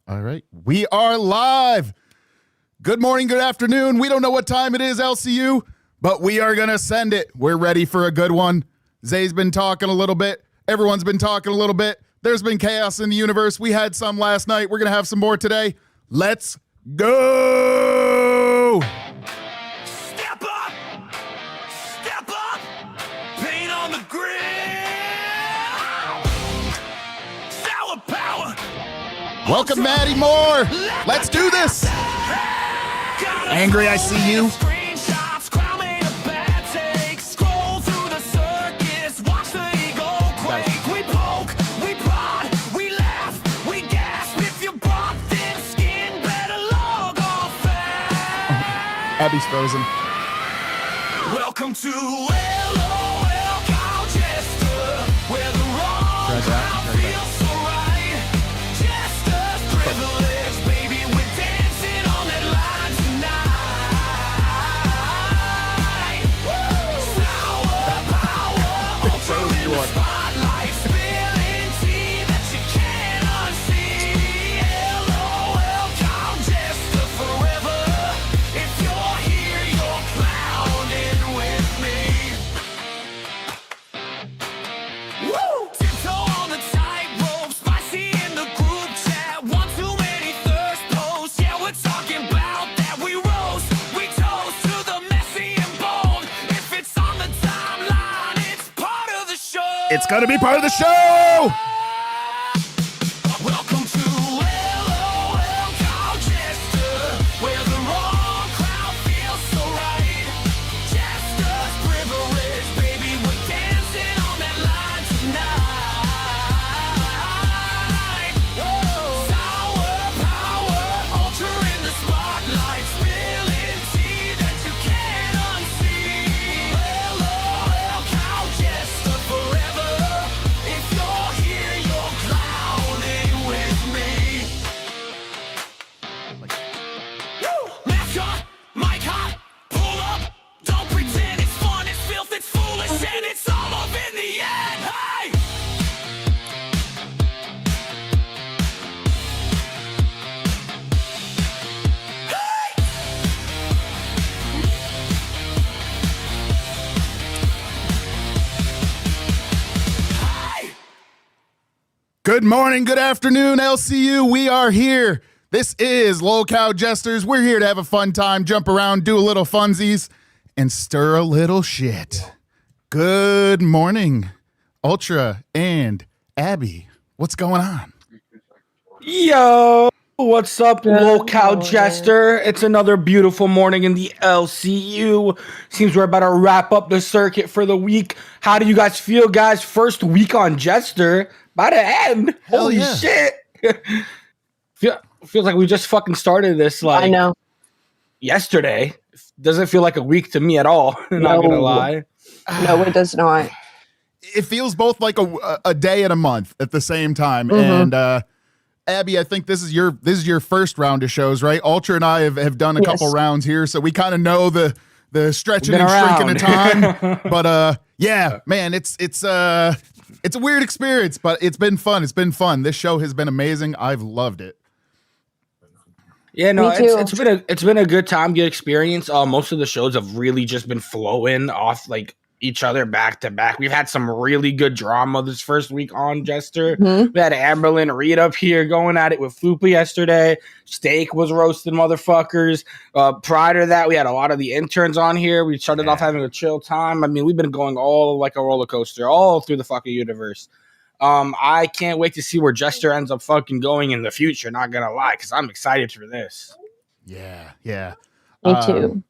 All right. We are live. Good morning, good afternoon. We don't know what time it is, LCU, but we are going to send it. We're ready for a good one. Zay's been talking a little bit. Everyone's been talking a little bit. There's been chaos in the universe. We had some last night. We're going to have some more today. Let's go. Step up! Step up! Paint on the grill! Sour power! Welcome, Maddie Moore. Let's do this. Angry, I see you. Screenshots, crowd made a bad take. Scroll through the circus, watch the ego quake. We poke, we prod, we laugh, we gasp. If you brought thin skin, better log off fast. Abby's frozen. Welcome to LOL, Kyle Jester, where the wrong crowd feels so right. Jester's privilege, baby, we're dancing on that line tonight. Sour power, ultra in the spotlight, spilling tea that you can't unsee. LOL, Kyle Jester forever. If you're here, you're clowning with me. Woo! Tiptoe on the tightrope, spicy in the group chat. One too many thirst posts. Yeah, we're talking about that. We roast, we toast to the messy and bold. If it's on the timeline, it's part of the show. It's going to be part of the show. Welcome to LOL, Kyle Jester, where the wrong crowd feels so right. Jester's privilege, baby, we're dancing on that line tonight. Sour power, ultra in the spotlight, spilling tea that you can't unsee. LOL, Kyle Jester forever. If you're here, you're clowning with me. Mask on, mic hot, pull up. Don't pretend it's fun, it's filth, it's foolish, and it's all up in the end. Hey! Hey! Good morning, good afternoon, LCU. We are here. This is Lol Cow Jesters. We're here to have a fun time, jump around, do a little funsies, and stir a little shit. Good morning, Ultra and Abby. What's going on? Yo, what's up, Local Jester? It's another beautiful morning in the LCU. Seems we're about to wrap up the circuit for the week. How do you guys feel, guys? First week on Jester, about to end. Hell Holy yeah. shit. Feels like we just fucking started this I like know. yesterday. Doesn't feel like a week to me at all. Not gonna No. lie. No, it does not. It feels both like a day and a month at the same time. Mhm. And Abby, I think this is your first round of shows, right? Ultra and I have done a couple Yes. rounds here, so we kind of know the stretching Been and shrinking of around. time. But yeah, man, it's a weird experience, but it's been fun. It's been fun. This show has been amazing. I've loved it. Yeah, no, Me too. it's been a good time, good experience. Most of the shows have really just been flowing off like each other back to back. We've had some really good drama this first week on Jester. Mhm. We had Amberlyn Reed up here going at it with Fupa yesterday. Steak was roasting motherfuckers. Prior to that, we had a lot of the interns on here. We started off having a chill time. I mean, we've been going all like a roller coaster all through the fucking universe. I can't wait to see where Jester ends up fucking going in the future, not gonna lie, because I'm excited for this. Yeah. Me too.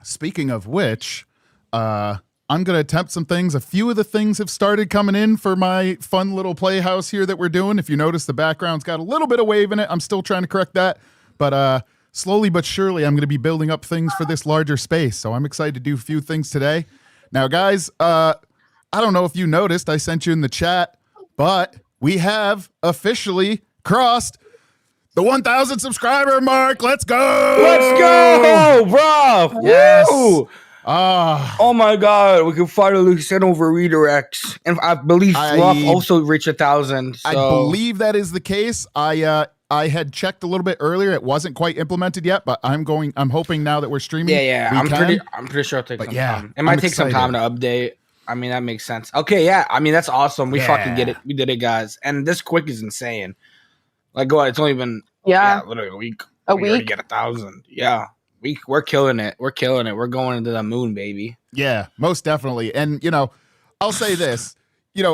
Speaking of which, I'm going to attempt some things. A few of the things have started coming in for my fun little playhouse here that we're doing. If you notice, the background's got a little bit of wave in it. I'm still trying to correct that. But slowly but surely, I'm going to be building up things for this larger space. So I'm excited to do a few things today. Now, guys, I don't know if you noticed, I sent you in the chat, but we have officially crossed the 1,000 subscriber mark. Let's go. Let's go, bro. Yes. Woo! Ah, Oh my god, we can finally send over redirects. And I believe Fluff also reached 1,000. So. I believe that is the case. I I had checked a little bit earlier. It wasn't quite implemented yet, but I'm hoping now that we're streaming. Yeah. we I'm can. pretty sure it'll take But some yeah, time. It might I'm take some time excited. to update. I mean, that makes sense. Okay, yeah. I mean, that's awesome. We fucking get Yeah. it. We did it, guys. And this quick is insane. Like, go ahead. It's only been Yeah. literally a week. A We already week. get 1,000. Yeah. We're killing it. We're killing it. We're going into the moon, baby. Yeah, most definitely. And, I'll say this,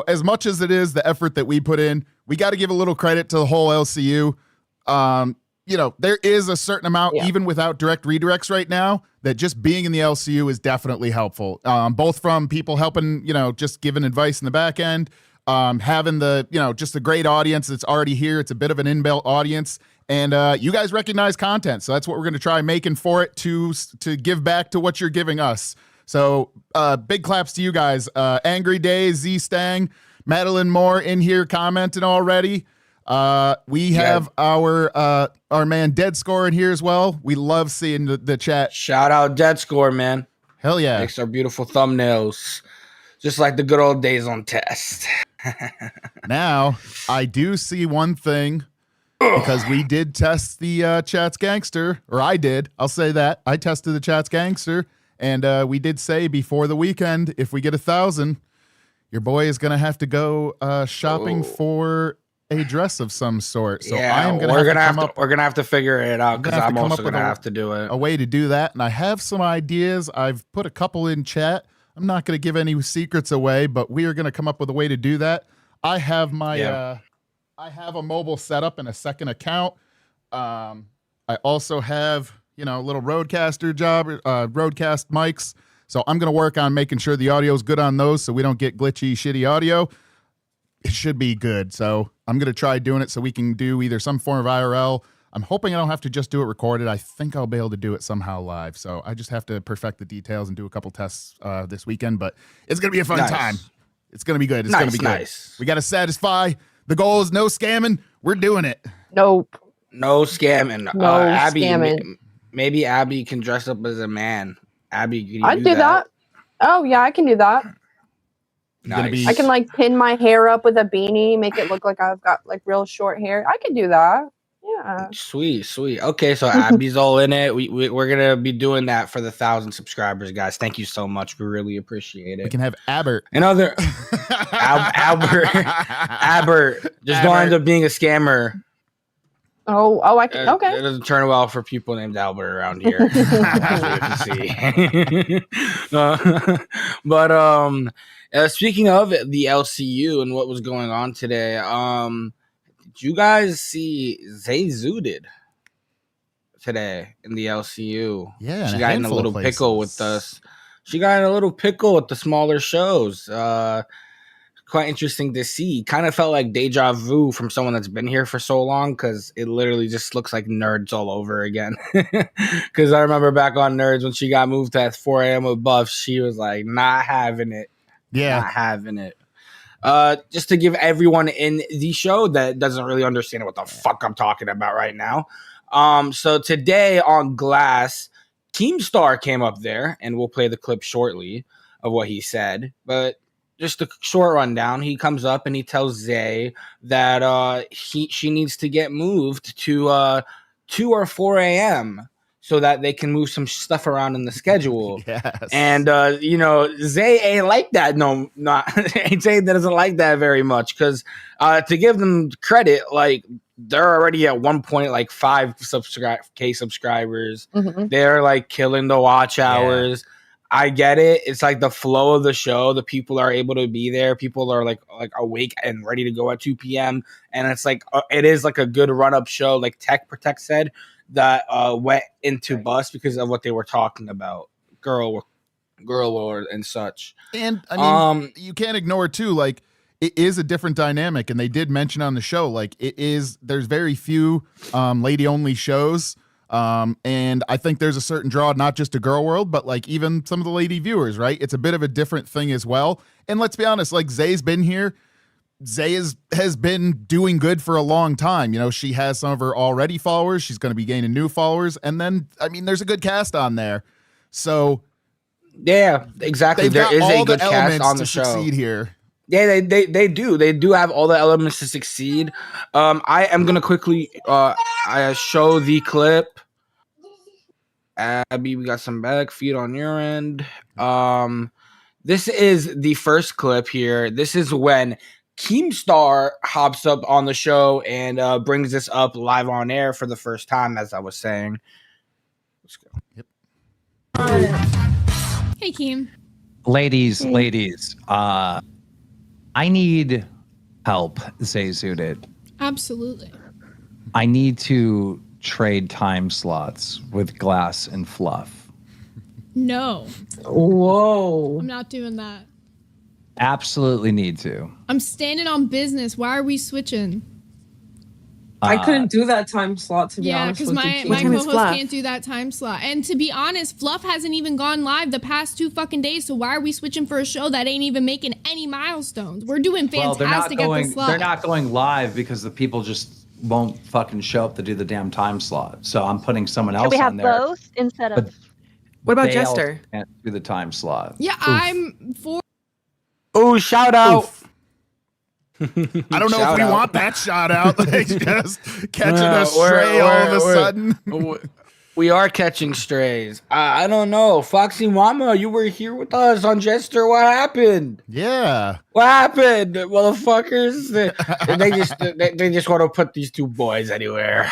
as much as it is the effort that we put in, we got to give a little credit to the whole LCU. There is a certain amount, even without direct redirects right now, that just being in the LCU is definitely helpful. Both from people helping, just giving advice in the back end, having the, just a great audience that's already here. It's a bit of an inbuilt audience. And you guys recognize content. So that's what we're going to try making for it to give back to what you're giving us. So big claps to you guys. Angry Day, Z Stang, Madeline Moore in here commenting already. We have our man Dead Score in here as well. We love seeing the chat. Shout out Dead Score, man. Hell yeah. Makes our beautiful thumbnails. Just like the good old days on test. Now, I do see one thing. Because we did test the Chat's Gangster, or I did. I'll say that. I tested the Chat's Gangster, and we did say before the weekend, if we get 1,000, your boy is going to have to go shopping for a dress of some sort. So I am going to we're gonna have to figure it out because I'm also gonna with have to do it. a way to do that. And I have some ideas. I've put a couple in chat. I'm not going to give any secrets away, but we are going to come up with a way to do that. I have my I have a mobile setup and a second account. I also have, a little roadcaster roadcast mics. So I'm going to work on making sure the audio is good on those so we don't get glitchy, shitty audio. It should be good. So I'm going to try doing it so we can do either some form of IRL. I'm hoping I don't have to just do it recorded. I think I'll be able to do it somehow live. So I just have to perfect the details and do a couple tests this weekend. But it's going to be a fun time. It's going to be good. It's going to be good. Nice. We got to satisfy. The goal is no scamming. We're doing it. Nope. No scamming. No Abby, scamming. maybe Abby can dress up as a man. Abby, can you I'd do that. Oh yeah, I can do that. Nice. I can pin my hair up with a beanie, make it look like I've got real short hair. I could do that. Yeah. Sweet. Okay, so Abby's all in it. We're gonna be doing that for the 1,000 subscribers, guys. Thank you so much. We really appreciate it. We can have Albert. And other Albert just don't end up being a scammer. Oh, I can. Okay. It doesn't turn well for people named Albert around here. As we can see. But speaking of the LCU and what was going on today, did you guys see Zay Zooted today in the LCU? Yeah, she got in a little pickle with us. She got in a little pickle with the smaller shows. Quite interesting to see. Kind of felt like deja vu from someone that's been here for so long because it literally just looks like Nerds all over again. Because I remember back on Nerds when she got moved to 4 a.m. with Buff, she was like, not having it. Yeah. Not having it. Just to give everyone in the show that doesn't really understand what the fuck I'm talking about right now. So today on Glass, Keemstar came up there, and we'll play the clip shortly of what he said. But just a short rundown, he comes up and he tells Zay that she needs to get moved to 2 or 4 a.m. so that they can move some stuff around in the schedule. Yes. And Zay ain't like that. No, not Zay doesn't like that very much because to give them credit, they're already at 1.5 subscribers. Mm-hmm. They're killing the watch hours. I get it. It's the flow of the show. The people are able to be there. People are awake and ready to go at 2 p.m. And it's it is a good run up show. Like Tech Protect said, that went into bust because of what they were talking about, girl war and such. And I mean, you can't ignore too. It is a different dynamic, and they did mention on the show there's very few lady only shows. And I think there's a certain draw, not just to Girl World, but even some of the lady viewers, right? It's a bit of a different thing as well. And let's be honest, Zay's been here. Zay has been doing good for a long time. She has some of her already followers. She's going to be gaining new followers. And then, there's a good cast on there. So yeah, exactly. There is a good cast on the show. Succeed here. Yeah, they do have all the elements to succeed. I am gonna quickly show the clip. Abby, we got some back feed on your end. This is the first clip here. This is when Keemstar hops up on the show and brings this up live on air for the first time, as I was saying. Let's go. Yep. Hey, Keem. Ladies, I need help, Zooted. Absolutely. I need to trade time slots with Glass and Fluff. No, Whoa. I'm not doing that. Absolutely need to. I'm standing on business. Why are we switching? I couldn't do that time slot, to be Yeah, honest because with my you. time is co-host Fluff? can't do that time slot. And to be honest, Fluff hasn't even gone live the past 2 fucking days. So why are we switching for a show that ain't even making any milestones? We're doing fantastic at the slot. They're not going live because the people just won't fucking show up to do the damn time slot. So I'm putting someone else Can we have on there. both instead of? But What about they also Jester? can't do the time slot. Yeah, I'm for. Oh, shout out! Oof. I don't know Shout if we out. want that shout out. Like just catching No, a stray all of a sudden. We are catching strays. I don't know. Foxy Mama, you were here with us on Jester. What happened? Yeah. What happened, motherfuckers? They just want to put these 2 boys anywhere.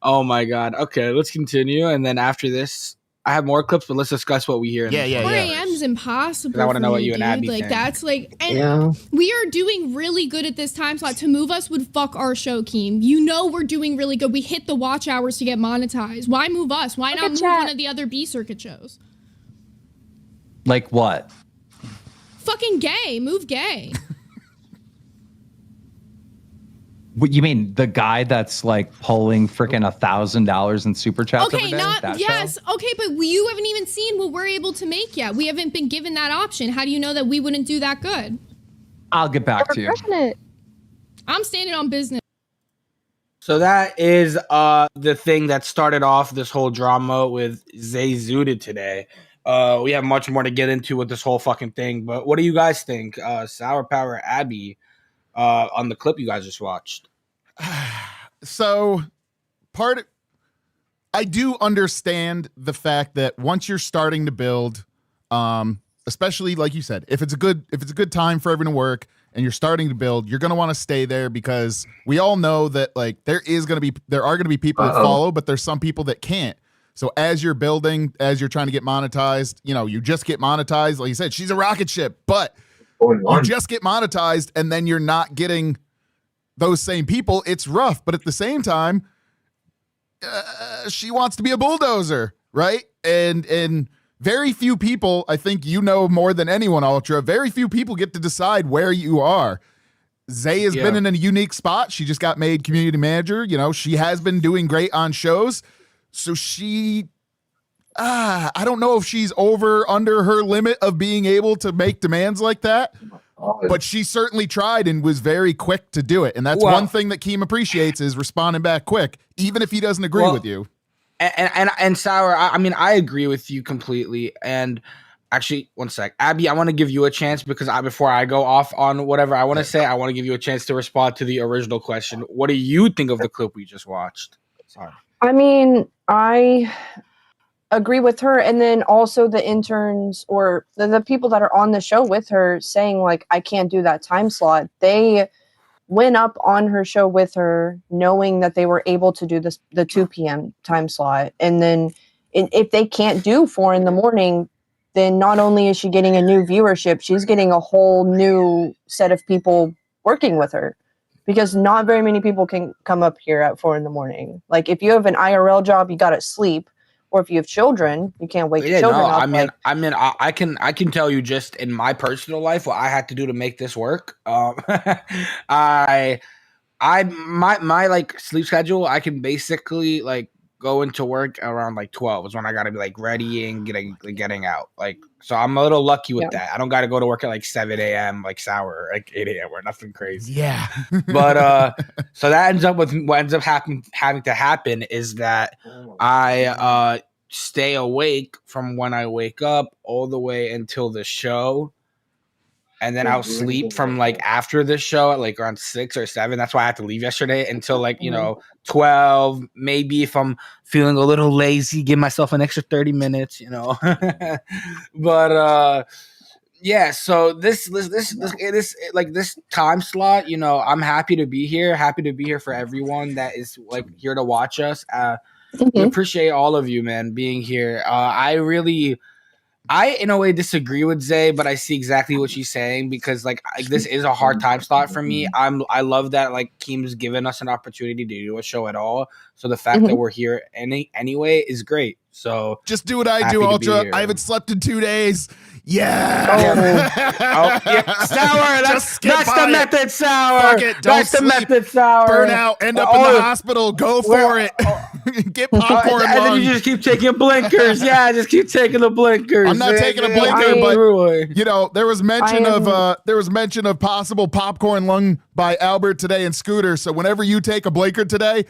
Oh my god. Okay, let's continue. And then after this, I have more clips, but let's discuss what we hear. Yeah, yeah, 4 yeah. a.m. is impossible. I wanna for know what me, you and dude. Abby like think. that's like, and Yeah. we are doing really good at this time slot. To move us would fuck our show, Keem. You know we're doing really good. We hit the watch hours to get monetized. Why move us? Why not at move chat. one of the other B circuit shows? Like what? Fucking gay. Move gay. What you mean the guy that's like pulling freaking $1,000 in super chats Okay, every day? not That yes. show? Okay, but you haven't even seen what we're able to make yet. We haven't been given that option. How do you know that we wouldn't do that good? I'll get back to We're you. crushing it. I'm standing on business. So that is the thing that started off this whole drama with Zooted today. We have much more to get into with this whole fucking thing. But what do you guys think? Sour Power Abby on the clip you guys just watched. So I do understand the fact that once you're starting to build, especially like you said, if it's a good time for everyone to work and you're starting to build, you're going to want to stay there because we all know that like there are going to be people that follow, but there's some people that can't. So as you're building, as you're trying to get monetized, you just get monetized. Like you said, she's a rocket ship, but you just get monetized and then you're not getting those same people. It's rough, but at the same time, she wants to be a bulldozer, right? And very few people, I think more than anyone, Ultra, very few people get to decide where you are. Zay has been in a unique spot. She just got made community manager. She has been doing great on shows. So she, I don't know if she's under her limit of being able to make demands like that. But she certainly tried and was very quick to do it. And that's one thing that Keem appreciates is responding back quick, even if he doesn't agree with you. And Sour, I mean, I agree with you completely. And actually, one sec. Abby, I want to give you a chance because before I go off on whatever I want to say, I want to give you a chance to respond to the original question. What do you think of the clip we just watched? Sorry. I mean, I agree with her, and then also the interns or the people that are on the show with her saying like I can't do that time slot. They went up on her show with her knowing that they were able to do the 2 p.m. time slot, and then if they can't do 4 a.m, then not only is she getting a new viewership, she's getting a whole new set of people working with her. Because not very many people can come up here at 4 a.m. Like if you have an IRL job, you gotta sleep. Or if you have children, you can't wake your children up. I can tell you just in my personal life what I had to do to make this work. My like sleep schedule, I can basically like go into work around like 12 is when I gotta be like readying, getting out. Like so I'm a little lucky with that. I don't gotta go to work at like 7 a.m. like Sour, like 8 a.m. or nothing crazy. Yeah. But so that ends up with what ends up having to happen is that I stay awake from when I wake up all the way until the show. and then I'll sleep from like after the show at like around 6 or 7. That's why I had to leave yesterday until like 12. Maybe if I'm feeling a little lazy, give myself an extra 30 minutes. But yeah. So this time slot, I'm happy to be here. Happy to be here for everyone that is like here to watch us. We appreciate all of you, man, being here. I in a way disagree with Zay, but I see exactly what she's saying because like this is a hard time slot for me. I love that like Keem's given us an opportunity to do a show at all. So the fact that we're here anyway is great. So just do what I do, Ultra. I haven't slept in 2 days. Yeah. Sour. That's the method, Sour. Fuck it. Don't the method, Sour. Burn out. End up in the hospital. Go for it. Get popcorn. And then you just keep taking blinkers. Yeah, just keep taking the blinkers. I'm not taking a blinker, but there was mention of possible popcorn lung by Albert today and Scooter. So whenever you take a blinker today,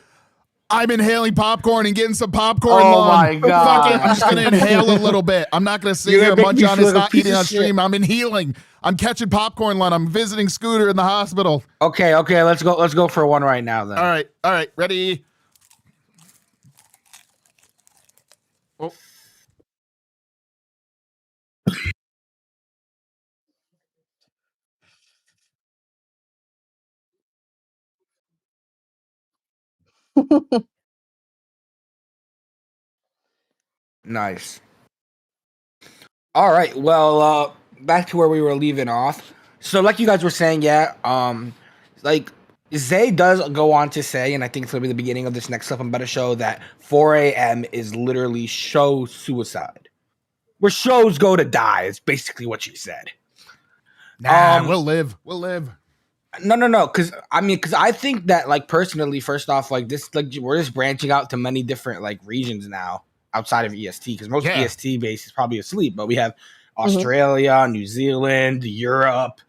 I'm inhaling popcorn and getting some popcorn lung. My God. Fuck it. I'm just going to inhale a little bit. I'm not going to sit here and munch on it. It's not eating on stream. I'm inhaling. I'm catching popcorn lung. I'm visiting Scooter in the hospital. Okay. Let's go for one right now then. All right. Ready? Oh. Nice. All right. Well, back to where we were leaving off. So, like you guys were saying, like Zay does go on to say, and I think it's gonna be the beginning of this next Stuff and Better show, that 4 a.m. is literally show suicide, where shows go to die. Is basically what she said. Nah, we'll live. No. Because I think that, like, personally, first off, like this, like we're just branching out to many different like regions now outside of EST, because most EST base is probably asleep, but we have Australia, New Zealand, Europe,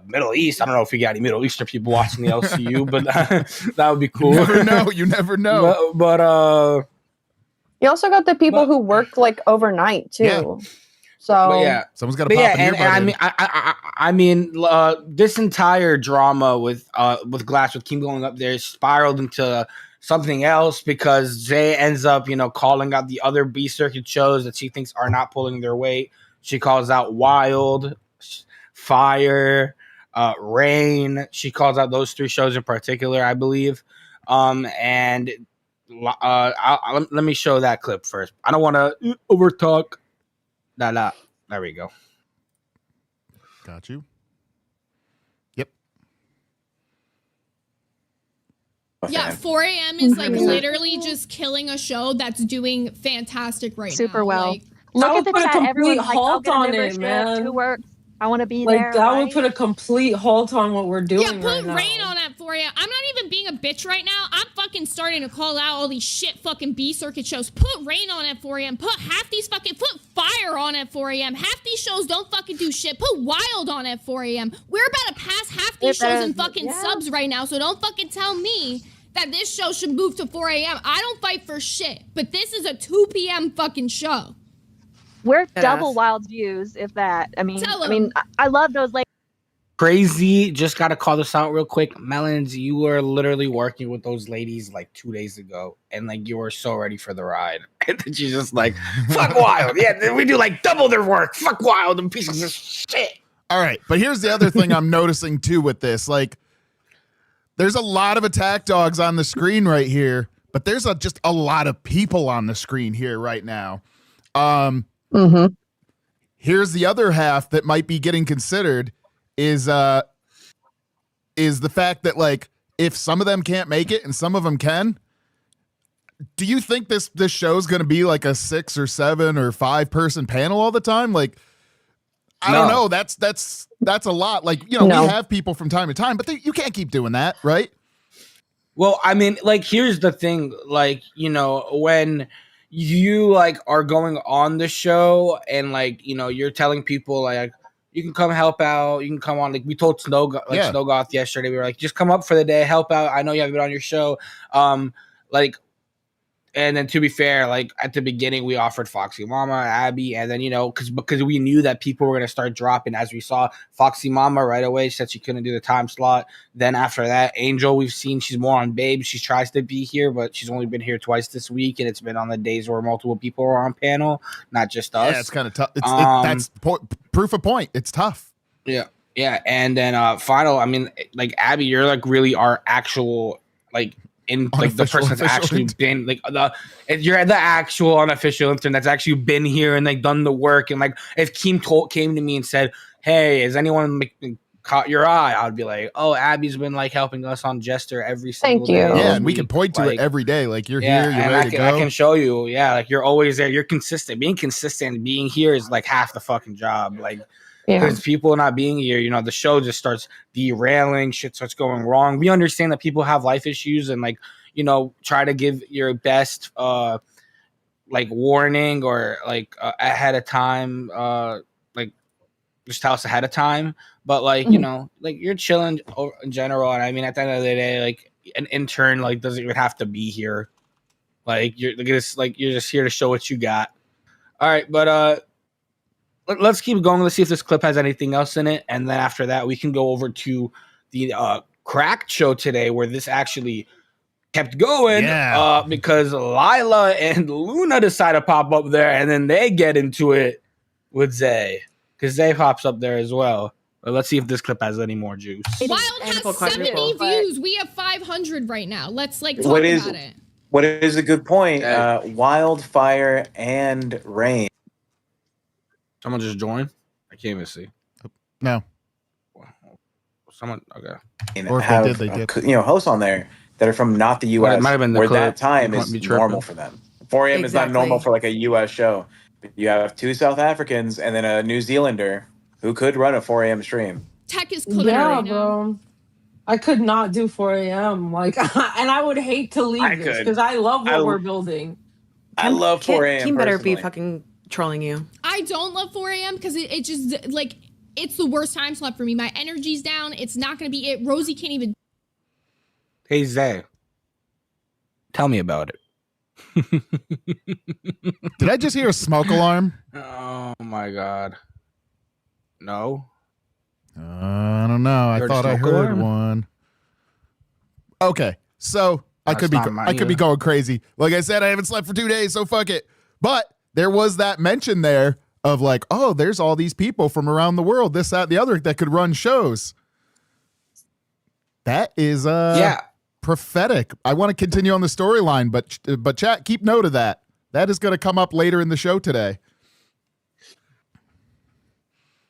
Middle East. I don't know if we got any Middle Eastern people watching the LCU, but that would be cool. You never know. But you also got the people who work like overnight too. Yeah. So someone's got to pop in and I mean, this entire drama with Glass, with Keem going up there, spiraled into something else because Zay ends up, calling out the other B circuit shows that she thinks are not pulling their weight. She calls out Wild, Fire, Rain. She calls out those 3 shows in particular, I believe. And let me show that clip first. I don't want to overtalk. Nah. There we go. Got you. Yep. Yeah, 4 a.m. is like literally just killing a show that's doing fantastic right now. Super well. Like, look at the put a chat. complete Everyone's like, I'll halt get a on it, membership man. to work. I want to be Like there. that right? would put a complete halt on what we're doing. yeah, put right now. Rain on at 4 a.m. I'm not even being a bitch right now. I'm fucking starting to call out all these shit fucking B circuit shows. Put Rain on at 4 a.m. Put Fire on at 4 a.m. Half these shows don't fucking do shit. Put Wild on at 4 a.m. We're about to pass half these shows in fucking subs right now, so don't fucking tell me that this show should move to 4 a.m. I don't fight for shit, but this is a 2 p.m. fucking show. We're double Wild's views, if that. I love those like Crazy. Just got to call this out real quick. Melons, you were literally working with those ladies like 2 days ago, and like you were so ready for the ride. And then she's just like, fuck Wild. Yeah, we do like double their work. Fuck Wild and pieces of shit. All right. But here's the other thing I'm noticing too with this. Like, there's a lot of attack dogs on the screen right here, but there's just a lot of people on the screen here right now. Here's the other half that might be getting considered is the fact that, like, if some of them can't make it and some of them can, do you think this show's going to be like a 6 or 7 or 5 person panel all the time? Like, I don't know. That's a lot. Like, we have people from time to time, but you can't keep doing that, right? Well, I mean, like, here's the thing. Like, when you like are going on the show and like, you're telling people like, you can come help out. You can come on. Like we told Snowgoth yesterday, we were like, just come up for the day, help out. I know you haven't been on your show. Like And then to be fair, like at the beginning, we offered Foxy Mama, Abby, and then because we knew that people were gonna start dropping. As we saw, Foxy Mama right away said she couldn't do the time slot. Then after that, Angel, we've seen she's more on Babe. She tries to be here, but she's only been here twice this week, and it's been on the days where multiple people are on panel, not just us. Yeah, it's kind of tough. That's proof of point. It's tough. Yeah, and then final. I mean, like Abby, you're like really our actual like. In like the person that's actually been like you're the actual unofficial intern that's actually been here and like done the work. And like if came to me and said, "Hey, has anyone caught your eye?" I would be like, "Oh, Abby's been like helping us on Jester every single day." Yeah, and we can point to it every day. Like you're here, you're ready to go. I can show you. Yeah, like you're always there. You're consistent. Being consistent, being here is like half the fucking job. Like. Because people not being here, the show just starts derailing, shit starts going wrong. We understand that people have life issues and like, try to give your best like warning or like ahead of time, like just tell us ahead of time. But like, like you're chilling in general. And I mean, at the end of the day, like an intern like doesn't even have to be here. Like you're just here to show what you got. All right, but let's keep going. Let's see if this clip has anything else in it. And then after that, we can go over to the Cracked show today where this actually kept going because Lila and Luna decide to pop up there. And then they get into it with Zay because Zay pops up there as well. But let's see if this clip has any more juice. Wild has 70 views. We have 500 right now. Let's like talk about it. What is a good point? Wildfire and Rain. Someone just joined? I can't even see. No. Someone, okay. Or if they did. Hosts on there that are from not the U.S. Might have been where that time is normal for them. 4 a.m. is not normal for like a U.S. show. But you have 2 South Africans and then a New Zealander who could run a 4 a.m. stream. Tech is cooking right now. Bro. I could not do 4 a.m. Like, and I would hate to leave this because I love what we're building. I love 4 a.m. Kim better be fucking trolling you. I don't love 4 a.m. because it just like it's the worst time slot for me. My energy's down. It's not gonna be it. Rosie can't even. Hey Zay, tell me about it. Did I just hear a smoke alarm? Oh my god. No. I don't know. I thought I heard one. Okay, so I could be going crazy. Like I said, I haven't slept for 2 days, so fuck it. But there was that mention there of like, oh, there's all these people from around the world, this, that, the other, that could run shows. That is prophetic. I want to continue on the storyline, but chat, keep note of that. That is going to come up later in the show today.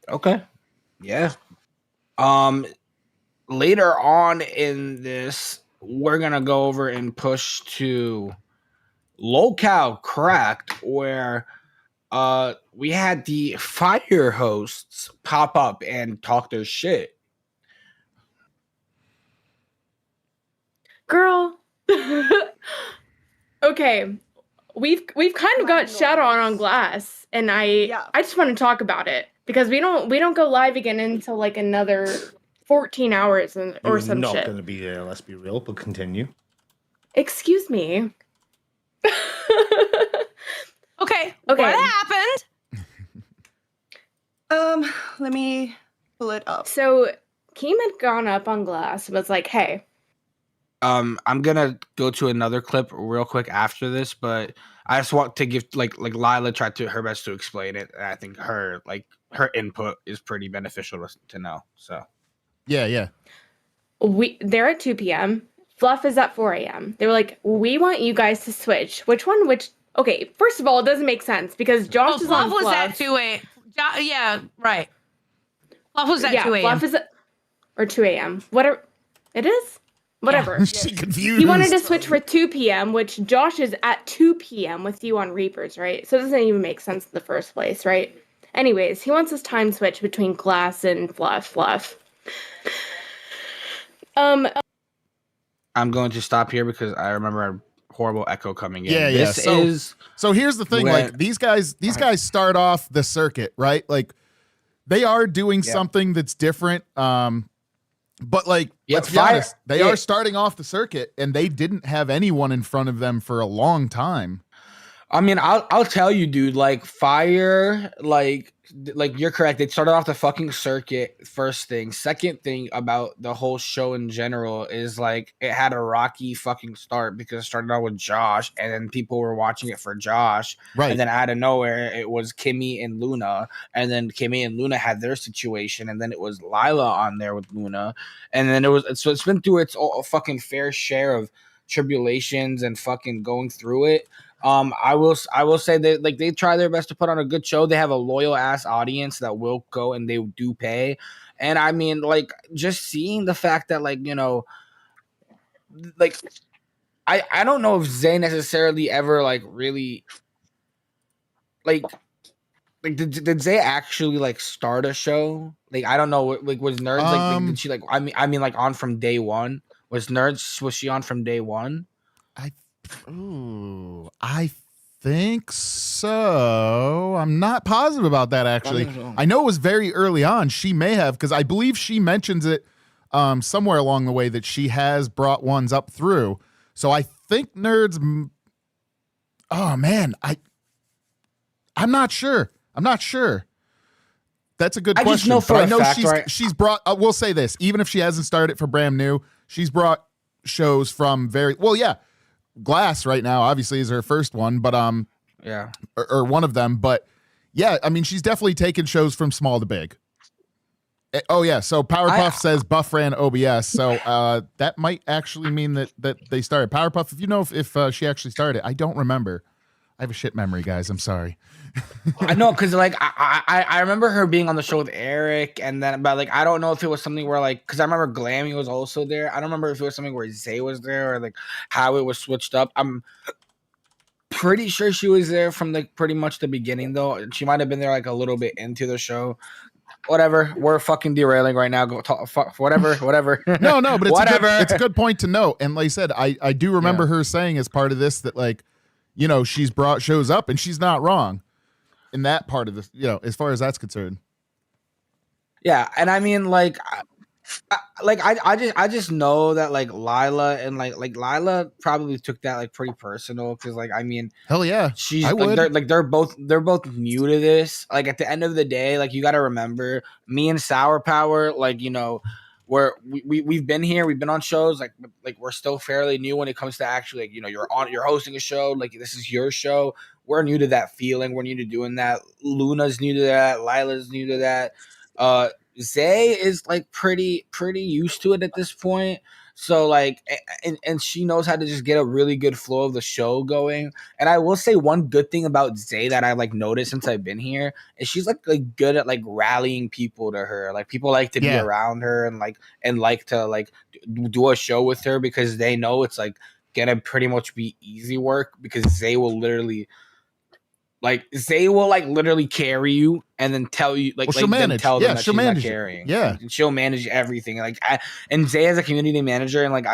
Okay. Yeah. Later on in this, we're gonna go over and push to Locale Cracked, where we had the fire hosts pop up and talk their shit. Girl. Okay. We've kind of got shut on Glass, and I just want to talk about it because we don't go live again until like another 14 hours or some shit. You're not going to be there, let's be real, but continue. Excuse me. Okay. What happened? Let me pull it up. So Keem had gone up on Glass and was like, hey. I'm gonna go to another clip real quick after this, but I just want to give like Lila tried her best to explain it. And I think her input is pretty beneficial to know. So yeah. They're at 2 p.m. Fluff is at 4 a.m. They were like, we want you guys to switch. Okay, first of all, it doesn't make sense because Josh is on Fluff. Was at 2 a.m. Yeah, right. Fluff was at 2 a.m. Fluff is at, or 2 a.m. Whatever it is. Whatever. Yeah. She confused. He wanted to switch for 2 p.m., which Josh is at 2 p.m. with you on Reapers, right? So it doesn't even make sense in the first place, right? Anyways, he wants his time switch between Glass and Fluff. I'm going to stop here because I remember a horrible echo coming in. Yeah. So here's the thing: like these guys start off the circuit, right? Like they are doing something that's different. But like, let's be honest, they are starting off the circuit, and they didn't have anyone in front of them for a long time. I mean, I'll tell you, dude. Like Fire, like you're correct. They started off the fucking circuit. First thing, second thing about the whole show in general is like it had a rocky fucking start because it started out with Josh, and then people were watching it for Josh, right? And then out of nowhere, it was Kimmy and Luna, and then Kimmy and Luna had their situation, and then it was Lila on there with Luna, and then so it's been through its fucking fair share of tribulations and fucking going through it. I will say that like they try their best to put on a good show. They have a loyal ass audience that will go and they do pay. And I mean, like just seeing the fact that like, you know, like I don't know if Zay necessarily ever like really like did Zay actually like start a show? Like I don't know, like was Nerds like did she like I mean like on from day one? Was she on from day one? I think so. I'm not positive about that, actually. I know it was very early on. She may have, because I believe she mentions it somewhere along the way that she has brought ones up through. So I think Nerds... Oh, man. I'm not sure. That's a good question. I just know for I know fact, she's brought... we'll say this. Even if she hasn't started for brand new, she's brought shows from very... Well, yeah. Glass right now obviously is her first one, but yeah, or one of them, but yeah, I mean she's definitely taken shows from small to big. Oh yeah, so Powerpuff says Buff ran OBS, so that might actually mean that they started Powerpuff. If you know if she actually started, I don't remember. I have a shit memory, guys. I'm sorry. I know, because like I remember her being on the show with Eric, and then but like I don't know if it was something where like because I remember Glammy was also there. I don't remember if it was something where Zay was there or like how it was switched up. I'm pretty sure she was there from like pretty much the beginning though. She might have been there like a little bit into the show. Whatever, we're fucking derailing right now. Go talk, whatever. No, but it's a good point to note. And like I said, I do remember her saying as part of this that like, you know, she's brought shows up and she's not wrong in that part of this, you know, as far as that's concerned. Yeah, and I mean, like I just know that like Lila and like Lila probably took that like pretty personal because like I mean, hell yeah, she's they're both new to this. Like at the end of the day, like you got to remember me and Sour Power, like you know, we've been here, we've been on shows, like we're still fairly new when it comes to actually like you know you're hosting a show, like this is your show. We're new to that feeling. We're new to doing that. Luna's new to that. Lila's new to that. Zay is like pretty used to it at this point. So like, and she knows how to just get a really good flow of the show going. And I will say one good thing about Zay that I like noticed since I've been here is she's like good at like rallying people to her. Like people like to be around her and like to like do a show with her because they know it's like gonna pretty much be easy work because Zay will literally. Like Zay will like literally carry you and then tell you like, she'll manage. Tell them that she'll she's manage not carrying. Yeah, and she'll manage everything. Like and Zay as a community manager and like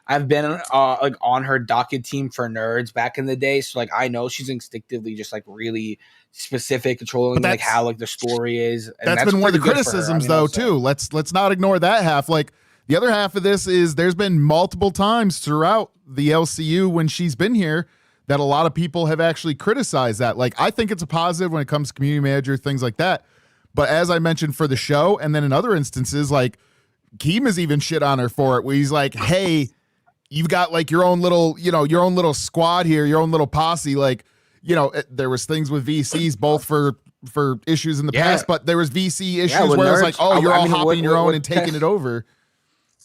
I've been like on her docket team for Nerds back in the day, so like I know she's instinctively just like really specific, controlling like how like the story is. And that's been one of the criticisms though too. Let's not ignore that half. Like the other half of this is there's been multiple times throughout the LCU when she's been here that a lot of people have actually criticized that. Like, I think it's a positive when it comes to community manager, things like that. But as I mentioned for the show, and then in other instances, like, Keem has even shit on her for it, where he's like, hey, you've got like your own little, you know, your own little squad here, your own little posse. Like, you know, there was things with VCs, both for issues in the past, but there was VC issues where it's like, oh, you're all hopping your own and taking it over.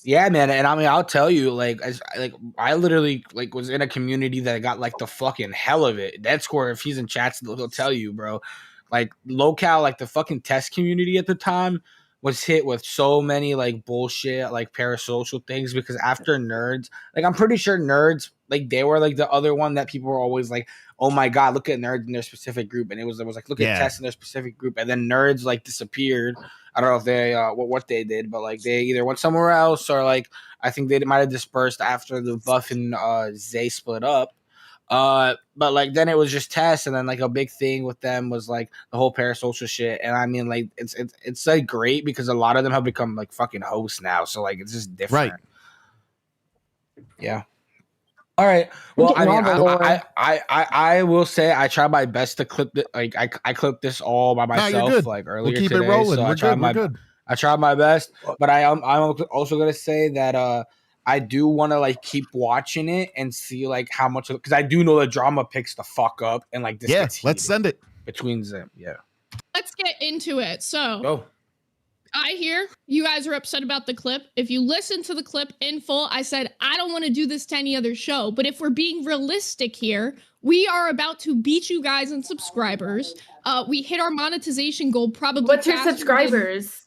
Yeah, man, and I mean, I'll tell you, like, I literally like was in a community that got like the fucking hell of it. That score, if he's in chats, he'll tell you, bro. Like locale, like the fucking test community at the time was hit with so many like bullshit, like parasocial things because after Nerds, like I'm pretty sure Nerds, like they were like the other one that people were always like, oh my god, look at Nerds in their specific group, and it was like look at Test in their specific group, and then Nerds like disappeared. I don't know if they what they did, but like they either went somewhere else or like I think they might have dispersed after the Buff and Zay split up. But like then it was just tests, and then like a big thing with them was like the whole parasocial shit. And I mean, like it's like great because a lot of them have become like fucking hosts now. So like it's just different. Right. Yeah. All right. Well, I mean, I will say I try my best to clip it. Like I clipped this all by myself like earlier we'll keep today. it rolling. So We're good. I tried my best, but I'm also gonna say that I do want to like keep watching it and see like how much because I do know the drama picks the fuck up and like this. Yeah, let's send it between them. Yeah. Let's get into it. So. Go. I hear you guys are upset about the clip. If you listen to the clip in full, I said, I don't want to do this to any other show. But if we're being realistic here, we are about to beat you guys in subscribers. We hit our monetization goal probably. What's your subscribers?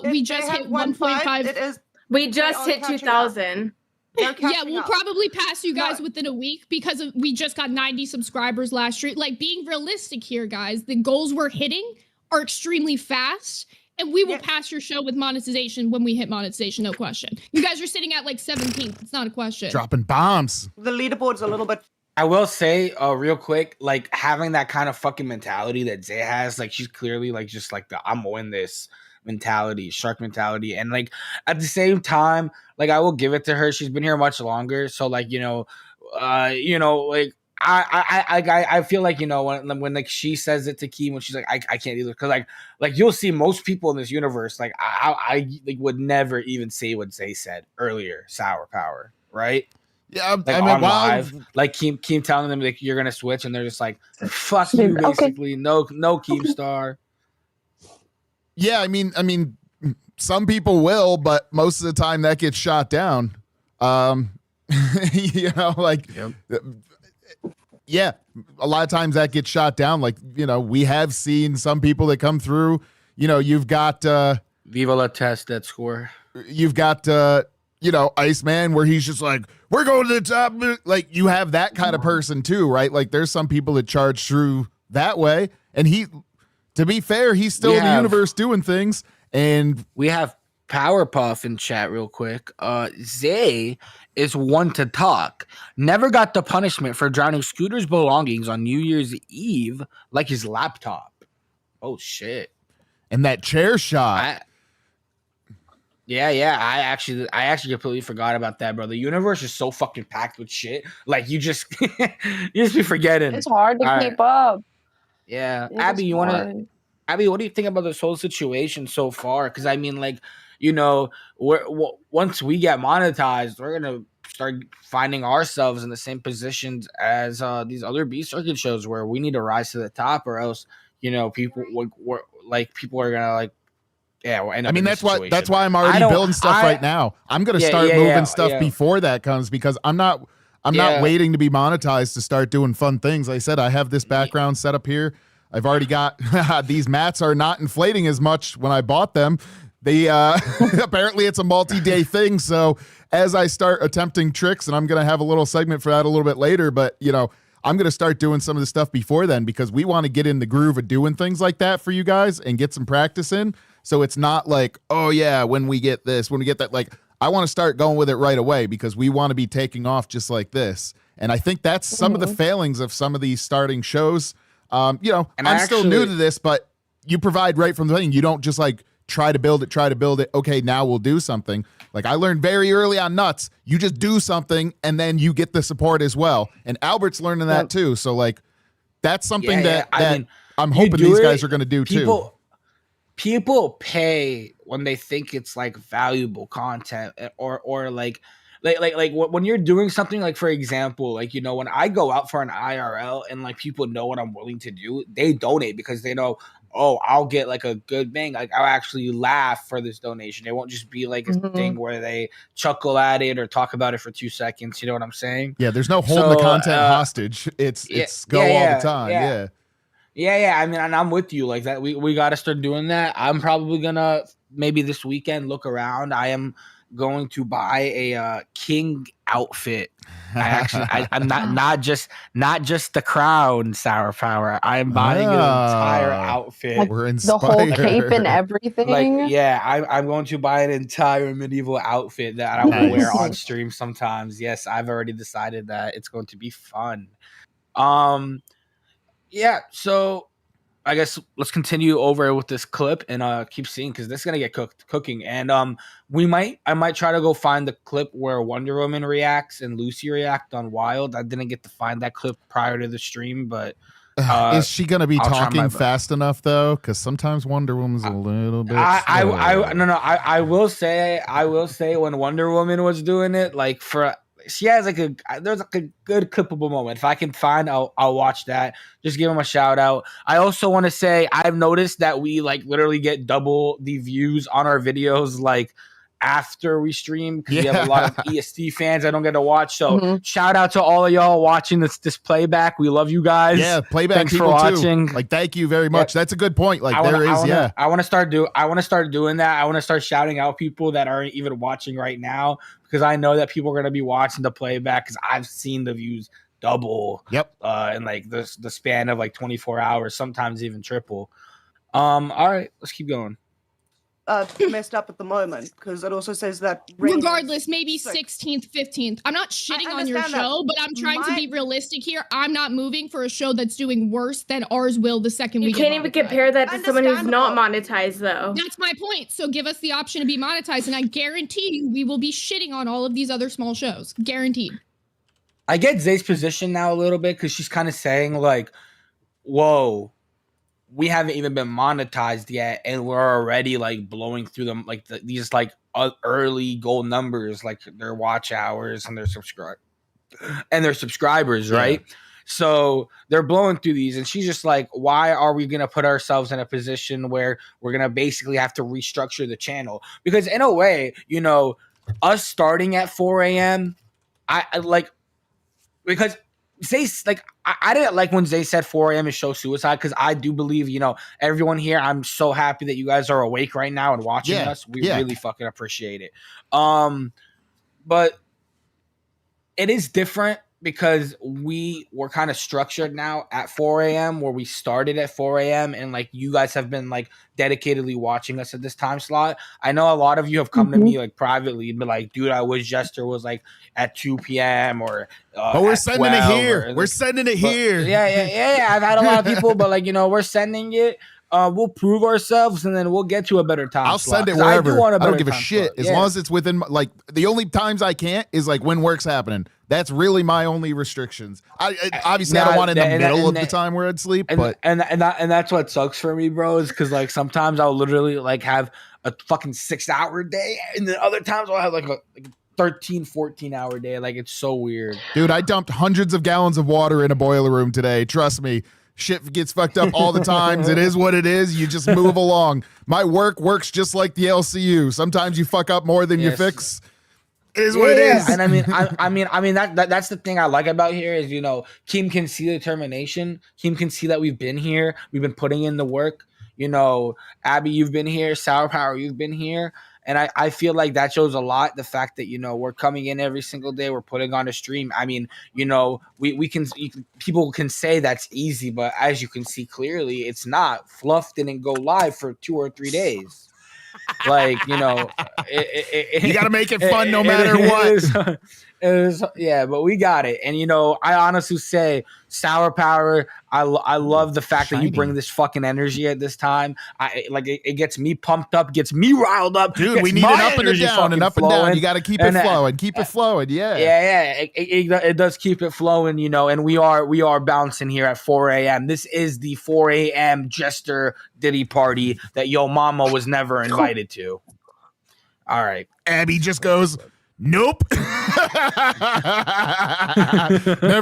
We just hit 1.5. We just hit 2,000. Yeah, we'll probably pass you guys within a week because we just got 90 subscribers last year. Like, being realistic here, guys, the goals we're hitting are extremely fast. And we will pass your show with monetization when we hit monetization, no question. You guys are sitting at like 17th. It's not a question. Dropping bombs. The leaderboard's a little bit. I will say, real quick, like having that kind of fucking mentality that Zay has, like she's clearly like just like the I'm in this mentality, shark mentality, and like at the same time, like I will give it to her. She's been here much longer, so like like. I feel like when like she says it to Keem when she's like I can't either because like you'll see most people in this universe like I like would never even say what Zay said earlier, sour power, right? Yeah, like I mean, on live, like Keem telling them like you're gonna switch and they're just like fuck you basically. No Keemstar. Yeah, I mean some people will, but most of the time that gets shot down. Like. Yep. Yeah, a lot of times that gets shot down. Like, we have seen some people that come through. You've got Viva la test that score. You've got Iceman where he's just like, we're going to the top. Like, you have that kind of person too, right? Like, there's some people that charge through that way. And to be fair, he's still in the universe doing things. And we have Powerpuff in chat real quick. Zay is one to talk. Never got the punishment for drowning Scooter's belongings on New Year's Eve like his laptop. Oh shit. And that chair shot. Yeah. I actually completely forgot about that, bro. The universe is so fucking packed with shit. Like you just be forgetting. It's hard to keep up. Yeah. Abby, Abby, what do you think about this whole situation so far? Because I mean, like, once we get monetized, we're gonna start finding ourselves in the same positions as these other B circuit shows where we need to rise to the top, or else people are gonna I mean that's why I'm already building stuff right now. I'm gonna start moving stuff before that comes because I'm not waiting to be monetized to start doing fun things. Like I said, I have this background set up here. I've already got these mats are not inflating as much when I bought them. They apparently it's a multi-day thing. So as I start attempting tricks, and I'm going to have a little segment for that a little bit later, but I'm going to start doing some of the stuff before then because we want to get in the groove of doing things like that for you guys and get some practice in. So it's not like, oh yeah, when we get that, like I want to start going with it right away because we want to be taking off just like this. And I think that's some of the failings of some of these starting shows. And I'm still new to this, but you provide right from the beginning. You don't just like try to build it. Okay, now we'll do something. Like I learned very early on Nuts, you just do something and then you get the support as well. And Albert's learning that too. So like that's something that I'm hoping these guys are going to do too. People pay when they think it's like valuable content or like when you're doing something like, for example, like, when I go out for an IRL and like people know what I'm willing to do, they donate because they know, oh, I'll get like a good bang. Like I'll actually laugh for this donation. It won't just be like a thing where they chuckle at it or talk about it for 2 seconds. You know what I'm saying? Yeah. There's no holding the content hostage. It's go all the time. Yeah. I mean, and I'm with you like that. We got to start doing that. I'm probably gonna maybe this weekend look around. I am going to buy a king outfit. I'm not just the crown, Sour Power. I'm buying an entire outfit. Like, We're the whole inspired. cape and everything. Like, yeah, I'm going to buy an entire medieval outfit that I will wear on stream sometimes. Yes, I've already decided that it's going to be fun. Yeah, so I guess let's continue over with this clip and keep seeing, because this is gonna get cooking. And I might try to go find the clip where Wonder Woman reacts and Lucy react on Wild. I didn't get to find that clip prior to the stream, but is she gonna be I'll try my talking best. fast enough though? Because sometimes Wonder Woman's a little bit. I will say when Wonder Woman was doing it, like she has there's like a good clippable moment. If I can find, I'll watch that. Just give him a shout out. I also want to say I've noticed that we like literally get double the views on our videos like after we stream, because we have a lot of EST fans that don't get to watch. So shout out to all of y'all watching this playback. We love you guys. Yeah, playback. Thanks people for watching. Too. Like, thank you very much. That's a good point. Like, I want to start doing that. I want to start shouting out people that aren't even watching right now, because I know that people are going to be watching the playback, because I've seen the views double. Yep. In like the span of like 24 hours, sometimes even triple. All right, let's keep going. Messed up at the moment, because it also says that regardless, maybe 16th, 15th. I'm not shitting on your show, but I'm trying to be realistic here. I'm not moving for a show that's doing worse than ours will the second we You can't even compare that to someone who's not monetized, though. That's my point. So give us the option to be monetized, and I guarantee you we will be shitting on all of these other small shows. Guaranteed. I get Zay's position now a little bit, because she's kind of saying like, whoa, we haven't even been monetized yet, and we're already like blowing through them like these like early goal numbers, like their watch hours and their subscribers, right? So they're blowing through these, and she's just like, why are we gonna put ourselves in a position where we're gonna basically have to restructure the channel? Because in a way, you know, us starting at 4 a.m. I like, because Zay, like, I didn't like when Zay said 4 a.m. is show suicide, because I do believe, you know, everyone here, I'm so happy that you guys are awake right now and watching us. We really fucking appreciate it. But it is different, because we were kind of structured now at 4 a.m. where we started at 4 a.m. and like you guys have been like dedicatedly watching us at this time slot. I know a lot of you have come to me like privately and been like, dude, I wish Jester was like at 2 p.m. or but we're sending it here. We're sending it here. Yeah. I've had a lot of people, but like, you know, we're sending it. We'll prove ourselves, and then we'll get to a better time. I'll slot, send it wherever. I don't give a time shit. slot. As long as it's within, like, the only times I can't is like when work's happening. That's really my only restrictions. Obviously I don't want it in the middle of the time where I'd sleep, but that's what sucks for me, bro, is because like sometimes I'll literally like have a fucking 6-hour day, and then other times I'll have like a 13, 14-hour day. Like, it's so weird. Dude, I dumped hundreds of gallons of water in a boiler room today. Trust me. Shit gets fucked up all the times. It is what it is. You just move along. My work works just like the LCU. Sometimes you fuck up more than you fix. It is what it is. And I mean that's the thing I like about here is, you know, Kim can see the determination. Kim can see that we've been here. We've been putting in the work. You know, Abby, you've been here. Sour Power, you've been here. And I feel like that shows a lot. The fact that, you know, we're coming in every single day, we're putting on a stream. I mean, you know, people can say that's easy, but as you can see clearly, it's not. Fluff didn't go live for 2 or 3 days. Like, you know, you got to make it fun no matter what. Yeah, but we got it. And, you know, I honestly say, Sour Power, I love the fact that you bring this fucking energy at this time. It gets me pumped up, gets me riled up. Dude, we need an up and a down, and up and down. You got to keep it flowing. Keep it flowing. Yeah. It does keep it flowing, you know, and we are bouncing here at 4 a.m. This is the 4 a.m. Jester Diddy party that Yo Mama was never invited to. All right. Abby just goes, nope. Never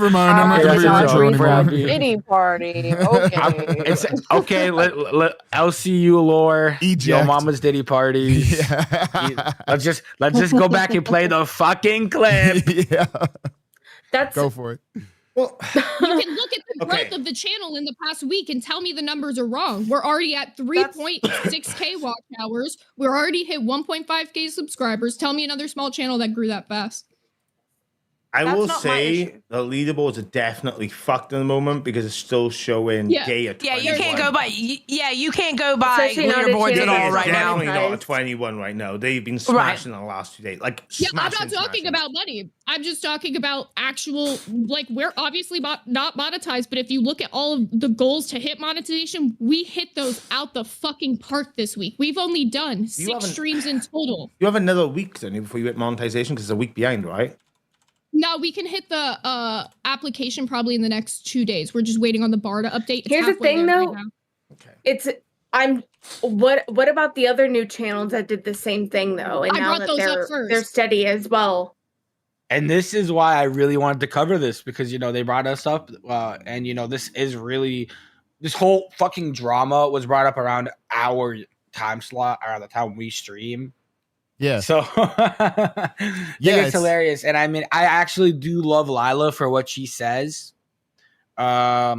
mind. I'm not going to be your show anymore. Diddy party. Okay. Okay. Let LCU lore. Eject. Yo Mama's Diddy party. Yeah. Let's just go back and play the fucking clip. Yeah. That's go for it. You can look at the growth of the channel in the past week and tell me the numbers are wrong. We're already at 3.6K watch hours. We're already hit 1.5K subscribers. Tell me another small channel that grew that fast. I will say the leaderboards are definitely fucked in the moment because it's still showing gay at 21. Yeah, you can't go by. Yeah, you can't go by Especially not leaderboards at all It's right now. definitely not a 21 right now. They've been smashing in the last 2 days. Like, Yeah, I'm not smashing. talking about money. I'm just talking about actual, like, we're obviously not monetized, but if you look at all of the goals to hit monetization, we hit those out the fucking park this week. We've only done 6 streams in total. You have another week, don't you, before you hit monetization because it's a week behind, right? No, we can hit the application probably in the next 2 days. We're just waiting on the bar to update. It's Here's the halfway thing, there though. right now. What about the other new channels that did the same thing though? And I now brought that those up they're first. steady as well. And this is why I really wanted to cover this because, you know, they brought us up and, you know, this whole fucking drama was brought up around our time slot, around the time we stream. Yeah. So it's hilarious. And I mean, I actually do love Lila for what she says. I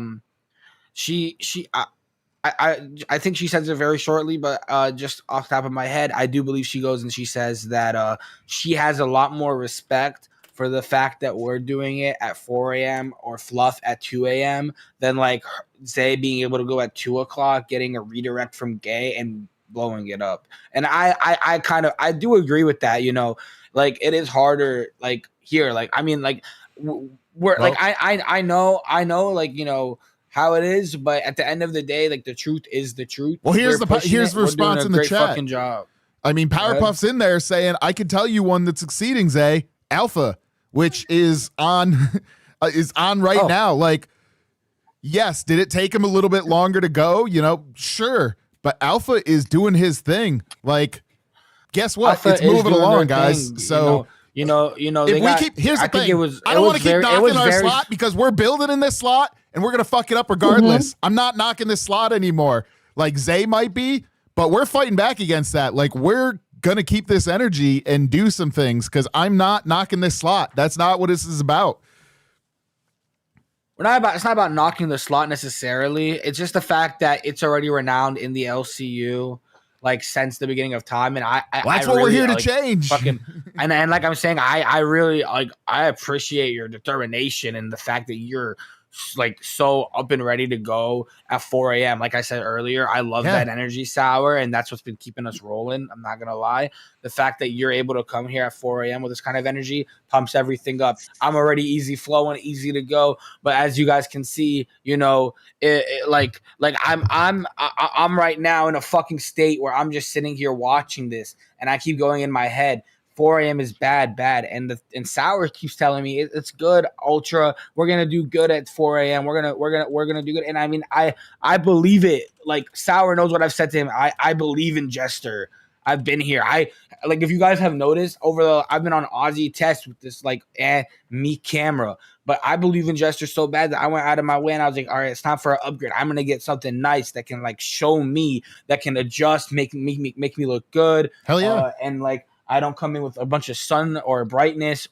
think she says it very shortly, but just off the top of my head, I do believe she goes and she says that she has a lot more respect for the fact that we're doing it at 4 a.m. or Fluff at 2 a.m. than like Zay being able to go at 2 o'clock, getting a redirect from Gay and blowing it up. And I do agree with that, you know, like it is harder like here, like I mean like I know like, you know, how it is, but at the end of the day, like the truth is the truth. Well, here's the response in the chat. Fucking job. I mean, Powerpuff's in there saying, I can tell you one that's succeeding, Zay, Alpha, which is on right now. Like, yes, did it take him a little bit longer to go? You know, sure. But Alpha is doing his thing. Like, guess what? Alpha it's moving along, guys. Thing, So you know, here's the thing. I don't want to keep knocking our slot because we're building in this slot and we're gonna fuck it up regardless. I'm not knocking this slot anymore. Like Zay might be, but we're fighting back against that. Like we're gonna keep this energy and do some things because I'm not knocking this slot. That's not what this is about. It's not about knocking the slot necessarily. It's just the fact that it's already renowned in the LCU, like since the beginning of time. And that's what we're here to change. Fucking, and like I'm saying, I really like I appreciate your determination and the fact that you're like so up and ready to go at 4 a.m. Like I said earlier, I love that energy sour, and that's what's been keeping us rolling. I'm not gonna lie. The fact that you're able to come here at 4 a.m. with this kind of energy pumps everything up. I'm already easy flowing, easy to go. But as you guys can see, you know, I'm right now in a fucking state where I'm just sitting here watching this, and I keep going in my head. 4 a.m. is bad, and Sour keeps telling me it's good, Ultra. We're gonna do good at 4 a.m. We're gonna do good. And I mean, I believe it. Like Sour knows what I've said to him. I believe in Jester. I've been here. Like if you guys have noticed I've been on Aussie test with this like me camera, but I believe in Jester so bad that I went out of my way and I was like, all right, it's time for an upgrade. I'm gonna get something nice that can like show me, that can adjust, make me look good. Hell yeah. And like I don't come in with a bunch of sun or brightness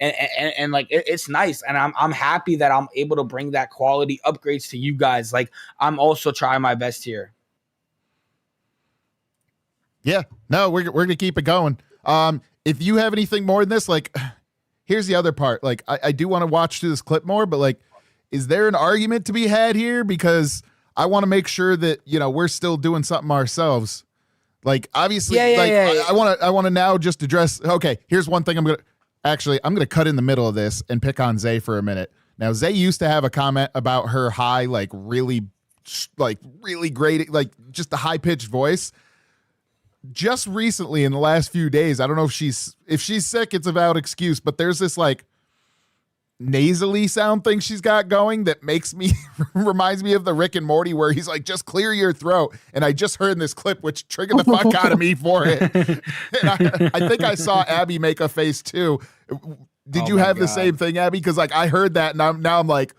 and like it's nice, and I'm happy that I'm able to bring that quality upgrades to you guys. Like I'm also trying my best here. Yeah, no, we're gonna keep it going. If you have anything more than this, like, here's the other part. Like, I do want to watch through this clip more, but like, is there an argument to be had here? Because I want to make sure that, you know, we're still doing something ourselves. Like, obviously, I want to now just address. Okay, here's one thing I'm gonna cut in the middle of this and pick on Zay for a minute. Now, Zay used to have a comment about her high, like really great, like just the high pitched voice. Just recently, in the last few days, I don't know if she's sick, it's a valid excuse, but there's this like nasally sound thing she's got going that makes me reminds me of the Rick and Morty where he's like, just clear your throat. And I just heard in this clip, which triggered the fuck out of me for it. And I think I saw Abby make a face too. Did you have the same thing, Abby? Because like I heard that and now I'm like,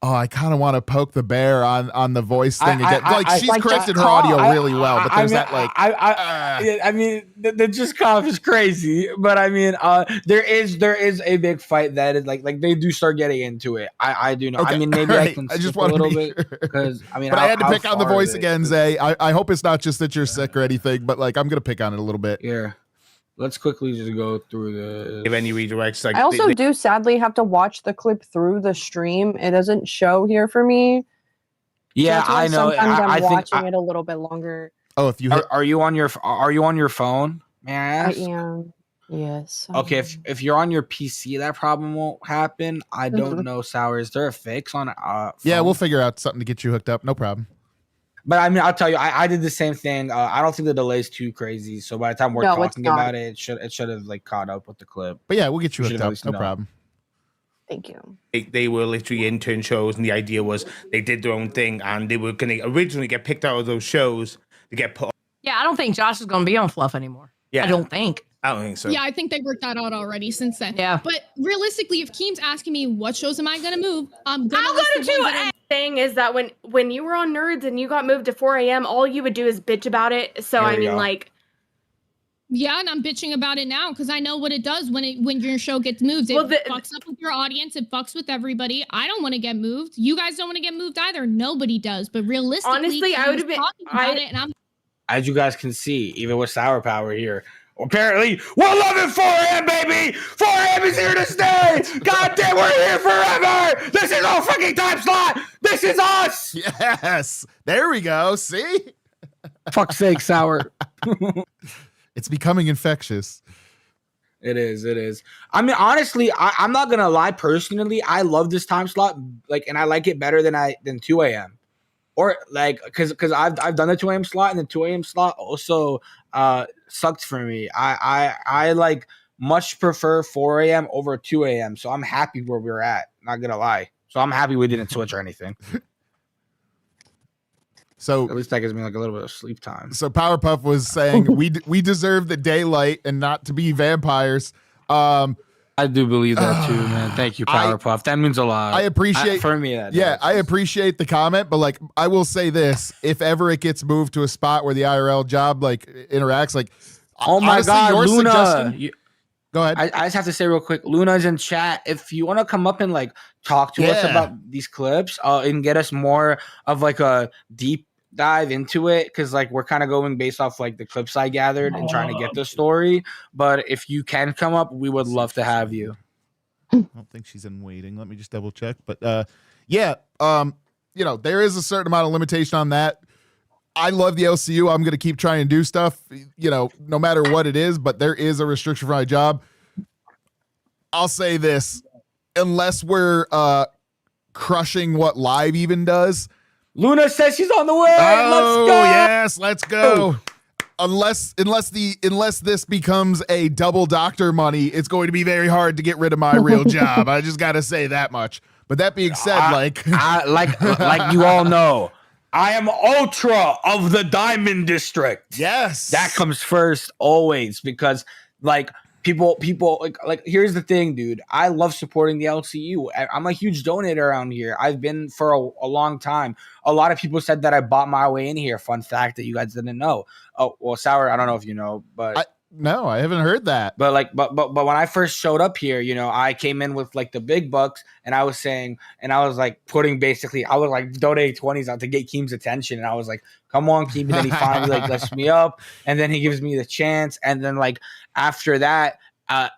Oh, I kind of want to poke the bear on the voice thing again. She's corrected her audio really well, but there's I mean, the just cough is crazy, but I mean, there is a big fight that is like they do start getting into it. I do know. Okay. I mean, maybe Right. I can I just skip a want little to bit because I mean, but I had to pick on the far voice is it? again, Zay. I hope it's not just that you're sick or anything, but I'm gonna pick on it a little bit. Yeah. Let's quickly just go through the. If any redirects, I also do sadly have to watch the clip through the stream. It doesn't show here for me. Yeah, so I know. Sometimes I'm I think watching it a little bit longer. Oh, if you are you on your phone? May I ask? I am. Yes. Okay, if you're on your PC, that problem won't happen. I don't know, Sour. Is there a fix on Yeah, phone? we'll figure out something to get you hooked up. No problem. But I mean, I'll tell you, I did the same thing. I don't think the delay's too crazy. So by the time we're talking about it, it should have caught up with the clip. But yeah, we'll get you hooked up. No problem. Thank you. They were literally intern shows, and the idea was they did their own thing, and they were going to originally get picked out of those shows to get put. Yeah, I don't think Josh is going to be on Fluff anymore. Yeah, I don't think. I don't think so. Yeah, I think they worked that out already since then. Yeah. But realistically, if Keem's asking me what shows am I gonna move, I'll go to 2 a.m. Thing is that when you were on Nerds and you got moved to 4 a.m., all you would do is bitch about it. So I mean, like. Yeah, and I'm bitching about it now because I know what it does when your show gets moved. It fucks up with your audience. It fucks with everybody. I don't want to get moved. You guys don't want to get moved either. Nobody does. But realistically, honestly, I would have been talking about it, and I'm. As you guys can see, even with Sour Power here, apparently we're loving 4 a.m. baby. 4 a.m. is here to stay. God damn, we're here forever. This is our fucking time slot. This is us. Yes, there we go. See, fuck's sake, Sour. It's becoming infectious. It is. I mean, honestly, I'm not gonna lie. Personally, I love this time slot, and I like it better than 2 a.m. Or because I've done the 2 a.m. slot, and the 2 a.m. slot also sucked for me. I like much prefer 4 a.m. over 2 a.m. So I'm happy where we're at. Not gonna lie. So I'm happy we didn't switch or anything. So at least that gives me like a little bit of sleep time. So Powerpuff was saying we deserve the daylight and not to be vampires. I do believe that too, man. Thank you, Powerpuff. That means a lot. I appreciate for me. That I appreciate the comment, but I will say this: if ever it gets moved to a spot where the IRL job interacts, oh my honestly, god, your Luna. Go ahead. I just have to say real quick, Luna's in chat. If you want to come up and talk to us about these clips, and get us more of a deep dive into it, because we're kind of going based off the clips I gathered and trying to get the story. But if you can come up, we would love to have you. I don't think she's in waiting. Let me just double check. But there is a certain amount of limitation on that. I love the LCU. I'm going to keep trying to do stuff, no matter what it is, but there is a restriction for my job. I'll say this, unless we're crushing what live even does. Luna says she's on the way. Oh, let's go. Yes, let's go. Unless this becomes a double doctor money, it's going to be very hard to get rid of my real job. I just got to say that much. But that being said, like you all know, I am ultra of the Diamond District. Yes, that comes first always, because people here's the thing, dude. I love supporting the LCU. I'm a huge donator around here. I've been for a long time. A lot of people said that I bought my way in here. Fun fact that you guys didn't know. Oh, well, Sour, I don't know if you know, but no, I haven't heard that. But but when I first showed up here, I came in with the big bucks, and I was saying, and I was putting basically, I was donating 20s out to get Keem's attention, and I was like, come on, Keem. And then he finally lets me up, and then he gives me the chance, and then after that, I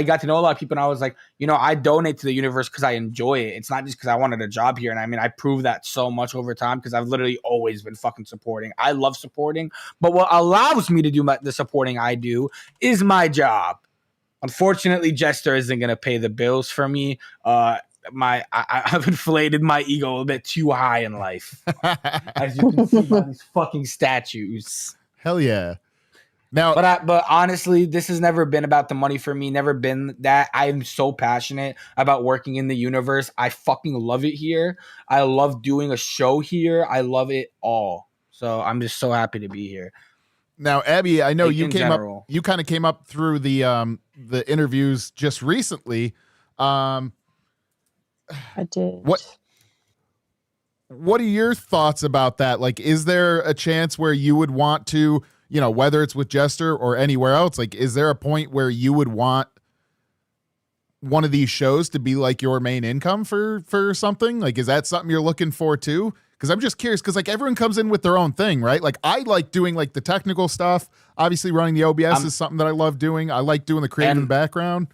got to know a lot of people, and I was like, I donate to the universe because I enjoy it. It's not just because I wanted a job here. And I mean, I proved that so much over time because I've literally always been fucking supporting. I love supporting, but what allows me to do the supporting I do is my job. Unfortunately, Jester isn't going to pay the bills for me. I've inflated my ego a bit too high in life, as you can see by these fucking statues. Hell yeah. Now, but honestly, this has never been about the money for me. Never been that. I'm so passionate about working in the universe. I fucking love it here. I love doing a show here. I love it all. So I'm just so happy to be here. Now, Abby, I know you came general. up. You kind of came up through the interviews just recently. I did. What are your thoughts about that? Like, is there a chance where you would want to, you know, whether it's with Jester or anywhere else, like, is there a point where you would want one of these shows to be like your main income for something? Like, is that something you're looking for too? Because I'm just curious, because like everyone comes in with their own thing, right? Like, I like doing like the technical stuff. Obviously, running the OBS is something that I love doing. I like doing the creative in the background.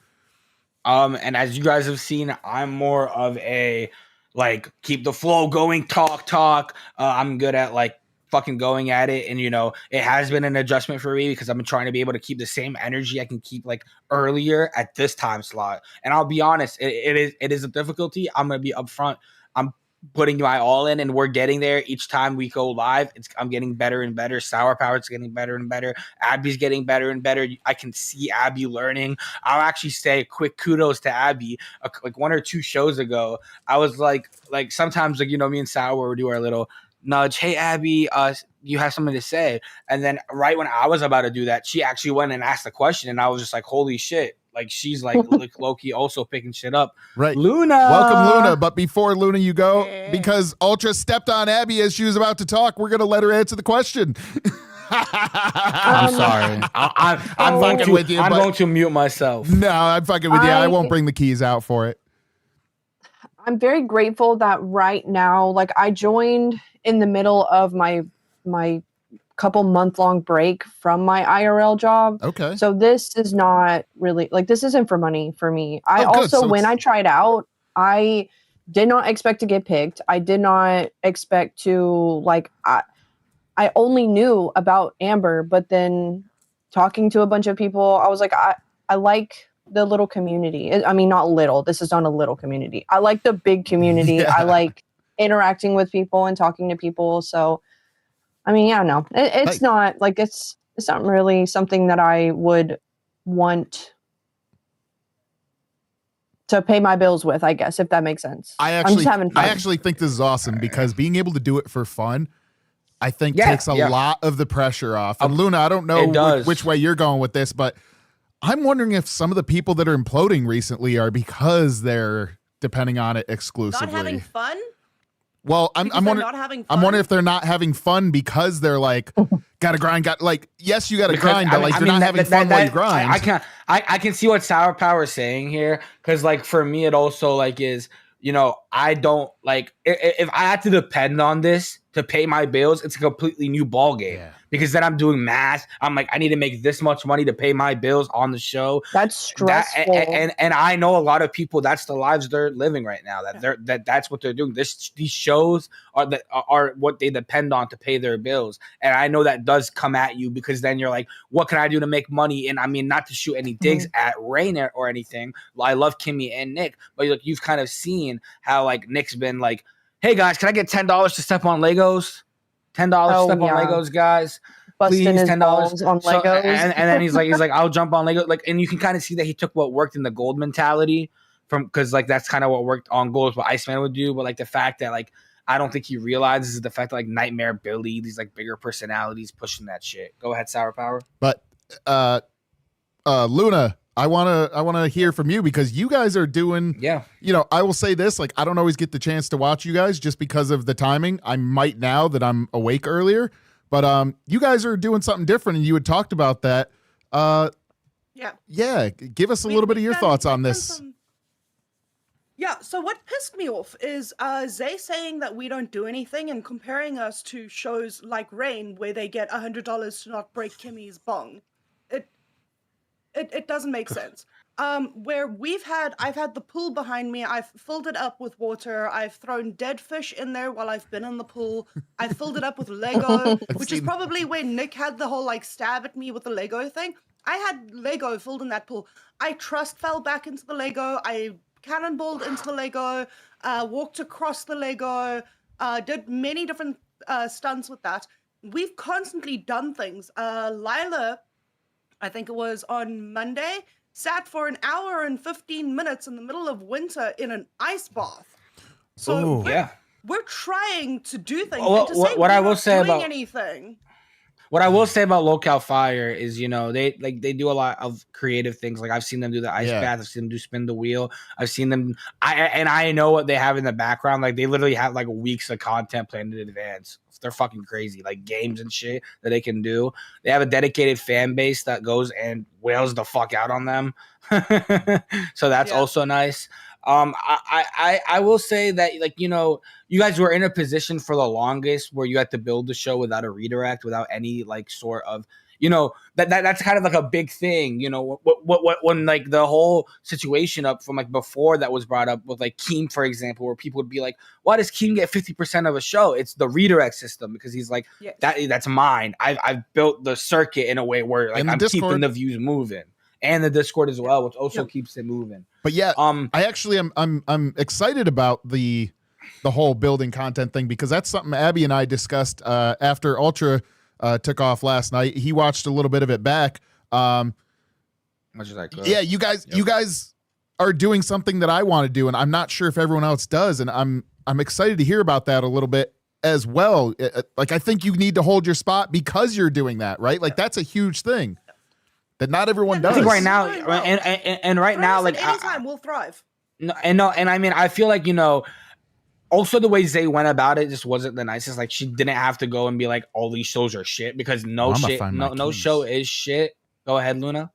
And as you guys have seen, I'm more of a like keep the flow going, talk. I'm good at like fucking going at it, and you know, it has been an adjustment for me because I've been trying to be able to keep the same energy I can keep like earlier at this time slot. And I'll be honest, it is a difficulty. I'm gonna be upfront. I'm putting my all in, and we're getting there each time we go live. I'm getting better and better. Sour Power's getting better and better. Abby's getting better and better. I can see Abby learning. I'll actually say quick kudos to Abby. Like 1 or 2 shows ago, I was like sometimes, like, you know, me and Sour would do our little nudge. Hey, Abby, you have something to say? And then right when I was about to do that, she actually went and asked the question, and I was just like, holy shit. Like, she's like low-key also picking shit up. Right. Luna. Welcome, Luna. But before Luna, you go, because Ultra stepped on Abby as she was about to talk, we're going to let her answer the question. I'm sorry. I'm fucking with you. I'm going to mute myself. No, I'm fucking with you. I won't bring the keys out for it. I'm very grateful that right now, like, I joined in the middle of my couple month-long break from my IRL job. Okay. So this is not really, like, this isn't for money for me. I also, when I tried out, I did not expect to get picked. I did not expect to, like, I only knew about Amber, but then talking to a bunch of people, I was like, I like the little community. I mean, not little. This is not a little community. I like the big community. Yeah. I like interacting with people and talking to people. So, I mean, yeah, no, it's not like it's not really something that I would want to pay my bills with, I guess, if that makes sense. I'm just having fun. I actually think this is awesome because being able to do it for fun, I think takes a lot of the pressure off. And Luna, I don't know which way you're going with this, but I'm wondering if some of the people that are imploding recently are because they're depending on it exclusively. Not having fun? Well, I'm wondering if they're not having fun because they're like, gotta grind, yes, you gotta grind, but like, you're not having fun while you grind. I can see what Sour Power is saying here, because like for me, it also like is, you know, I don't like if I had to depend on this to pay my bills, it's a completely new ball game. Because then I'm doing math. I'm like, I need to make this much money to pay my bills on the show. That's stressful. And I know a lot of people, that's the lives they're living right now. That's what they're doing. These shows are what they depend on to pay their bills. And I know that does come at you, because then you're like, what can I do to make money? And I mean, not to shoot any digs at Rainer or anything. I love Kimmy and Nick, but like, you've kind of seen how like Nick's been like, hey guys, can I get $10 to step on Legos? $10 to step on Legos, guys. Busting Please, his $10 balls on Legos. And then he's like, I'll jump on Lego. Like, and you can kind of see that he took what worked in the gold mentality because like that's kind of what worked on gold, what Iceman would do. But like the fact that like I don't think he realizes is the fact that like Nightmare Billy, these like bigger personalities pushing that shit. Go ahead, Sour Power. But Luna, I wanna hear from you, because you guys are doing, you know, I will say this, like, I don't always get the chance to watch you guys just because of the timing. I might now that I'm awake earlier, but you guys are doing something different, and you had talked about that. Yeah, give us a little bit of your thoughts on this. So what pissed me off is Zay saying that we don't do anything and comparing us to shows like Rain, where they get $100 to not break Kimmy's bong. It doesn't make sense. Where I've had the pool behind me, I've filled it up with water, I've thrown dead fish in there while I've been in the pool, I filled it up with Lego, which is probably where Nick had the whole like stab at me with the Lego thing. I had Lego filled in that pool. I trust fell back into the Lego, I cannonballed into the Lego, walked across the Lego, did many different stunts with that. We've constantly done things. Lila, I think it was on Monday, sat for an hour and 15 minutes in the middle of winter in an ice bath. So we're trying to do things. Well, and to say what we're I will not say doing about anything. What I will say about Locale Fire is, they do a lot of creative things. Like I've seen them do the ice bath, I've seen them do spin the wheel, I've seen them. I know what they have in the background. Like they literally have like weeks of content planned in advance. They're fucking crazy, like games and shit that they can do. They have a dedicated fan base that goes and wails the fuck out on them. So that's also nice. I will say that, like, you guys were in a position for the longest where you had to build the show without a redirect, without any like sort of, that's kind of like a big thing, when like the whole situation up from like before that was brought up with like Keem, for example, where people would be like, why does Keem get 50% of a show? It's the redirect system, because he's like, that's mine. I've built the circuit in a way where like I'm keeping the views moving. And the Discord as well, which also keeps it moving. But yeah, I actually I'm excited about the whole building content thing, because that's something Abby and I discussed after Ultra took off last night. He watched a little bit of it back. Much as I could. Yeah, you guys are doing something that I want to do, and I'm not sure if everyone else does, and I'm excited to hear about that a little bit as well. Like I think you need to hold your spot because you're doing that, right? Like that's a huge thing that not everyone does. I think right now, and right now, like anytime we'll thrive. No, and I mean, I feel like also the way Zay went about it just wasn't the nicest. Like she didn't have to go and be like, all these shows are shit, because no show is shit. Go ahead, Luna.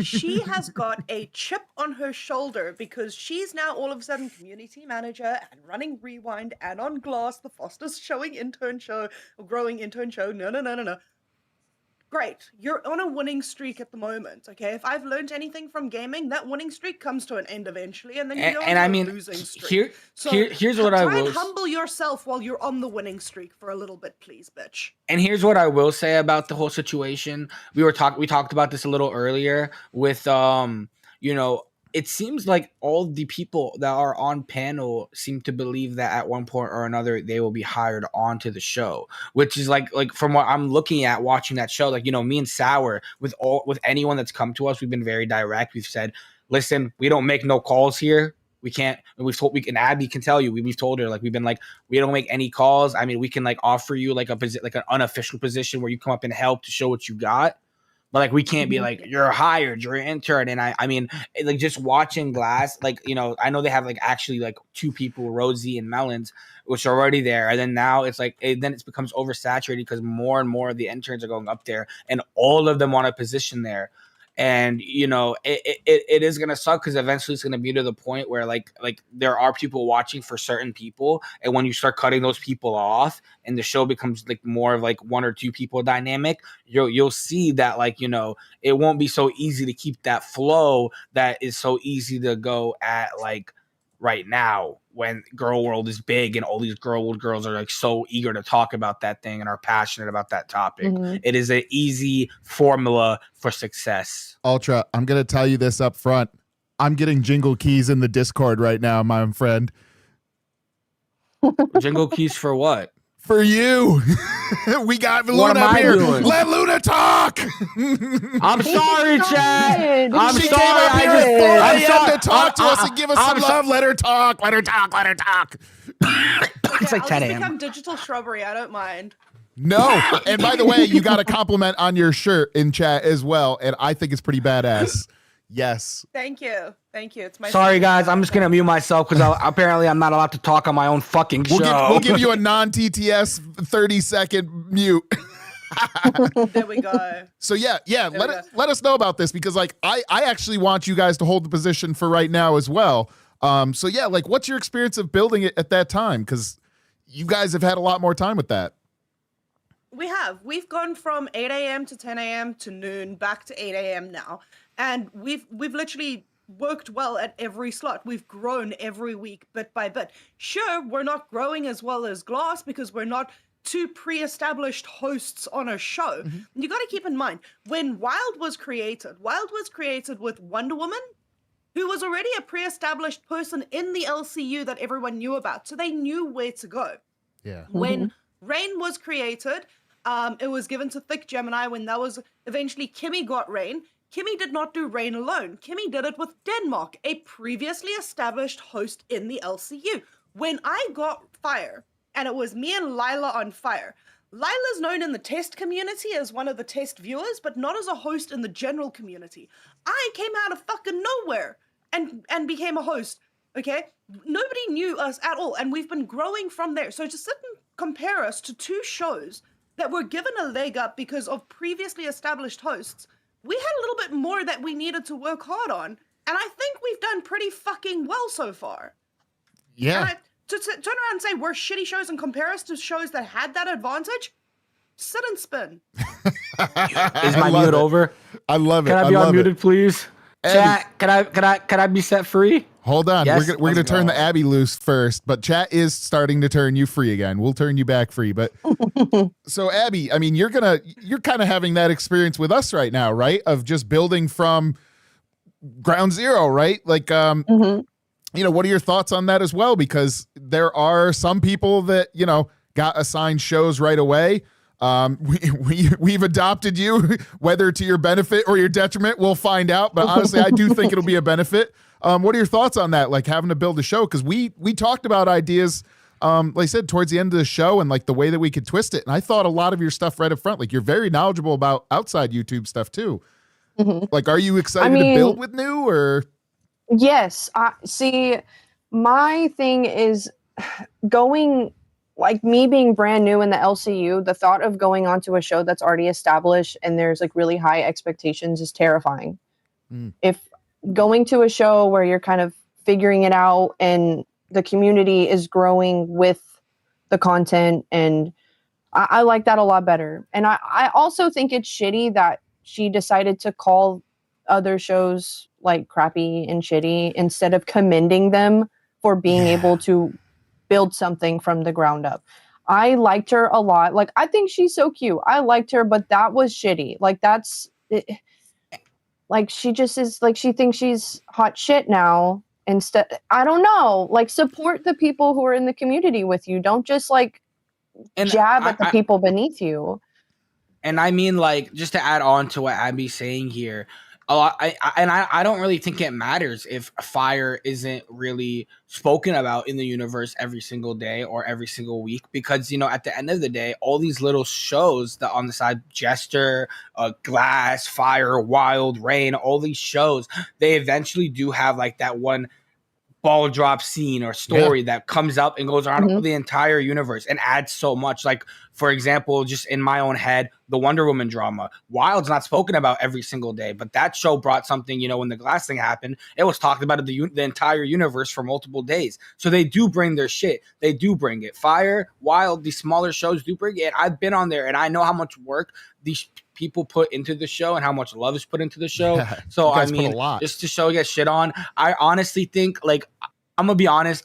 She has got a chip on her shoulder because she's now all of a sudden community manager and running Rewind and on Glass, the fastest growing intern show. No. Great. You're on a winning streak at the moment, okay? If I've learned anything from gaming, that winning streak comes to an end eventually, and then you go on a losing streak. Here's what I will... Try and humble yourself while you're on the winning streak for a little bit, please, bitch. And here's what I will say about the whole situation. We talked about this a little earlier with, it seems like all the people that are on panel seem to believe that at one point or another they will be hired onto the show, which is like from what I'm looking at watching that show, like, me and Sour with anyone that's come to us, we've been very direct. We've said, listen, we don't make no calls here. We can't, and Abby can tell you, we've told her, like, we've been like, we don't make any calls. I mean, we can like offer you like an unofficial position where you come up and help to show what you got. But like we can't be like, you're hired, you're an intern. And I mean, like just watching Glass, like, I know they have like actually like 2 people, Rosie and Melons, which are already there. And then now it's like, then it becomes oversaturated because more and more of the interns are going up there and all of them want a position there. And it is gonna suck because eventually it's gonna be to the point where like there are people watching for certain people, and when you start cutting those people off and the show becomes like more of like 1 or 2 people dynamic, you'll see that like it won't be so easy to keep that flow that is so easy to go at like right now when Girl World is big and all these Girl World girls are like so eager to talk about that thing and are passionate about that topic. It is an easy formula for success. Ultra, I'm going to tell you this up front. I'm getting jingle keys in the Discord right now, my friend. Jingle keys for what? For you. We got Luna up here. Doing? Let Luna talk. I'm sorry, Chad. I'm she sorry. Came up here at 4 a.m. to talk to us and give us some love. Let her talk. Let her talk. Let her talk. It's like 10 a.m. become digital shrubbery. I don't mind. No. And by the way, you got a compliment on your shirt in chat as well. And I think it's pretty badass. Yes. Thank you. It's my sorry, guys. I'm just going to mute myself because apparently I'm not allowed to talk on my own fucking show. We'll give you a non-TTS 30-second mute. There we go. So yeah. Let us know about this because like I actually want you guys to hold the position for right now as well. So yeah, like what's your experience of building it at that time? Because you guys have had a lot more time with that. We've gone from 8 a.m. to 10 a.m. to noon, back to 8 a.m. now. And we've literally worked well at every slot. We've grown every week, bit by bit. Sure, we're not growing as well as Glass because we're not 2 pre-established hosts on a show. You got to keep in mind, when Wild was created with Wonder Woman, who was already a pre-established person in the LCU that everyone knew about. So they knew where to go. Yeah. When Rain was created, it was given to Thick Gemini when that was eventually Kimmy got Rain. Kimmy did not do Rain alone. Kimmy did it with Denmark, a previously established host in the LCU. When I got Fire, and it was me and Lila on Fire, Lila's known in the test community as one of the test viewers, but not as a host in the general community. I came out of fucking nowhere and became a host, okay? Nobody knew us at all, and we've been growing from there. So to sit and compare us to two shows that were given a leg up because of previously established hosts, we had a little bit more that we needed to work hard on, and I think we've done pretty fucking well so far. Yeah. To turn around and say we're shitty shows and compare us to shows that had that advantage, sit and spin. Is my mute over? I love it. Can I be unmuted, please? Abby. Chat, can I be set free? Hold on. Yes? We're gonna turn the Abby loose first, but chat is starting to turn you free again. We'll turn you back free. But so Abby, I mean, you're kind of having that experience with us right now, right? Of just building from ground zero, right? Like you know, what are your thoughts on that as well? Because there are some people that, you know, got assigned shows right away. We've adopted you, whether to your benefit or your detriment, we'll find out. But honestly, I do think it'll be a benefit. What are your thoughts on that? Like having to build a show? Because we talked about ideas, like I said, towards the end of the show and like the way that we could twist it. And I thought a lot of your stuff right up front, like you're very knowledgeable about outside YouTube stuff too. Like, are you excited to build with new or? Yes. See, my thing is going, like me being brand new in the LCU, the thought of going onto a show that's already established and there's like really high expectations is terrifying. If going to a show where you're kind of figuring it out and the community is growing with the content, and I like that a lot better. And I also think it's shitty that she decided to call other shows like crappy and shitty instead of commending them for being able to build something from the ground up. I liked her a lot. Like, I think she's so cute. I liked her, but that was shitty. Like, that's it. Like, she just is like, she thinks she's hot shit now. Instead, I don't know. Like, support the people who are in the community with you. Don't just like jab at the people beneath you. And I mean, like, just to add on to what Abby's saying here, a lot, I don't really think it matters if fire isn't really spoken about in the universe every single day or every single week, because, you know, at the end of the day, all these little shows that on the side, Jester, Glass, Fire, Wild, Rain, all these shows, they eventually do have like that one ball drop scene or story that comes up and goes around the entire universe and adds so much. Like, for example, just in my own head, the Wonder Woman drama. Wild's not spoken about every single day, but that show brought something, you know, when the Glass thing happened, it was talked about in the entire universe for multiple days. So they do bring their shit. They do bring it. Fire, Wild, these smaller shows do bring it. I've been on there and I know how much work these people put into the show and how much love is put into the show. Yeah, so I put mean, a lot. just to show you get shit on, I honestly think, like, I'm gonna be honest,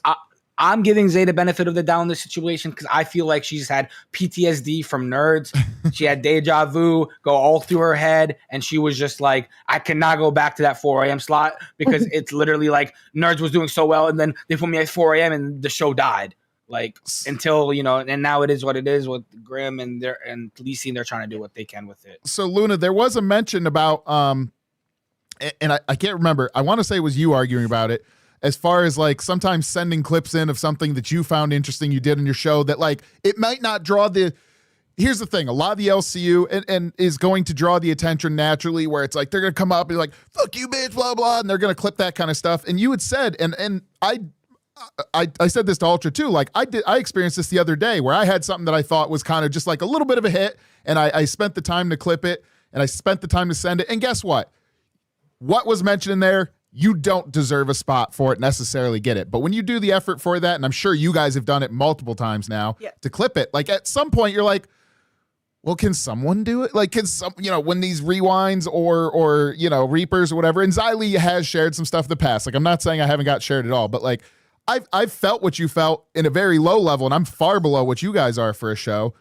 I'm giving Zay the benefit of the doubt in this situation because I feel like she's had PTSD from Nerds. She had deja vu go all through her head, and she was just like, I cannot go back to that 4 a.m. slot because it's literally like Nerds was doing so well, and then they put me at 4 a.m. and the show died. Like, until, you know, and now it is what it is with Grimm and Lisi, and they're trying to do what they can with it. So Luna, there was a mention about and I can't remember. I want to say it was you arguing about it, as far as like sometimes sending clips in of something that you found interesting you did in your show that like it might not draw the. Here's the thing, a lot of the LCU and is going to draw the attention naturally, where it's like they're gonna come up and be like, fuck you bitch, blah blah, and they're gonna clip that kind of stuff. And you had said, and I said this to Ultra too, like I experienced this the other day where I had something that I thought was kind of just like a little bit of a hit, and I spent the time to clip it and I spent the time to send it, and guess what was mentioned in there, you don't deserve a spot for it, necessarily get it. But when you do the effort for that, and I'm sure you guys have done it multiple times now to clip it, like at some point you're like, well, can someone do it? Like, can some, you know, when these rewinds or you know, Reapers or whatever, and Xylee has shared some stuff in the past. Like, I'm not saying I haven't got shared at all, but like I've felt what you felt in a very low level, and I'm far below what you guys are for a show.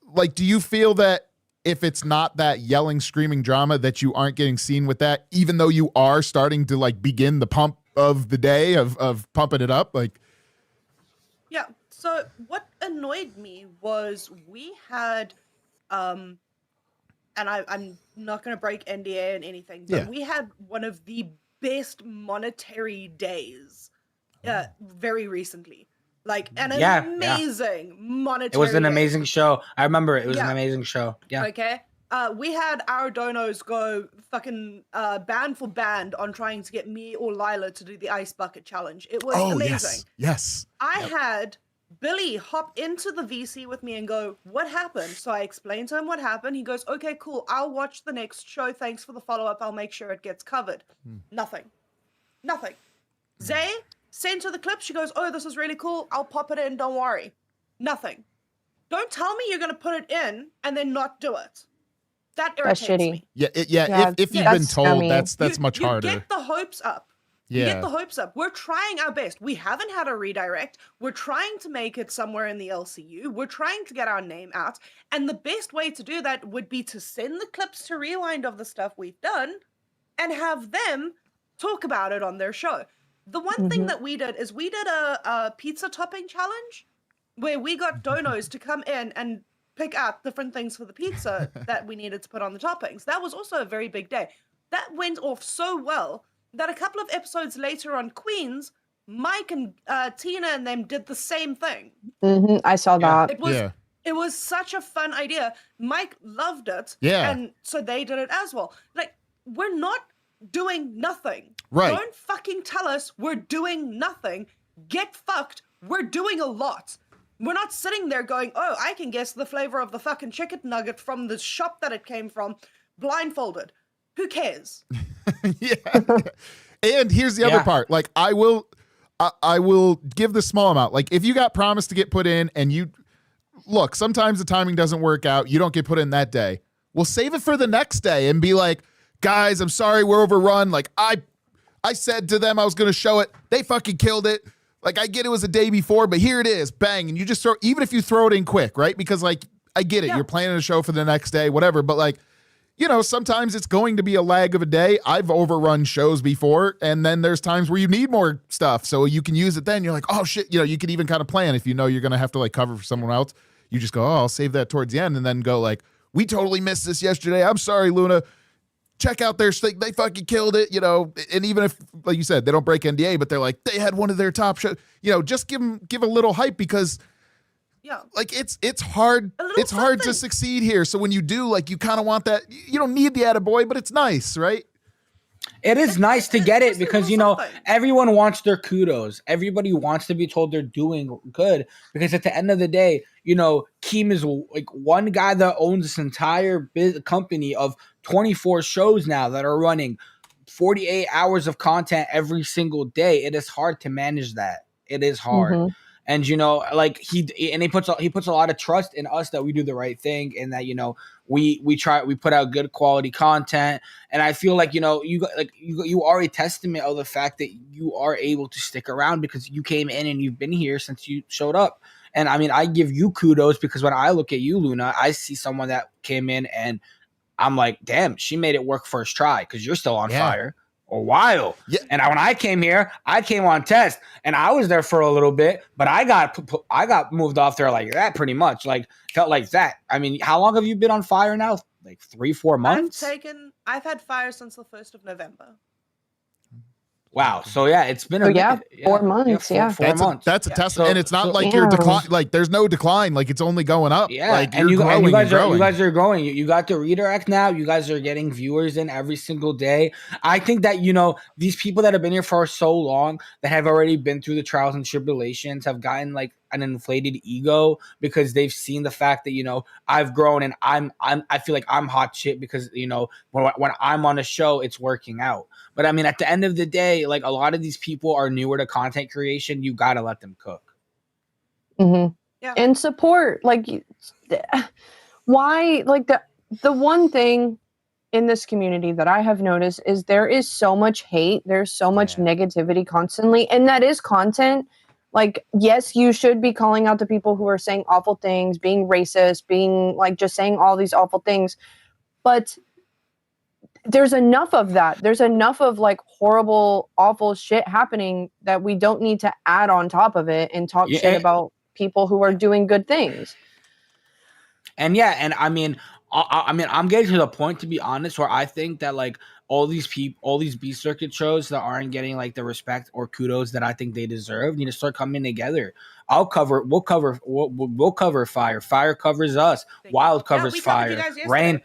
Like, do you feel that if it's not that yelling, screaming drama that you aren't getting seen with that, even though you are starting to like begin the pump of the day of pumping it up? Like, yeah. So what annoyed me was we had, and I'm not going to break NDA and anything, but we had one of the best monetary days very recently. Like an amazing monetary. It was an gain. amazing show. I remember it was an amazing show. Yeah. Okay. We had our donos go fucking band for band on trying to get me or Lila to do the ice bucket challenge. It was amazing. Yes. I had Billy hop into the VC with me and go, "What happened?" So I explained to him what happened. He goes, "Okay, cool. I'll watch the next show. Thanks for the follow-up. I'll make sure it gets covered." Nothing. Zay sent her the clip. She goes, "Oh, this is really cool. I'll pop it in. Don't worry." Nothing. Don't tell me you're going to put it in and then not do it. That irritates me. Yeah, if you've been told, that's much harder. You get the hopes up. You get the hopes up. We're trying our best. We haven't had a redirect. We're trying to make it somewhere in the LCU. We're trying to get our name out. And the best way to do that would be to send the clips to Rewind of the stuff we've done and have them talk about it on their show. The one thing that we did is we did a pizza topping challenge where we got donos to come in and pick out different things for the pizza that we needed to put on the toppings. That was also a very big day. That went off so well that a couple of episodes later on Queens, Mike and Tina and them did the same thing. I saw that. It was such a fun idea. Mike loved it. Yeah. And so they did it as well. Like, we're not doing nothing. Right. Don't fucking tell us we're doing nothing. Get fucked. We're doing a lot. We're not sitting there going, "Oh, I can guess the flavor of the fucking chicken nugget from the shop that it came from," blindfolded. Who cares? And here's the other part. Like, I will give the small amount. Like, if you got promised to get put in and you look, sometimes the timing doesn't work out. You don't get put in that day. We'll save it for the next day and be like, "Guys, I'm sorry, we're overrun." Like, I said to them I was going to show it. They fucking killed it. Like, I get it was a day before, but here it is. Bang. And you just throw, even if you throw it in quick, right? Because, like, I get it. You're planning a show for the next day, whatever. But, like, you know, sometimes it's going to be a lag of a day. I've overrun shows before, and then there's times where you need more stuff. So you can use it then. You're like, "Oh, shit." You know, you can even kind of plan if you know you're going to have to, like, cover for someone else. You just go, "Oh, I'll save that towards the end," and then go, like, "We totally missed this yesterday. I'm sorry, Luna. Check out their thing. They fucking killed it," you know. And even if, like you said, they don't break NDA, but they're like, they had one of their top shows, you know, just give a little hype because like it's hard. It's hard to succeed here. So when you do, like, you kind of want that. You don't need the attaboy, but it's nice, right? It is nice to get it because, you know, everyone wants their kudos. Everybody wants to be told they're doing good because at the end of the day, you know, Keem is like one guy that owns this entire company of 24 shows now that are running 48 hours of content every single day. It is hard to manage that. It is hard. And, you know, like he puts a lot of trust in us that we do the right thing and that, you know, we put out good quality content. And I feel like, you know, you are a testament of the fact that you are able to stick around because you came in and you've been here since you showed up. And I mean, I give you kudos because when I look at you, Luna, I see someone that came in and I'm like, damn, she made it work first try because you're still on fire. A while. And when I came here, I came on test and I was there for a little bit, but I got moved off there like that pretty much. Like felt like that. I mean, how long have you been on fire now? Like 3-4 months? I've had fire since the 1st of November. Wow. So yeah, it's been 4 months. Four months. That's a testament. And it's not like you're decline. Like there's no decline. Like it's only going up. Yeah. Like and you guys are growing. You got the redirect now. You guys are getting viewers in every single day. I think that, you know, these people that have been here for so long that have already been through the trials and tribulations have gotten like an inflated ego because they've seen the fact that, you know, I've grown and I feel like I'm hot shit because, you know, when I'm on a show, it's working out. But I mean, at the end of the day, like a lot of these people are newer to content creation. You got to let them cook. And support. Like, why? Like the one thing in this community that I have noticed is there is so much hate. There's so much negativity constantly. And that is content. Like, yes, you should be calling out the people who are saying awful things, being racist, being like just saying all these awful things. But there's enough of that. There's enough of like horrible, awful shit happening that we don't need to add on top of it and talk shit about people who are doing good things. And I mean, I'm getting to the point, to be honest, where I think that like all these B circuit shows that aren't getting like the respect or kudos that I think they deserve need to start coming together. We'll cover fire. Fire covers us. Wild covers fire. Rain.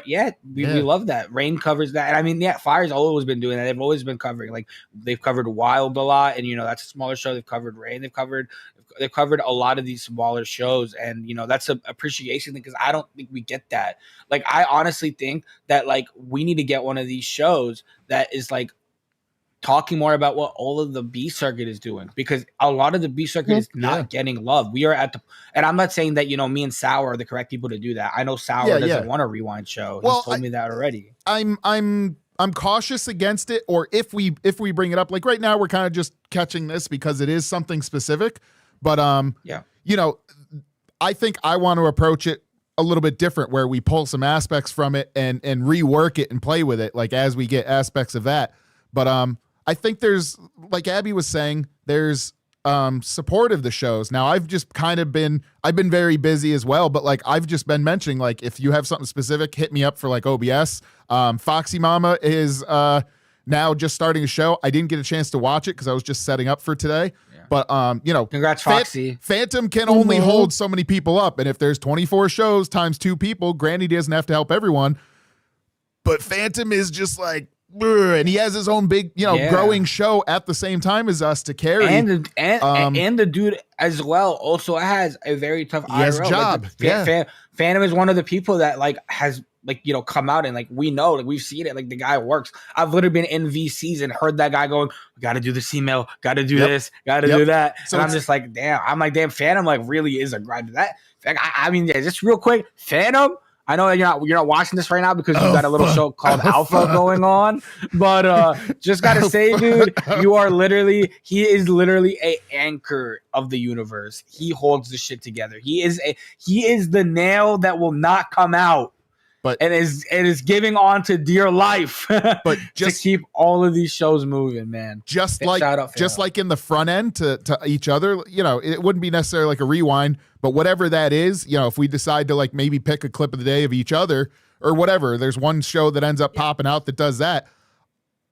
Yeah, we love that. Rain covers that. And I mean, yeah, Fire's always been doing that. They've always been covering. Like they've covered Wild a lot, and that's a smaller show. They've covered Rain. They've covered a lot of these smaller shows, and that's an appreciation thing because I don't think we get that. Like I honestly think that like we need to get one of these shows that is like talking more about what all of the B circuit is doing, because a lot of the B circuit is not getting love. We are at the, and I'm not saying that, me and Sour are the correct people to do that. I know Sour doesn't want a rewind show. Well, he's told me that already. I'm cautious against it, or if we bring it up, like right now, we're kind of just catching this because it is something specific. But I think I want to approach it a little bit different, where we pull some aspects from it and rework it and play with it, like as we get aspects of that. But I think there's, like Abby was saying, there's support of the shows. Now I've been very busy as well, but like I've just been mentioning, like if you have something specific, hit me up for like OBS. Foxy Mama is now just starting a show. I didn't get a chance to watch it because I was just setting up for today. But congrats, Foxy. Phantom can only hold so many people up, and if there's 24 shows times 2 people, granted he doesn't have to help everyone, but Phantom is just like, and he has his own big, growing show at the same time as us to carry. And the dude as well also has a very tough IRL job. Like Phantom is one of the people that like has come out, and like we know, like we've seen it, like the guy works. I've literally been in VCs and heard that guy going, "We got to do this email, got to do this, got to do that." So and I'm just like, damn. Phantom like really is a grind. That I mean, just real quick, Phantom. I know you're not watching this right now because you've got a little show called Alpha going on, but just gotta say, dude, he is literally a anchor of the universe. He holds the shit together. He is the nail that will not come out. But it is giving on to dear life, but just to keep all of these shows moving, man. Just like in the front end to each other, it wouldn't be necessarily like a rewind, but whatever that is, if we decide to like maybe pick a clip of the day of each other or whatever, there's one show that ends up popping out that does that.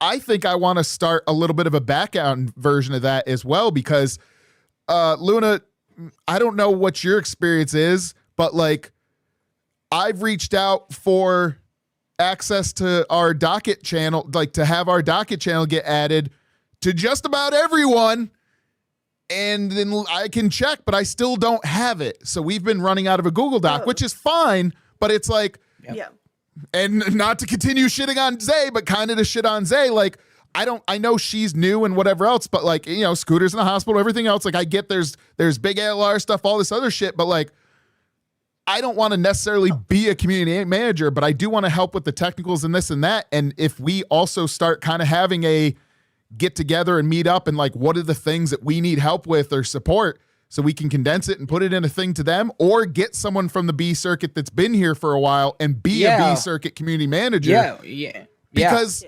I think I want to start a little bit of a back out version of that as well, because Luna, I don't know what your experience is, but like, I've reached out for access to our docket channel, like to have our docket channel get added to just about everyone. And then I can check, but I still don't have it. So we've been running out of a Google Doc, which is fine, but it's like, and not to continue shitting on Zay, but kind of to shit on Zay. Like, I know she's new and whatever else, but like, Scooter's in the hospital, everything else. Like I get there's big ALR stuff, all this other shit, but like, I don't want to necessarily be a community manager, but I do want to help with the technicals and this and that. And if we also start kind of having a get together and meet up and like, what are the things that we need help with or support, so we can condense it and put it in a thing to them, or get someone from the B circuit that's been here for a while and be a B circuit community manager. Because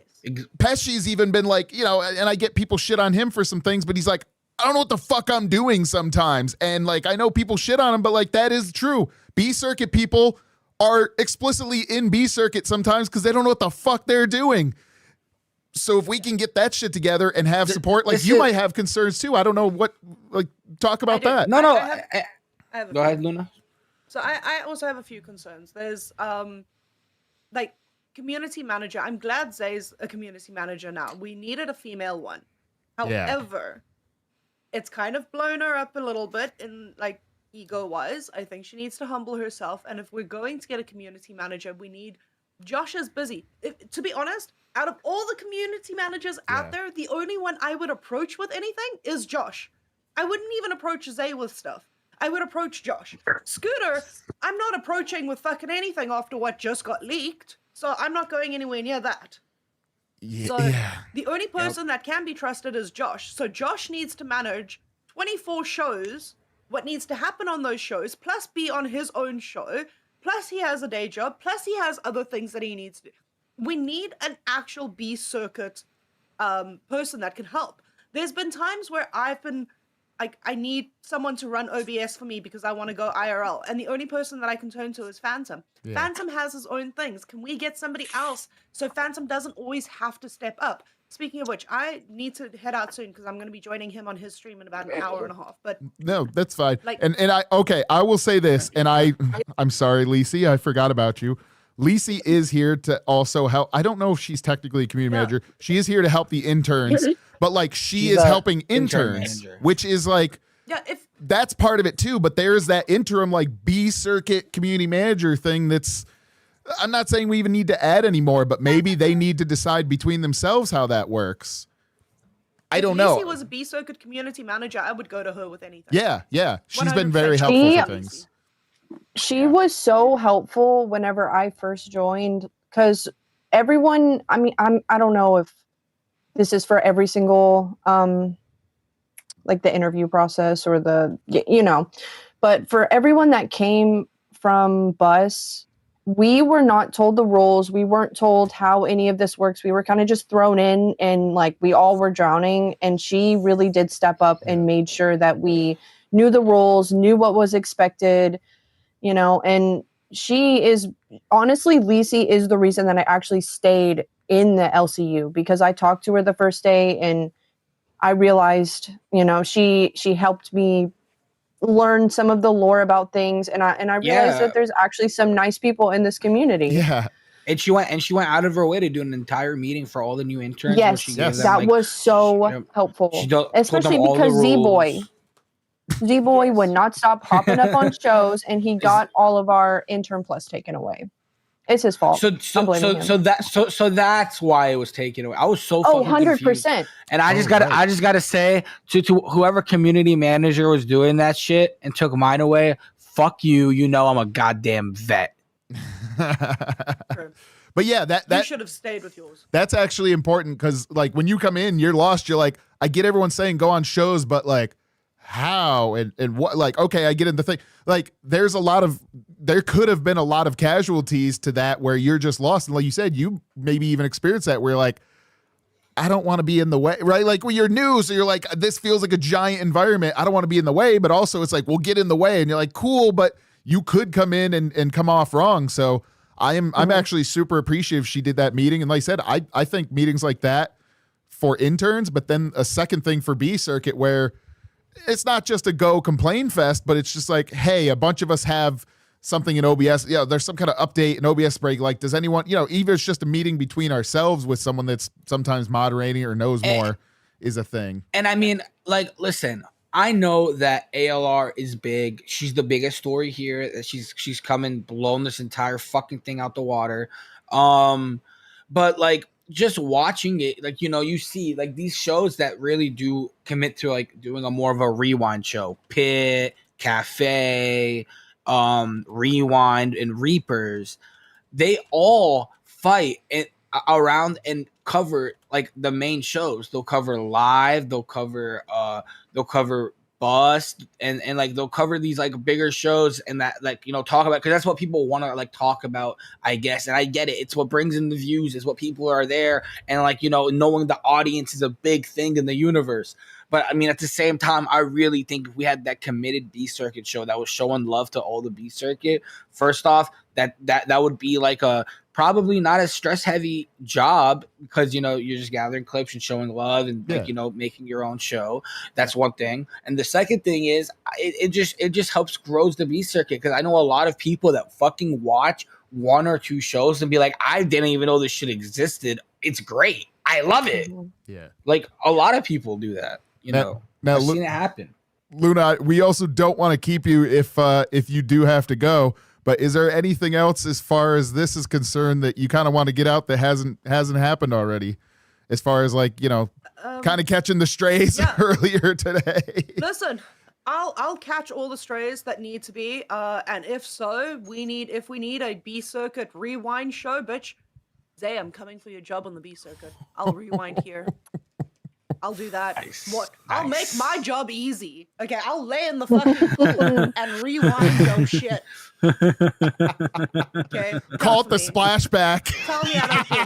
Pesci's even been like, and I get people shit on him for some things, but he's like, I don't know what the fuck I'm doing sometimes. And like, I know people shit on him, but like, that is true. B circuit people are explicitly in B circuit sometimes because they don't know what the fuck they're doing. So if we can get that shit together and have support, like you might have concerns too. I don't know what, like, talk about that. No, I have go ahead, Luna. So I also have a few concerns. There's like community manager. I'm glad Zay's a community manager now. We needed a female one. However, it's kind of blown her up a little bit in like ego-wise. I think she needs to humble herself. And if we're going to get a community manager, we need Josh is busy. To be honest, out of all the community managers out there, the only one I would approach with anything is Josh. I wouldn't even approach Zay with stuff. I would approach Josh. Scooter, I'm not approaching with fucking anything after what just got leaked. So I'm not going anywhere near that. The only person that can be trusted is Josh. So Josh needs to manage 24 shows, what needs to happen on those shows, plus be on his own show, plus he has a day job, plus he has other things that he needs to do. We need an actual B circuit person that can help. There's been times where I've been like, I need someone to run OBS for me because I want to go IRL, and the only person that I can turn to is Phantom. Phantom has his own things. Can we get somebody else so Phantom doesn't always have to step up? speaking of which, I need to head out soon because I'm going to be joining him on his stream in about an hour and a half. But no, that's fine. Like- I will say this, and I'm sorry, Lisi, I forgot about you. Lisi is here to also help. I don't know if she's technically a community manager. She is here to help the interns, but like she is helping interns, which is like, that's part of it too. But there's that interim like B circuit community manager thing that's, I'm not saying we even need to add anymore, but maybe they need to decide between themselves how that works. I don't know. If Lisi was a B circuit community manager, I would go to her with anything. Yeah. She's been very helpful for things. She was so helpful whenever I first joined, because everyone, I mean, I don't know if this is for every single, like the interview process or but for everyone that came from BUS, we were not told the rules. We weren't told how any of this works. We were kind of just thrown in and like we all were drowning. And she really did step up and made sure that we knew the rules, knew what was expected, and she is honestly, Lisi is the reason that I actually stayed in the LCU, because I talked to her the first day and I realized, she helped me learn some of the lore about things, and I realized that there's actually some nice people in this community. Yeah. And she went out of her way to do an entire meeting for all the new interns. Yes, that was so helpful. Especially because Z-Boy would not stop popping up on shows, and he got all of our intern plus taken away. It's his fault. So that's why it was taken away. I was so fucking 100%. And I just gotta say to whoever community manager was doing that shit and took mine away, fuck you. I'm a goddamn vet. But yeah, that you should have stayed with yours. That's actually important, because like when you come in, you're lost. You're like, I get everyone saying go on shows, but like how and what? Like, okay, I get in the thing. Like, there could have been a lot of casualties to that where you're just lost. And like you said, you maybe even experienced that where you're like, I don't want to be in the way, right? Like when you're new, so you're like, this feels like a giant environment. I don't want to be in the way, but also it's like, we'll get in the way, and you're like, cool, but you could come in and come off wrong. So I'm actually super appreciative she did that meeting. And like I said, I think meetings like that for interns, but then a second thing for B circuit where it's not just a go complain fest, but it's just like, hey, a bunch of us have something in OBS. Yeah, there's some kind of update in OBS break. Like, does anyone, even it's just a meeting between ourselves with someone that's sometimes moderating or knows more is a thing. And I mean, like, listen, I know that ALR is big. She's the biggest story here. That she's come and blown this entire fucking thing out the water. But like, just watching it, like, you see like these shows that really do commit to like doing a more of a rewind show, Pit, Cafe, Rewind, and Reapers, they all fight around and cover like the main shows. They'll cover live, they'll cover bust, and like they'll cover these like bigger shows, and that like talk about, because that's what people want to like talk about, I guess. And I get it, it's what brings in the views, is what people are there, and like knowing the audience is a big thing in the universe. But I mean, at the same time, I really think if we had that committed B circuit show that was showing love to all the B circuit, first off, that would be like a probably not as stress heavy job, because you're just gathering clips and showing love and like making your own show. That's one thing. And the second thing is it just helps grows the B circuit, because I know a lot of people that fucking watch one or two shows and be like, I didn't even know this shit existed. It's great. I love it. Yeah. Like a lot of people do that. Now I've seen it happen. Luna, we also don't want to keep you if you do have to go. But is there anything else as far as this is concerned that you kind of want to get out that hasn't happened already? As far as like kind of catching the strays earlier today. Listen, I'll catch all the strays that need to be. And if so, if we need a B circuit rewind show, bitch, Zay, I'm coming for your job on the B circuit. I'll rewind here. I'll do that. Nice. I'll make my job easy. Okay, I'll lay in the fucking pool and rewind your shit. Okay. Call it the splashback. Tell me I don't do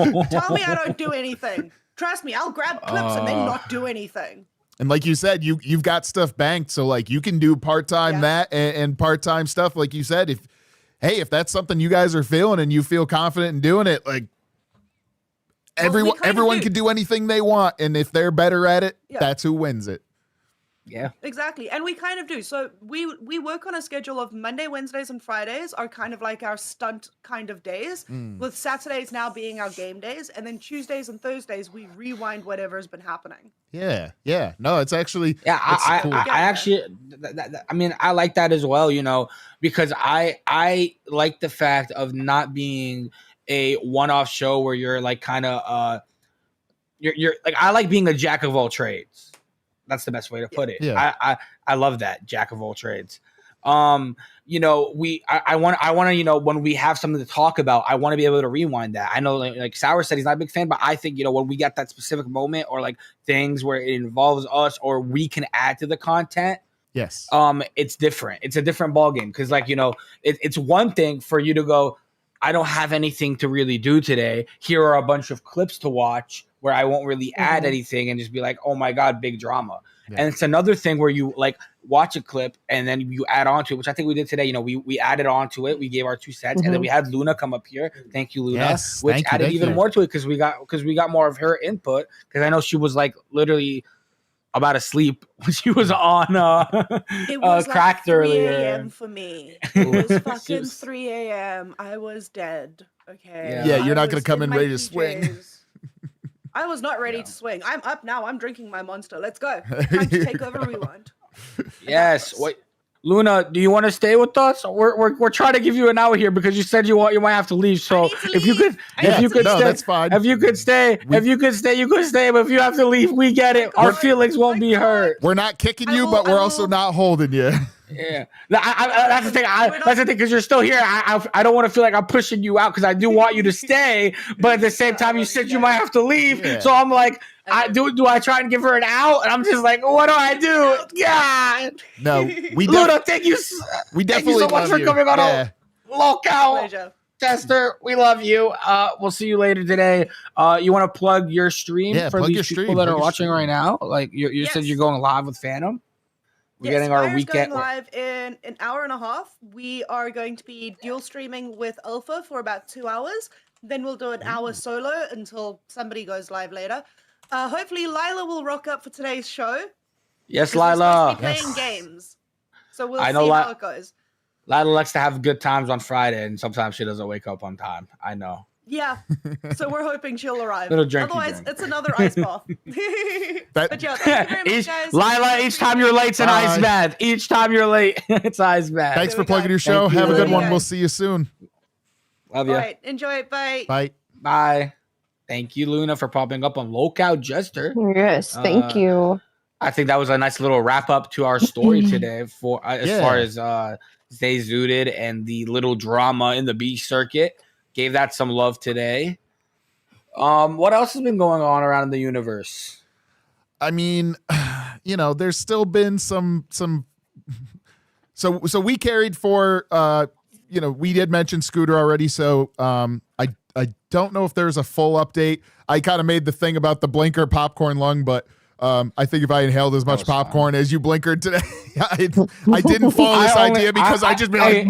anything. Tell me I don't do anything. Trust me, I'll grab clips and then not do anything. And like you said, you've got stuff banked, so like you can do part-time that and part-time stuff. Like you said, if that's something you guys are feeling and you feel confident in doing it, like everyone can do anything they want, and if they're better at it, that's who wins it. Yeah, exactly. And we kind of do. So we work on a schedule of Monday, Wednesdays, and Fridays are kind of like our stunt kind of days, with Saturdays now being our game days, and then Tuesdays and Thursdays we rewind whatever's been happening. Yeah. No, it's actually I actually, I mean, I like that as well, because I like the fact of not being a one-off show where you're like kind of you're like, I like being a jack of all trades. That's the best way to put it. Yeah. I love that, jack of all trades. I want to, when we have something to talk about, I want to be able to rewind that. I know like Sour said he's not a big fan, but I think, when we get that specific moment or like things where it involves us or we can add to the content. Yes. It's different. It's a different ballgame. Because like, it's one thing for you to go, I don't have anything to really do today. Here are a bunch of clips to watch where I won't really add anything and just be like, oh my God, big drama. Yeah. And it's another thing where you like watch a clip and then you add on to it, which I think we did today. We added on to it. We gave our 2 cents and then we had Luna come up here. Thank you, Luna. Yes, which added even more to it because we got more of her input, because I know she was like literally about to sleep when she was on it was Cracked like 3 earlier. a.m. for me. It was fucking 3 a.m. I was dead. Okay. Yeah, you're not gonna come in ready to swing. I was not ready to swing. I'm up now. I'm drinking my Monster. Let's go. Time to take over Rewind. Yes. Wait, Luna, do you want to stay with us? We're trying to give you an hour here because you said you might have to leave. So if you could stay, that's fine. If you could stay, you could stay. But if you have to leave, we get it. Our feelings won't be hurt. We're not kicking you, but we're also not holding you. Yeah, that's the thing. That's the thing, because you're still here. I don't want to feel like I'm pushing you out because I do want you to stay, but at the same time, you said you might have to leave. Yeah. So I'm like, do I try and give her an out? And I'm just like, what do I do? Yeah. No, Luna, thank you. We definitely thank you so much for coming on a locale. Pleasure. Jester, we love you. We'll see you later today. You want to plug your stream for these people that are watching right now? Like you said, you're going live with Phantom. We're getting our weekend going live in an hour and a half. We are going to be dual streaming with Alpha for about 2 hours. Then we'll do an hour solo until somebody goes live later. Hopefully Lila will rock up for today's show. Yes, Lila. We're playing games. So we'll see how it goes. Lila likes to have good times on Friday, and sometimes she doesn't wake up on time. I know. Yeah. So we're hoping she'll arrive. Otherwise, it's another ice bath. But yeah, thank you very much, guys. Lila, each time you're late, it's an ice bath. Each time you're late, it's ice bath. Thanks for plugging your show. Have a good one. We'll see you soon. Love you. All right. Enjoy it. Bye. Bye. Bye. Thank you, Luna, for popping up on Locale Jester. Yes, thank you. I think that was a nice little wrap up to our story today for as far as Zay Zooted and the little drama in the beach circuit. Gave that some love today. What else has been going on around the universe? I mean, there's still been some. So we carried for. We did mention Scooter already. So I don't know if there's a full update. I kind of made the thing about the blinker popcorn lung, but I think if I inhaled as much popcorn as you blinkered today, I didn't follow this idea because I just been like,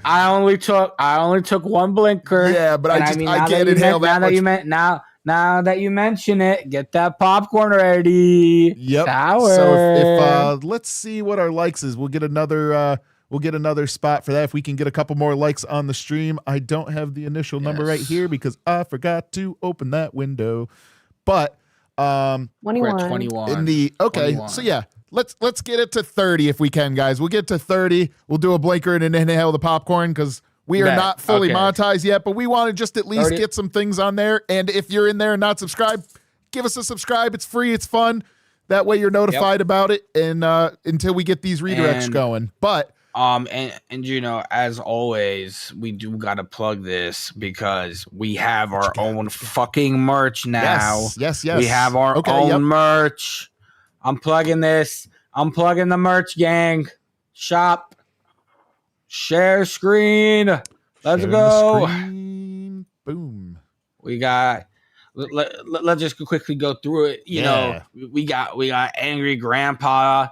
I only took one blinker. Yeah, but I can't inhale that much. Now that you mention it, get that popcorn ready. Yep. Sour. So if let's see what our likes is. We'll get another spot for that if we can get a couple more likes on the stream. I don't have the initial number right here because I forgot to open that window, but. 21. In the 21. So yeah, let's get it to 30 if we can, guys. We'll get to 30. We'll do a blinker and inhale the popcorn because we are not fully monetized yet, but we want to just at least 30. Get some things on there. And if you're in there and not subscribed, give us a subscribe. It's free. It's fun. That way you're notified about it. And until we get these redirects going, but. As always, we do gotta plug this because we have our own fucking merch now. Yes. We have our own merch. I'm plugging this. I'm plugging the merch, gang. Shop. Share screen. Let's go. Boom. We got. Let's just quickly go through it. You know, we got Angry Grandpa.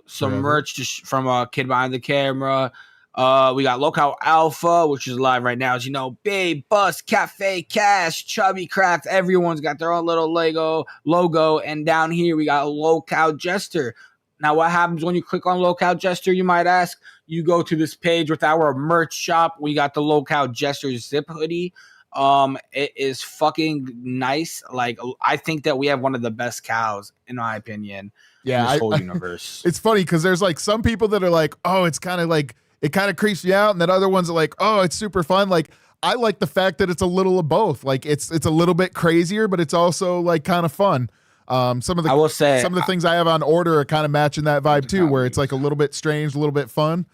Some merch from a Kid Behind the Camera. We got Locale Alpha, which is live right now. As you know, Babe, Bus, Cafe, Cash, Chubby Craft. Everyone's got their own little logo. And down here, we got Locale Jester. Now, what happens when you click on Locale Jester, you might ask? You go to this page with our merch shop. We got the Locale Jester zip hoodie. It is fucking nice. Like, I think that we have one of the best cows, in my opinion, in this whole universe. It's funny because there's like some people that are like, oh, it's kind of like, it kind of creeps you out. And then other ones are like, oh, it's super fun. Like, I like the fact that it's a little of both. Like, it's a little bit crazier, but it's also like kind of fun. Some of the things I have on order are kind of matching that vibe too, where it's like a little bit strange, a little bit fun.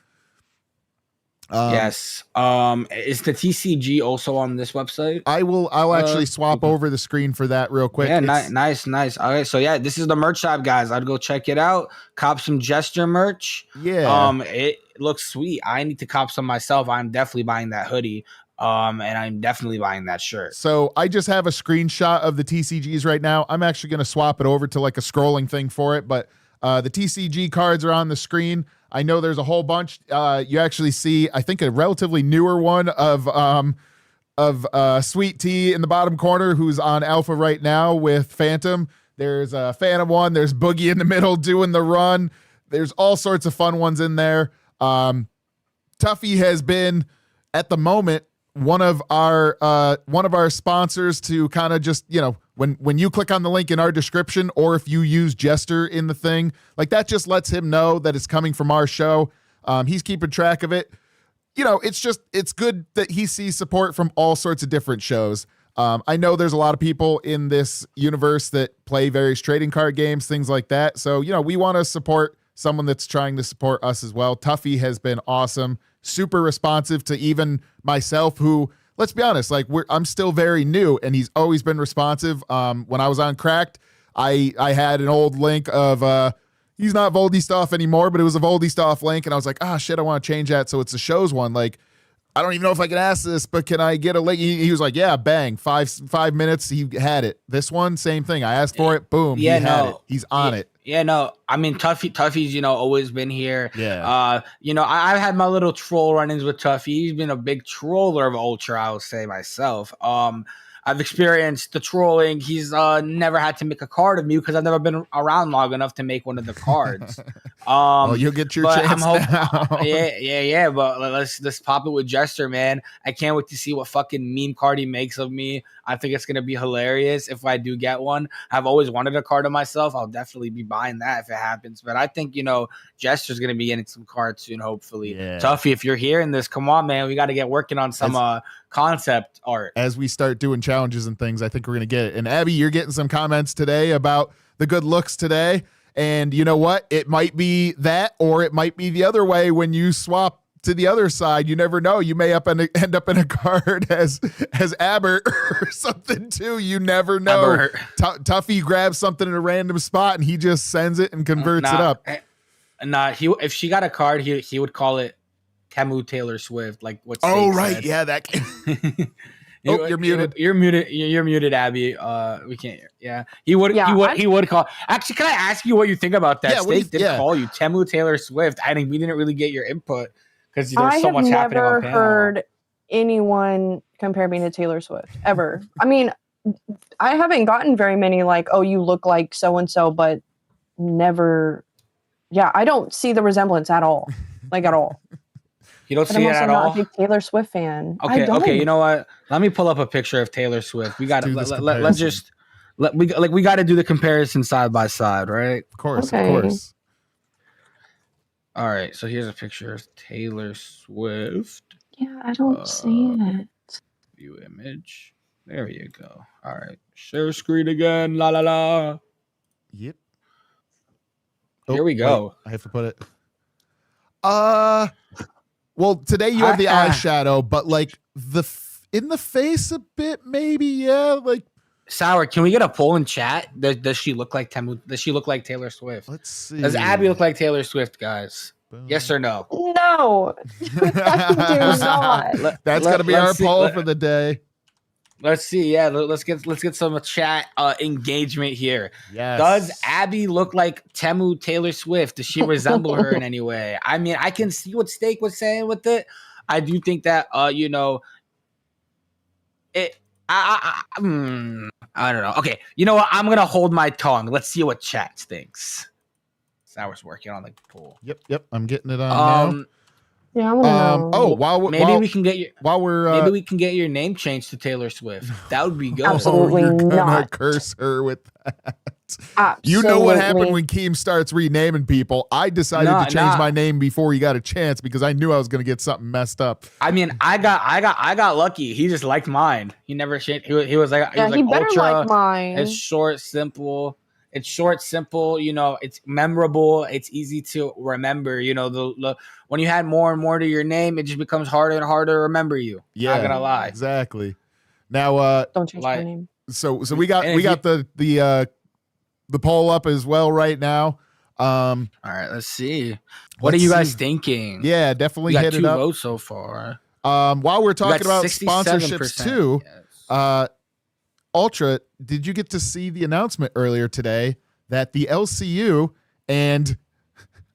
Yes. Is the TCG also on this website? I'll actually swap over the screen for that real quick. Yeah, nice. All right, so yeah, this is the merch shop, guys. I'd go check it out. Cop some Jester merch. Yeah. It looks sweet. I need to cop some myself. I'm definitely buying that hoodie. And I'm definitely buying that shirt. So I just have a screenshot of the TCGs right now. I'm actually going to swap it over to like a scrolling thing for it, but the TCG cards are on the screen. I know there's a whole bunch. You actually see, I think, a relatively newer one of Sweet Tea in the bottom corner, who's on Alpha right now with Phantom. There's a Phantom one. There's Boogie in the middle doing the run. There's all sorts of fun ones in there. Tuffy has been, at the moment, one of our sponsors to kind of just, you know, when you click on the link in our description, or if you use Jester in the thing, like that just lets him know that it's coming from our show. He's keeping track of it. You know, it's good that he sees support from all sorts of different shows. I know there's a lot of people in this universe that play various trading card games, things like that. So, you know, we want to support someone that's trying to support us as well. Tuffy has been awesome, super responsive to even myself, who, let's be honest, like I'm still very new, and he's always been responsive. When I was on Cracked, I had an old link of he's not Voldystoff anymore, but it was a Voldystoff link, and I was like, shit, I want to change that so it's a show's one. Like, I don't even know if I can ask this, but can I get a link? He was like, yeah, bang, 5 minutes, he had it. This one, same thing. I asked for it, boom, he had it. He's on it. Yeah, no, I mean, Tuffy's, you know, always been here. Yeah. You know, I've had my little troll run-ins with Tuffy. He's been a big troller of Ultra, I would say myself. I've experienced the trolling. He's never had to make a card of me because I've never been around long enough to make one of the cards. Well, you'll get your chance now. Yeah. But let's pop it with Jester, man. I can't wait to see what fucking meme card he makes of me. I think it's gonna be hilarious if I do get one. I've always wanted a card of myself. I'll definitely be buying that if it happens. But I think, you know, Jester's gonna be getting some cards soon, hopefully. Yeah. Tuffy, if you're hearing this, come on, man. We got to get working on some concept art. As we start doing challenges and things, I think we're gonna get it. And Abby, you're getting some comments today about the good looks today. And you know what? It might be that, or it might be the other way when you swap to the other side. You never know. You may end up in a card as Aber or something too. You never know. Tuffy grabs something in a random spot and he just sends it and converts it up. If she got a card, he would call it Temu Taylor Swift. Like what? Right. said. Yeah, that. You're muted. You're muted, Abby. We can't hear. Yeah, he would call. Actually, can I ask you what you think about that? Steak did call you Temu Taylor Swift. I think we didn't really get your input because there's so much happening on panel. I have never heard anyone compare me to Taylor Swift ever. I mean, I haven't gotten very many like, oh, you look like so and so, but never. Yeah, I don't see the resemblance at all, like at all. You don't but see I'm it also at not all. a big Taylor Swift fan. Okay. You know what? Let me pull up a picture of Taylor Swift. We got to we got to do the comparison side by side, right? Of course. All right. So here's a picture of Taylor Swift. Yeah, I don't see it. View image. There you go. All right. Share screen again. La la la. Yep. Here we go. Wait, I have to put it. Well, today you have the eyeshadow, but like in the face a bit, maybe. Yeah, like Sour. Can we get a poll in chat? Does she look like Temu? Does she look like Taylor Swift? Let's see. Does Abby look like Taylor Swift, guys? Boom. Yes or no? No, do not. That's gonna be our poll for the day. Let's see. Yeah, let's get some chat engagement here. Yes. Does Abby look like Taylor Swift? Does she resemble her in any way? I mean, I can see what Steak was saying with it. I do think that you know, it. I don't know. Okay, you know what? I'm gonna hold my tongue. Let's see what chat thinks. Sour's working on the poll. Yep. I'm getting it on now. Yeah, I want to know. Oh, maybe we can get your maybe we can get your name changed to Taylor Swift. That would be good. Absolutely you're gonna not. curse her with that. Absolutely. You know what happened when Keem starts renaming people? I decided to change my name before he got a chance because I knew I was gonna get something messed up. I mean, I got lucky. He just liked mine. He never changed. He was like, he better ultra. like mine. It's short, simple. It's short, simple. You know, it's memorable. It's easy to remember. You know, the when you add more and more to your name, it just becomes harder and harder to remember you. Yeah, not gonna lie. Exactly. Now, don't change my name. So we got the poll up as well right now. All right, let's see. What are you guys thinking? Yeah, definitely hit it up. We got 2 votes so far. While we're talking about 67%, sponsorships too, yes. Ultra, did you get to see the announcement earlier today that the LCU and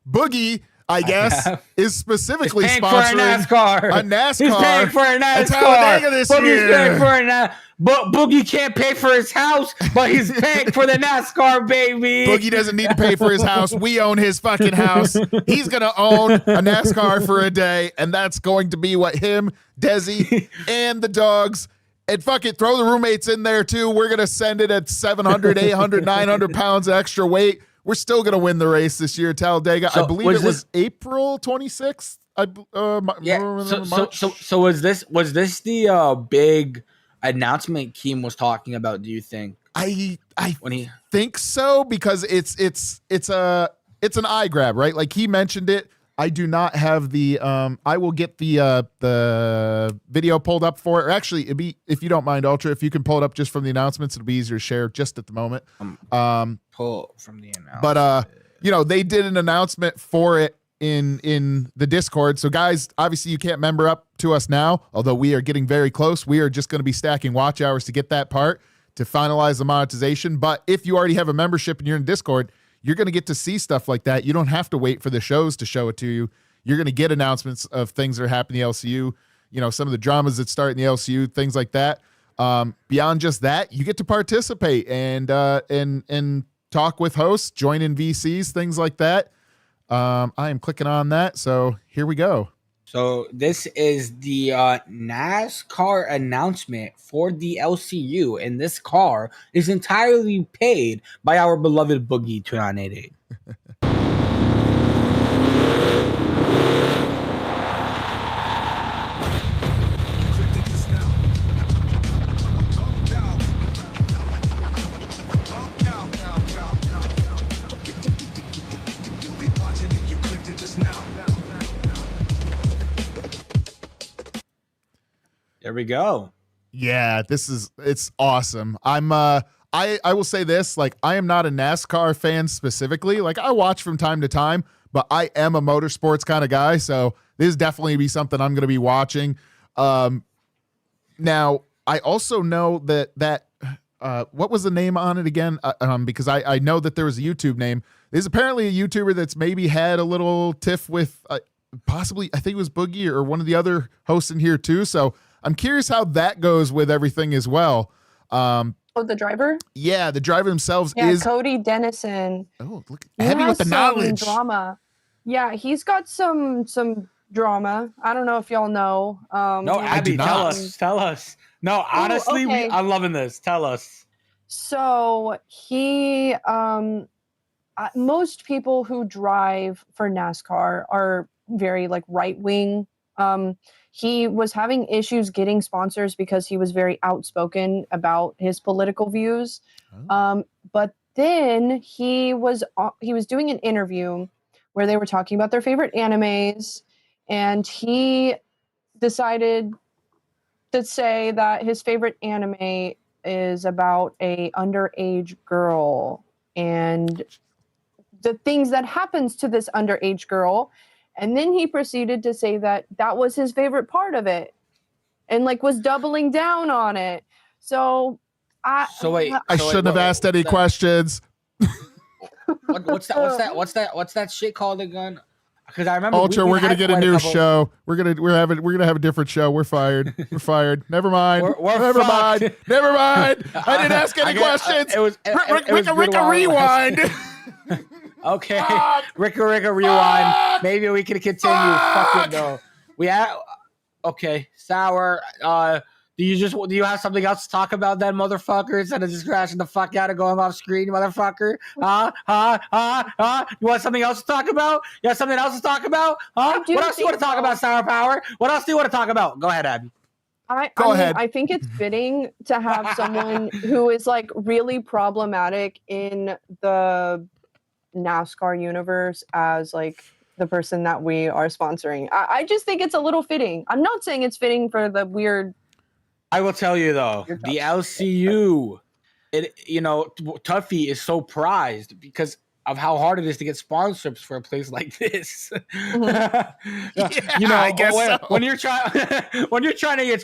Boogie, I guess, is specifically sponsoring a NASCAR. He's paying for a NASCAR. It's Talladega this year. Paying for but Boogie can't pay for his house, but he's paying for the NASCAR, baby. Boogie doesn't need to pay for his house. We own his fucking house. He's going to own a NASCAR for a day, and that's going to be what him, Desi, and the dogs, and fuck it, throw the roommates in there too. We're going to send it at 700, 800, 900 pounds extra weight. We're still going to win the race this year, Talladega. So I believe it was April 26th. So was this the big announcement Keem was talking about? Do you think? I think so, because it's an eye grab, right? Like he mentioned it. I do not have the I will get the video pulled up for it. Or actually, it'd be, if you don't mind, Ultra, if you can pull it up just from the announcements, it'll be easier to share just at the moment. Pull from the announcement. But you know, they did an announcement for it in the Discord. So guys, obviously you can't member up to us now, although we are getting very close. We are just going to be stacking watch hours to get that part to finalize the monetization. But if you already have a membership and you're in Discord, you're going to get to see stuff like that. You don't have to wait for the shows to show it to you. You're going to get announcements of things that are happening in the LCU, you know, some of the dramas that start in the LCU, things like that. Beyond just that, you get to participate and talk with hosts, join in VCs, things like that. I am clicking on that. So here we go. So this is the NASCAR announcement for the LCU, and this car is entirely paid by our beloved Boogie 2988. There we go. Yeah, it's awesome. I will say this, like, I am not a NASCAR fan specifically. Like, I watch from time to time, but I am a motorsports kind of guy, so this is definitely be something I'm going to be watching. Now, I also know that what was the name on it again? Because I know that there was a YouTube name. There's apparently a YouTuber that's maybe had a little tiff with possibly, I think it was Boogie or one of the other hosts in here too. So I'm curious how that goes with everything as well. The driver? Yeah, the driver themselves is Cody Dennison. Oh, look, heavy with the knowledge. Drama. Yeah, he's got some drama. I don't know if y'all know. No, Abby, tell us. No, honestly, okay. I'm loving this. Tell us. So he, most people who drive for NASCAR are very like right wing. He was having issues getting sponsors because he was very outspoken about his political views. But then he was doing an interview where they were talking about their favorite animes, and he decided to say that his favorite anime is about a underage girl and the things that happens to this underage girl. And then he proceeded to say that was his favorite part of it and like was doubling down on it. So I shouldn't have asked any questions. What's that shit called again? Because I remember Ultra, we're gonna get a new show. We're gonna have a different show. We're fired. We're fired. Never mind. Never mind. Never mind. I didn't ask any questions. It was Ricka rewind. Okay, Ricka rewind. Maybe we can continue. Fucking no. Okay, Sour. Do you have something else to talk about then, motherfucker? Instead of just crashing the fuck out and going off screen, motherfucker? You want something else to talk about? You have something else to talk about? Huh? What else do you want to talk about, Sour Power? What else do you want to talk about? Go ahead, Abby. Go ahead. I think it's fitting to have someone who is like really problematic in the NASCAR universe as like the person that we are sponsoring. I just think it's a little fitting. I'm not saying it's fitting for the weird. I will tell you though, the LCU, Tuffy is so prized because of how hard it is to get sponsorships for a place like this. I guess so. When you're trying to get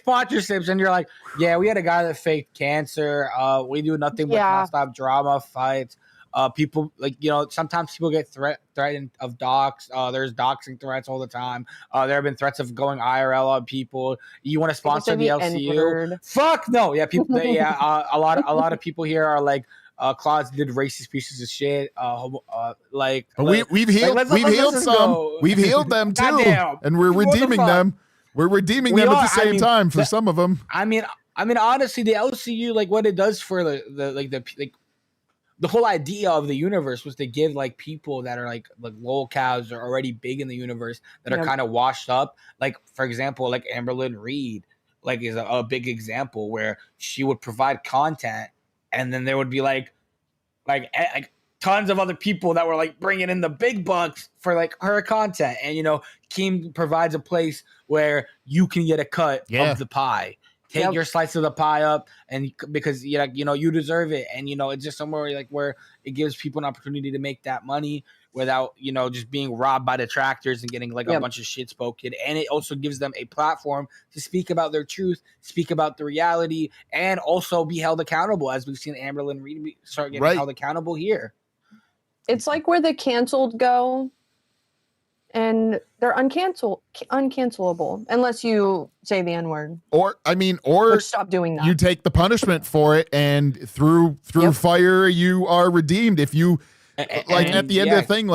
sponsorships and you're like, yeah, we had a guy that faked cancer. We do nothing but nonstop drama fights. People sometimes people get threatened of docs. There's doxing threats all the time. There have been threats of going IRL on people. You want to sponsor the LCU? Fuck no. Yeah, people. A lot of people here are like closeted racist pieces of shit. We've healed some. We've healed them too, and we're redeeming them. We're redeeming them at the same time for some of them. I mean, honestly, the LCU, like what it does for the whole idea of the universe was to give like people that are like lolcows are already big in the universe that are kind of washed up. Like for example, like Amberlynn Reed, like is a big example where she would provide content, and then there would be like tons of other people that were like bringing in the big bucks for like her content, and Keem provides a place where you can get a cut of the pie. Take your slice of the pie up, and because you deserve it, and it's just somewhere where it gives people an opportunity to make that money without just being robbed by detractors and getting a bunch of shit spoken. And it also gives them a platform to speak about their truth, speak about the reality, and also be held accountable, as we've seen Amberlynn Reed start getting held accountable here. It's like where the canceled go. And they're uncancelable unless you say the N-word. Or stop doing that. You take the punishment for it, and through fire you are redeemed. If you at the end of the thing,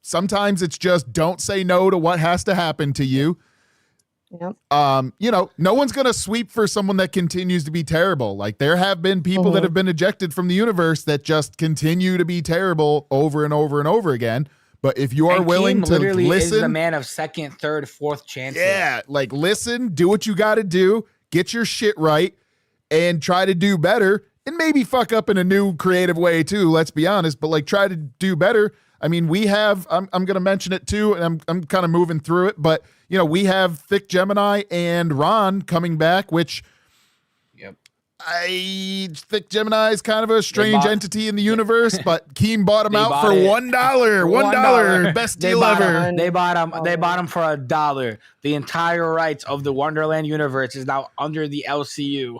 sometimes it's just don't say no to what has to happen to you. Yep. No one's gonna sweep for someone that continues to be terrible. Like there have been people that have been ejected from the universe that just continue to be terrible over and over and over again. But if you are willing to listen, is the man of second, third, fourth chances. Yeah, listen, do what you got to do, get your shit right, and try to do better, and maybe fuck up in a new creative way too. Let's be honest, but try to do better. I mean, we have. I'm going to mention it too, and I'm kind of moving through it, but we have Thick Gemini and Ron coming back, which. I think Gemini is kind of a strange entity in the universe, but Keem bought him out for $1. $1. Best deal ever. They bought him for $1. The entire rights of the Wonderland universe is now under the LCU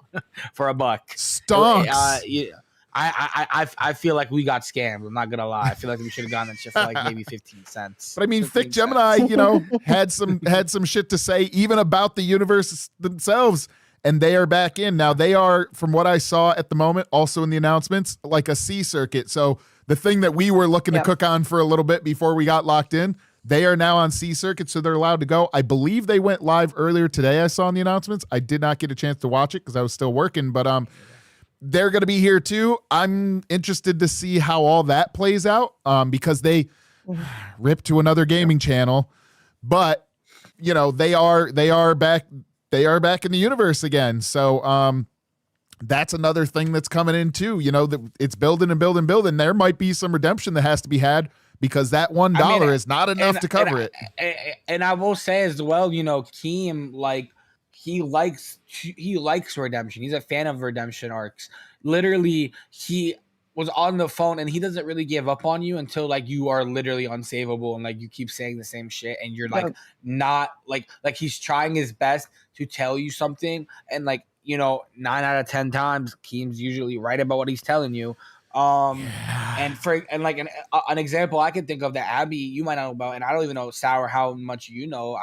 for $1. Stonks. I feel like we got scammed. I'm not gonna lie. I feel like we should have gotten that shit for maybe 15 cents. But I mean, Thick Gemini, had some shit to say even about the universe themselves. And they are back in. Now, they are, from what I saw at the moment, also in the announcements, like a C circuit. So the thing that we were looking to cook on for a little bit before we got locked in, they are now on C circuit, so they're allowed to go. I believe they went live earlier today, I saw in the announcements. I did not get a chance to watch it because I was still working, but they're going to be here too. I'm interested to see how all that plays out because they ripped to another gaming channel. But, they are back. They are back in the universe again. So that's another thing that's coming in too. That it's building and building and building. There might be some redemption that has to be had because that $1 is not enough to cover it. And I will say as well, Keem, he likes redemption. He's a fan of redemption arcs. Literally, he was on the phone and he doesn't really give up on you until you are literally unsavable and you keep saying the same shit and you're not he's trying his best to tell you something and you know, 9 out of 10 times, Keem's usually right about what he's telling you. And like an example I can think of that Abby, you might know about, and I don't even know, Sour, how much you know.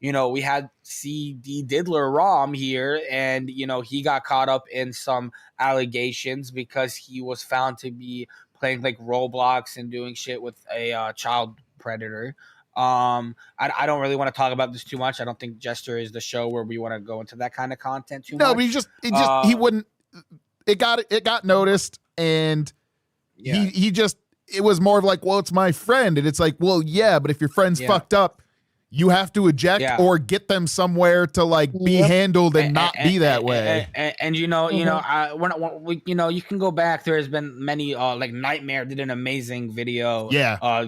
You know, we had CD Diddler Rom here, and, you know, he got caught up in some allegations because he was found to be playing like Roblox and doing shit with a child predator. I don't really want to talk about this too much. I don't think Jester is the show where we want to go into that kind of content too much. No, but he wouldn't. It got noticed, and he just, it was more of like, well, it's my friend, and it's like, well, yeah, but if your friend's fucked up, you have to eject or get them somewhere to like be handled and not be that way. And you know, you know, you can go back. There has been many like Nightmare did an amazing video,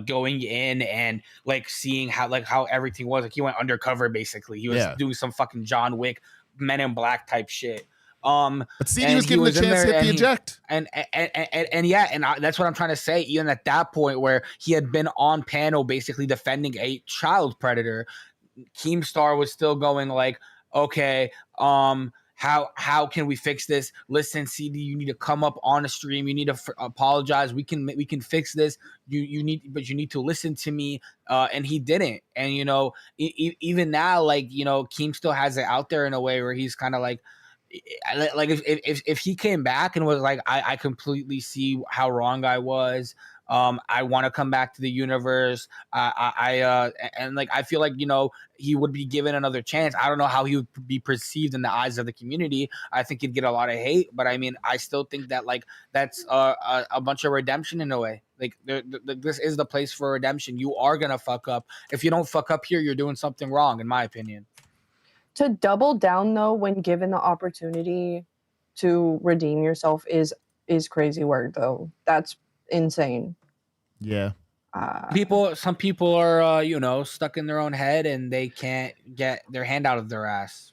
going in and like seeing how everything was. Like he went undercover basically. He was doing some fucking John Wick, Men in Black type shit. But CD was given the chance to hit the eject, and that's what I'm trying to say. Even at that point where he had been on panel basically defending a child predator, Keemstar was still going like, okay, how can we fix this? Listen, CD, you need to come up on a stream. You need to apologize. We can fix this. You need to listen to me. And he didn't. And you know, even now, like, you know, Keem still has it out there in a way where he's kind of like if he came back and was like, I completely see how wrong I was. I want to come back to the universe. And like, I feel like, you know, he would be given another chance. I don't know how he would be perceived in the eyes of the community. I think he'd get a lot of hate, but I mean, I still think that like, that's a bunch of redemption in a way. Like this is the place for redemption. You are going to fuck up. If you don't fuck up here, you're doing something wrong, in my opinion. To double down though, when given the opportunity to redeem yourself is crazy work though. That's insane. Yeah. Some people are, you know, stuck in their own head and they can't get their hand out of their ass.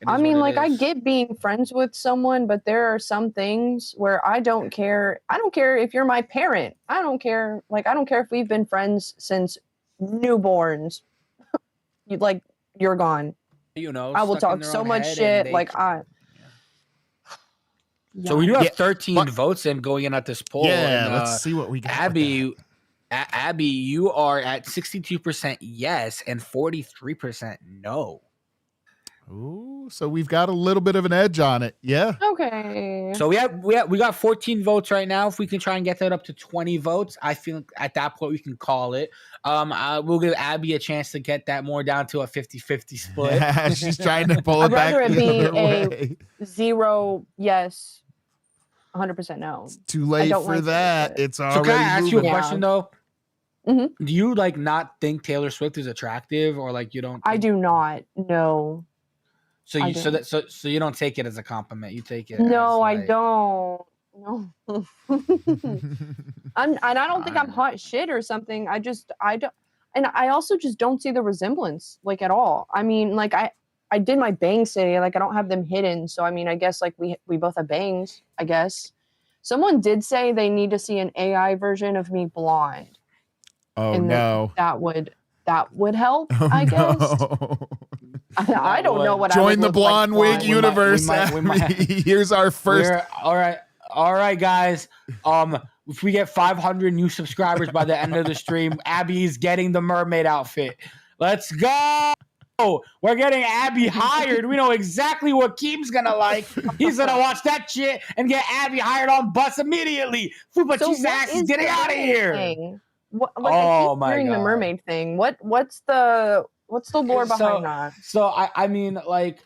I mean, like, I get being friends with someone, but there are some things where I don't care. I don't care if you're my parent. I don't care. Like, I don't care if we've been friends since newborns. You're gone. You know, I will talk so much shit. So we do have 13 votes in going in at this poll. Yeah, and, let's see what we got. Abby, you are at 62% yes and 43% no. Ooh, so we've got a little bit of an edge on it. Yeah. Okay. So we got 14 votes right now. If we can try and get that up to 20 votes, I feel at that point we can call it. We'll give Abby a chance to get that more down to a 50-50 split. Yeah, she's trying to pull it back. I'd rather it be a 0 yes, 100% no. It's too late for that. It's already. So can I ask you a question though? Mm-hmm. Do you like not think Taylor Swift is attractive, or like you don't? I do not. No. So you don't take it as a compliment. You take it. No, as, I don't. No. I don't think I'm hot shit or something. I don't, and I also just don't see the resemblance like at all. I mean, like I did my bangs today. Like I don't have them hidden. So I mean, I guess like we both have bangs. I guess someone did say they need to see an AI version of me blonde. Oh and no. That would help. I guess. No. I don't know what I join would the look blonde like wig universe. Here's our first. All right, guys. If we get 500 new subscribers by the end of the stream, Abby's getting the mermaid outfit. Let's go. We're getting Abby hired. We know exactly what Keem's gonna like. He's gonna watch that shit and get Abby hired on bus immediately. Fupa cheese ass is getting out of here. What, like, I keep hearing the mermaid thing. What's the lore behind that? So I mean, like,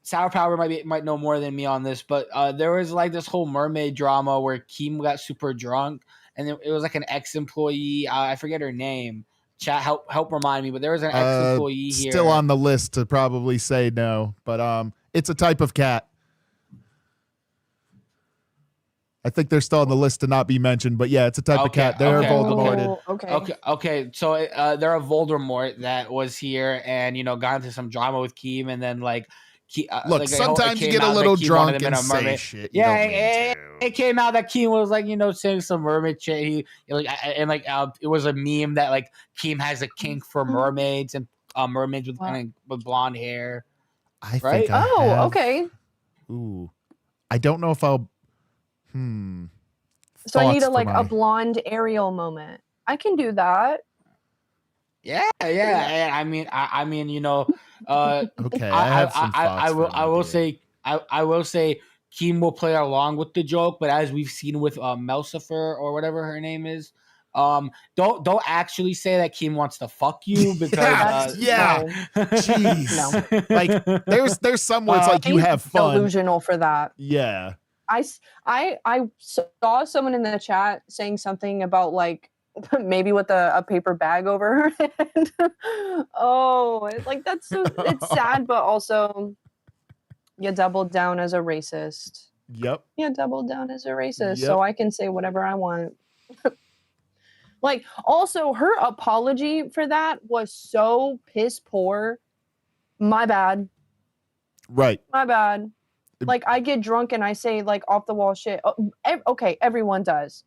Sour Power might know more than me on this, but there was like this whole mermaid drama where Keem got super drunk, and it was like an ex-employee. I forget her name. Chat, help remind me. But there was an ex-employee here. Still on the list to probably say no, but it's a type of cat. I think they're still on the list to not be mentioned, but yeah, it's a type of cat. They're Voldemorted. Okay. So they're a Voldemort that was here and, you know, got into some drama with Keem, and then like, look, like, sometimes you get a little drunk and say shit. Yeah, it came out that Keem was like, you know, saying some mermaid shit. It was a meme that like Keem has a kink for mermaids and mermaids with blonde hair. I right? think I have. Okay. Ooh, I don't know if I'll. So I need Thoughts a for my- blonde Ariel moment. I can do that. Yeah. I mean, you know, Okay, I have some thoughts. I will say, Keem will play along with the joke, but as we've seen with Melsifer or whatever her name is, don't actually say that Keem wants to fuck you because jeez, like there's some words like you have fun. Delusional for that. Yeah. I saw someone in the chat saying something about like maybe with a paper bag over her head. Oh, like that's so it's sad, but also you doubled down as a racist. Yep. You doubled down as a racist, Yep. so I can say whatever I want. Like, also, her apology for that was so piss poor. My bad. Right. My bad. Like, I get drunk and I say like off the wall shit. Okay, everyone does,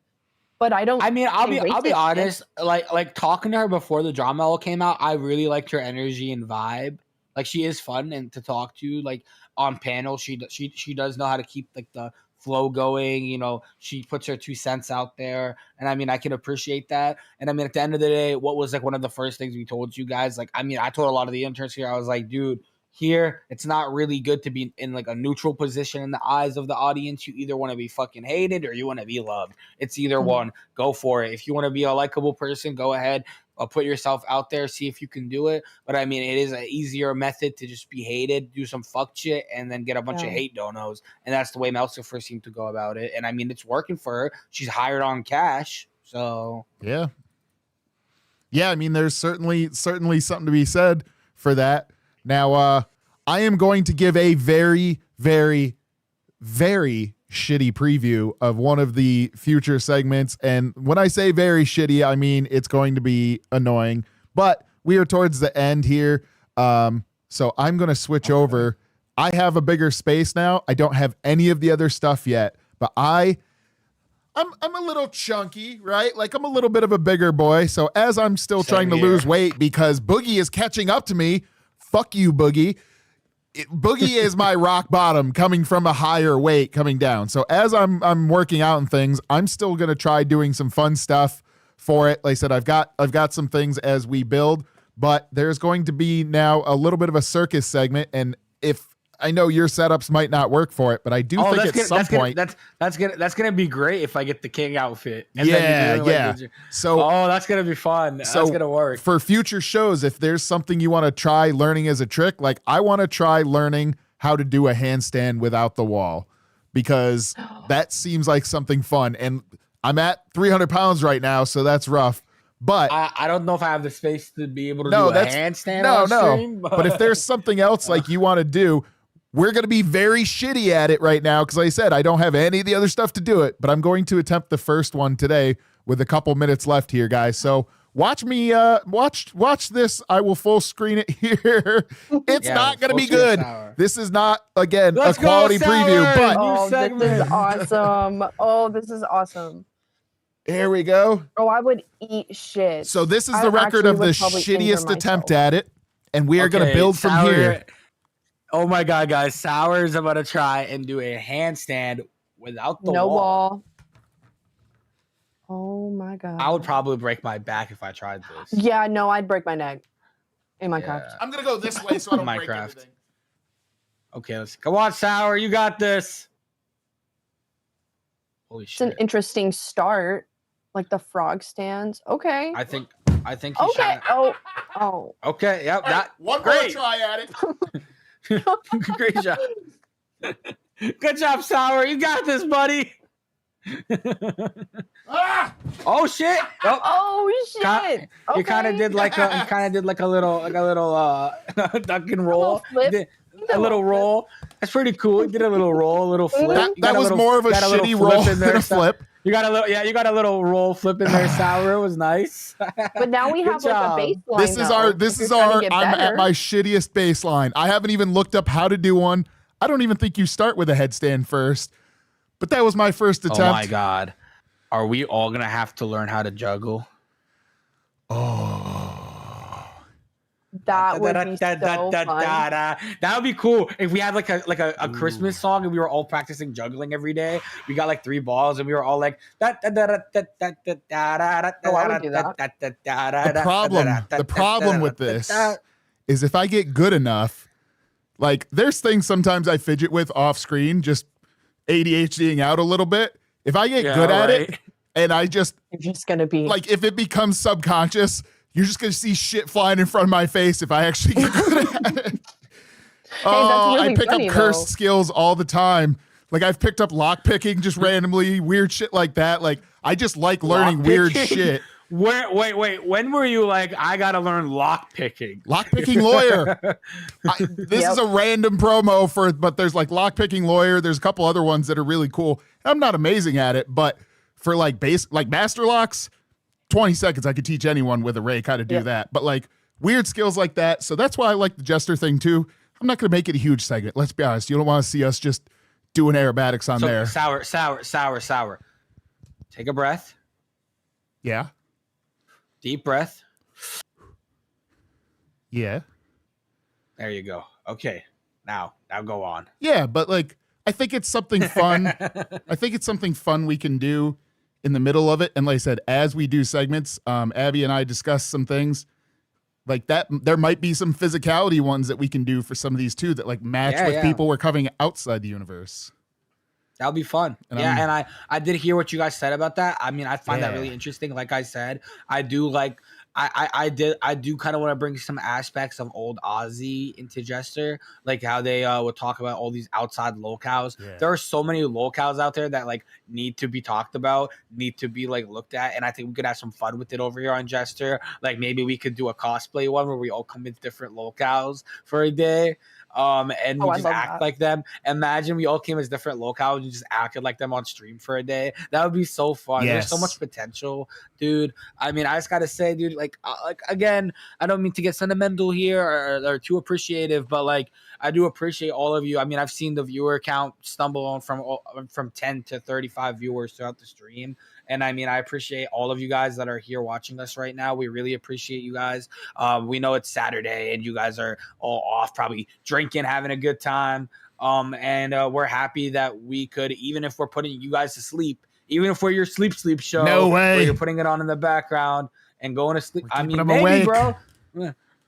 but I don't. I mean, I'll be racist honest. Like talking to her before the drama all came out, I really liked her energy and vibe. Like, she is fun and to talk to. Like on panel, she does know how to keep like the flow going. You know, she puts her 2 cents out there, and I mean, I can appreciate that. And I mean, at the end of the day, what was like one of the first things we told you guys? Like, I mean, I told a lot of the interns here, I was like, dude, here it's not really good to be in like a neutral position in the eyes of the audience. You either want to be fucking hated or you want to be loved. It's either one. Go for it. If you want to be a likable person, go ahead. Put yourself out there, see if you can do it. But I mean, it is an easier method to just be hated, do some fuck shit, and then get a bunch of hate donos. And that's the way Melsifer seemed to go about it. And I mean, it's working for her. She's hired on cash. So yeah. I mean, there's certainly something to be said for that. Now, I am going to give a very, very, very shitty preview of one of the future segments. And when I say very shitty, I mean it's going to be annoying. But we are towards the end here. So I'm going to switch over. I have a bigger space now. I don't have any of the other stuff yet. But I'm a little chunky, right? Like I'm a little bit of a bigger boy. So as I'm still trying to lose weight because Boogie is catching up to me, fuck you, Boogie. Boogie is my rock bottom coming from a higher weight coming down. So as I'm working out and things, I'm still going to try doing some fun stuff for it. Like I said, I've got some things as we build, but there's going to be now a little bit of a circus segment. And if I know your setups might not work for it, but I do think at some point that's gonna be great if I get the king outfit. So that's gonna be fun. That's gonna work for future shows. If there's something you want to try learning as a trick, like I want to try learning how to do a handstand without the wall, because that seems like something fun. And I'm at 300 pounds right now, so that's rough. But I don't know if I have the space to be able to do a handstand. No. Stream, but if there's something else like you want to do, we're going to be very shitty at it right now because, like I said, I don't have any of the other stuff to do it. But I'm going to attempt the first one today with a couple minutes left here, guys. So watch me, watch this. I will full screen it here. It's not going to be good. This is not, again, a quality preview. But this is awesome. Oh, this is awesome. Here we go. Oh, I would eat shit. So this is the record of the shittiest attempt at it. And we are going to build from here. Oh my God, guys. Sour's about to try and do a handstand without the wall. Oh my God. I would probably break my back if I tried this. Yeah, no, I'd break my neck in Minecraft. I'm going to go this way so I don't break everything. Okay, come on, Sour. You got this. Holy shit. It's an interesting start. Like the frog stands. Okay. I think he's okay. Oh. Okay, yep. One more try at it. Great job. Good job, Sour. You got this, buddy. Oh shit! Oh shit! You kind of did like a little duck and roll. A little roll. That's pretty cool. You did a little roll, a little flip. That was more of a shitty roll than a flip. You got a little roll flip in there, Sour. It was nice. But now we have like a baseline. This is our I'm at my shittiest baseline. I haven't even looked up how to do one. I don't even think you start with a headstand first. But that was my first attempt. Oh my God. Are we all gonna have to learn how to juggle? Oh. That would be so fun. That would be cool if we had like a Christmas song and we were all practicing juggling every day. We got like 3 balls and we were all like I would do that. The problem with this is if I get good enough, like there's things sometimes I fidget with off screen, just ADHDing out a little bit. If I get good at it and you're just gonna be like, if it becomes subconscious, you're just going to see shit flying in front of my face if I actually get good at it. I pick up cursed skills all the time. Like I've picked up lock picking just randomly, weird shit like that. Like I just like learning weird shit. Wait. When were you like, I got to learn lock picking? Lock picking lawyer. This is a random promo but there's like lock picking lawyer. There's a couple other ones that are really cool. I'm not amazing at it, but for like master locks, 20 seconds, I could teach anyone with a rake how to do that. But like weird skills like that. So that's why I like the Jester thing too. I'm not going to make it a huge segment. Let's be honest. You don't want to see us just doing aerobatics on there. Sour. Take a breath. Yeah. Deep breath. Yeah. There you go. Okay. Now go on. Yeah, but like, I think it's something fun. I think it's something fun we can do in the middle of it. And like I said, as we do segments, Abby and I discuss some things like that. There might be some physicality ones that we can do for some of these too that like match with people we're covering outside the universe. That'll be fun. And and I did hear what you guys said about that. I mean, I find that really interesting. Like I said, I do like I do kind of want to bring some aspects of old Aussie into Jester, like how they would talk about all these outside locales. Yeah. There are so many locales out there that like need to be talked about, need to be like looked at, and I think we could have some fun with it over here on Jester. Like maybe we could do a cosplay one where we all come in different locales for a day. And we just act like them. Imagine we all came as different locales and just acted like them on stream for a day. That would be so fun. Yes. There's so much potential, dude. I mean, I just gotta say, dude, like again, I don't mean to get sentimental here or too appreciative, but like I do appreciate all of you. I mean, I've seen the viewer count stumble on from 10 to 35 viewers throughout the stream. And I mean, I appreciate all of you guys that are here watching us right now. We really appreciate you guys. We know it's Saturday and you guys are all off, probably drinking, having a good time. And we're happy that we could, even if we're putting you guys to sleep, even if we're your sleep show, no way, where you're putting it on in the background and going to sleep. I mean, maybe, awake. Bro.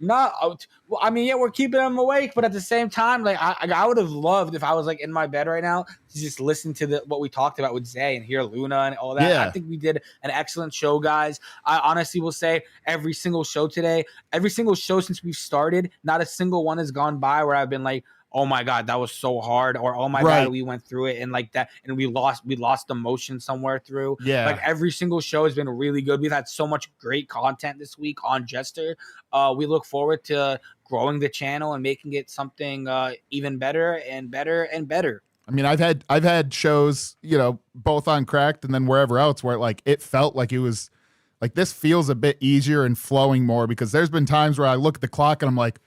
No, well, I mean, yeah, we're keeping them awake, but at the same time, like I would have loved if I was like in my bed right now to just listen to what we talked about with Zay and hear Luna and all that. Yeah. I think we did an excellent show, guys. I honestly will say every single show today, every single show since we've started, not a single one has gone by where I've been like, oh my God, that was so hard, or oh my God, we went through it and like that, and we lost emotion somewhere through. Yeah, like every single show has been really good. We've had so much great content this week on Jester. We look forward to growing the channel and making it something even better and better and better. I mean, I've had shows, you know, both on Cracked and then wherever else where like it felt like it was like this feels a bit easier and flowing more, because there's been times where I look at the clock and I'm like,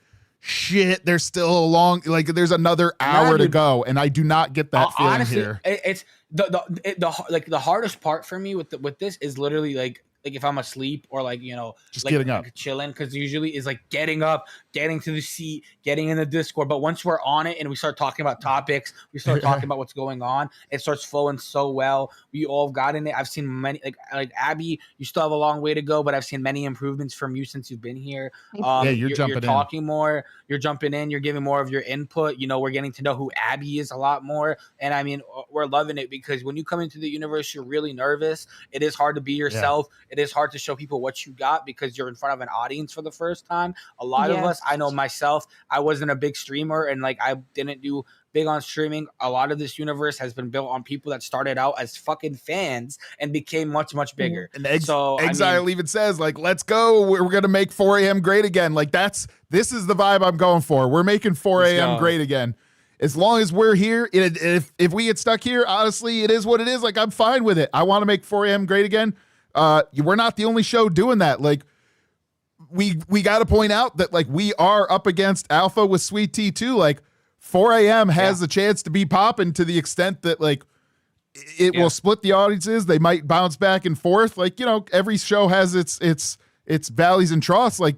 shit, there's still there's another hour to go, and I do not get that feeling honestly, here. It's the hardest part for me with this is literally like if I'm asleep or like, you know, just getting up, chilling, because usually is like getting up, getting to the seat, getting in the Discord. But once we're on it and we start talking about topics, we start talking about what's going on, it starts flowing so well. We all got in it. I've seen many, like Abby, you still have a long way to go, but I've seen many improvements from you since you've been here. Yeah, you're talking more, you're jumping in, you're giving more of your input. You know, we're getting to know who Abby is a lot more. And I mean, we're loving it, because when you come into the universe, you're really nervous. It is hard to be yourself. Yeah. It is hard to show people what you got because you're in front of an audience for the first time. A lot of us, I know myself, I wasn't a big streamer and like I didn't do big on streaming. A lot of this universe has been built on people that started out as fucking fans and became much, much bigger. And Exile even says like, let's go. We're going to make 4 a.m. great again. Like this is the vibe I'm going for. We're making 4 a.m. great again. As long as we're here, if we get stuck here, honestly, it is what it is. Like, I'm fine with it. I want to make 4 a.m. great again. We're not the only show doing that. Like, we got to point out that like we are up against Alpha with Sweet Tea too. Like 4 a.m. has the chance to be popping to the extent that like it will split the audiences. They might bounce back and forth. Like, you know, every show has its valleys and troughs. Like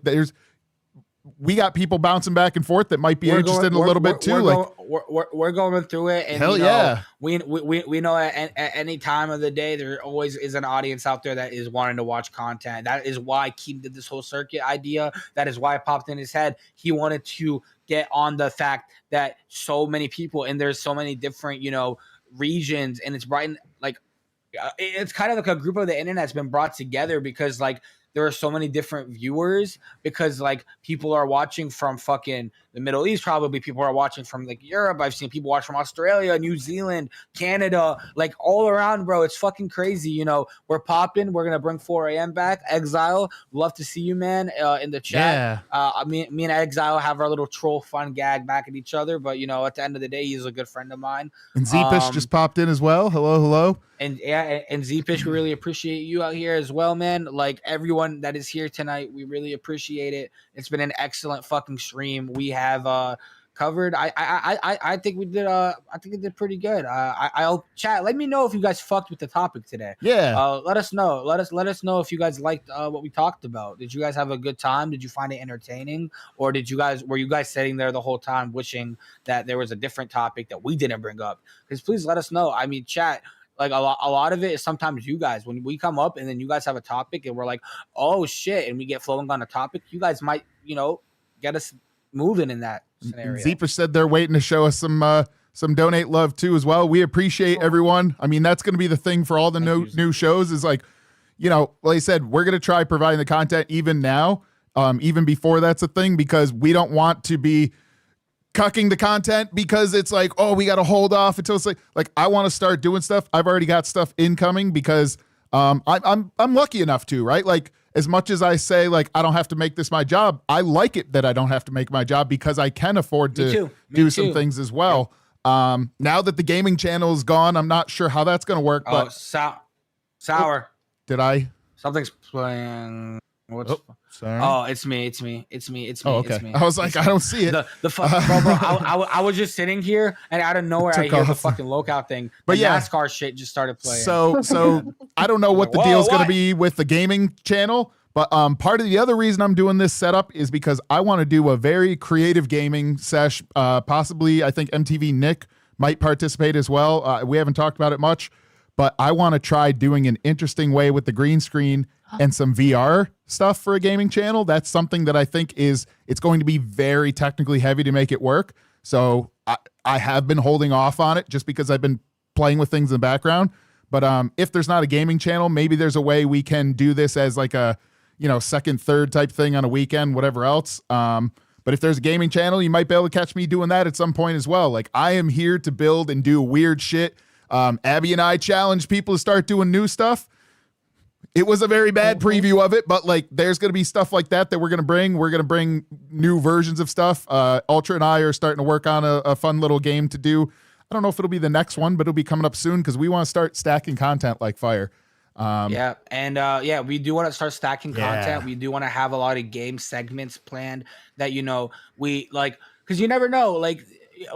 we got people bouncing back and forth that might be interested in a little bit too. We're going through it, and hell yeah, we know at any time of the day there always is an audience out there that is wanting to watch content. That is why Keem did this whole circuit idea. That is why it popped in his head. He wanted to get on the fact that so many people and there's so many different regions, and it's right like it's kind of like a group of the internet's been brought together because like there are so many different viewers because like people are watching from fucking the Middle East, probably people are watching from like Europe. I've seen people watch from Australia, New Zealand, Canada, like all around, bro. It's fucking crazy. We're popping. We're going to bring 4 a.m. back. Exile, love to see you, man, in the chat. Yeah. Me and Exile have our little troll fun gag back at each other. But, at the end of the day, he's a good friend of mine. And Zeepish just popped in as well. Hello. And Zeepish, we really appreciate you out here as well, man. Like everyone that is here tonight, we really appreciate it. It's been an excellent fucking stream. We have covered. I think we did. I think it did pretty good. I'll chat. Let me know if you guys fucked with the topic today. Yeah. Let us know. Let us know if you guys liked what we talked about. Did you guys have a good time? Did you find it entertaining, or were you guys sitting there the whole time wishing that there was a different topic that we didn't bring up? Because please let us know. I mean, chat. Like a lot of it is sometimes you guys, when we come up and then you guys have a topic and we're like, oh shit, and we get flowing on a topic, you guys might, get us moving in that scenario. Zeepish said they're waiting to show us some donate love too as well. We appreciate everyone. I mean, that's going to be the thing for all the new shows is like, like I said, we're going to try providing the content even now, even before that's a thing, because we don't want to be cucking the content because it's like, oh, we got to hold off until it's like I want to start doing stuff. I've already got stuff incoming because I'm lucky enough to, right? Like as much as I say like I don't have to make this my job, I like it that I don't have to make my job because I can afford to do some things as well. Yeah. Now that the gaming channel is gone, I'm not sure how that's going to work. But Sour. Did I? Something's playing. Sorry. Oh, it's me. Oh, okay. It's me. I was like, I don't see it. Bro, I was just sitting here and out of nowhere I hear the fucking lockout thing. But yeah, NASCAR shit just started playing. So I don't know what the deal's going to be with the gaming channel, but part of the other reason I'm doing this setup is because I want to do a very creative gaming sesh. Possibly, I think MTV Nick might participate as well. We haven't talked about it much, but I want to try doing an interesting way with the green screen and some VR stuff for a gaming channel. That's something that I think it's going to be very technically heavy to make it work. So I have been holding off on it just because I've been playing with things in the background. But if there's not a gaming channel, maybe there's a way we can do this as like a, second, third type thing on a weekend, whatever else. But if there's a gaming channel, you might be able to catch me doing that at some point as well. Like I am here to build and do weird shit. Abby and I challenge people to start doing new stuff. It was a very bad preview of it, but like there's going to be stuff like that we're going to bring. We're going to bring new versions of stuff. Ultra and I are starting to work on a fun little game to do. I don't know if it'll be the next one, but it'll be coming up soon because we want to start stacking content like fire. We do want to start stacking content. We do want to have a lot of game segments planned that, we like, because you never know, like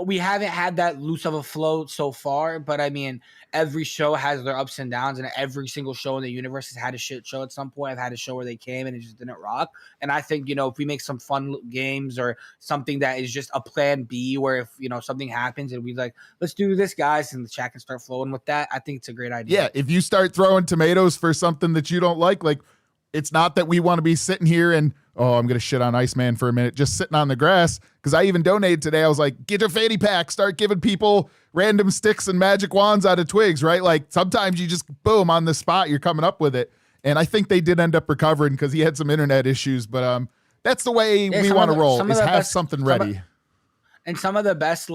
we haven't had that loose of a flow so far, but I mean, every show has their ups and downs, and every single show in the universe has had a shit show at some point. I've had a show where they came and it just didn't rock. And I think, if we make some fun games or something that is just a plan B where if, something happens and we like, let's do this, guys, and the chat can start flowing with that, I think it's a great idea. Yeah, if you start throwing tomatoes for something that you don't like it's not that we want to be sitting here and, I'm going to shit on Iceman for a minute, just sitting on the grass. Because I even donated today. I was like, get your fanny pack. Start giving people random sticks and magic wands out of twigs, right? Like sometimes you just, boom, on the spot, you're coming up with it. And I think they did end up recovering because he had some internet issues. But that's the way we want to roll, is have something ready. And some of the best,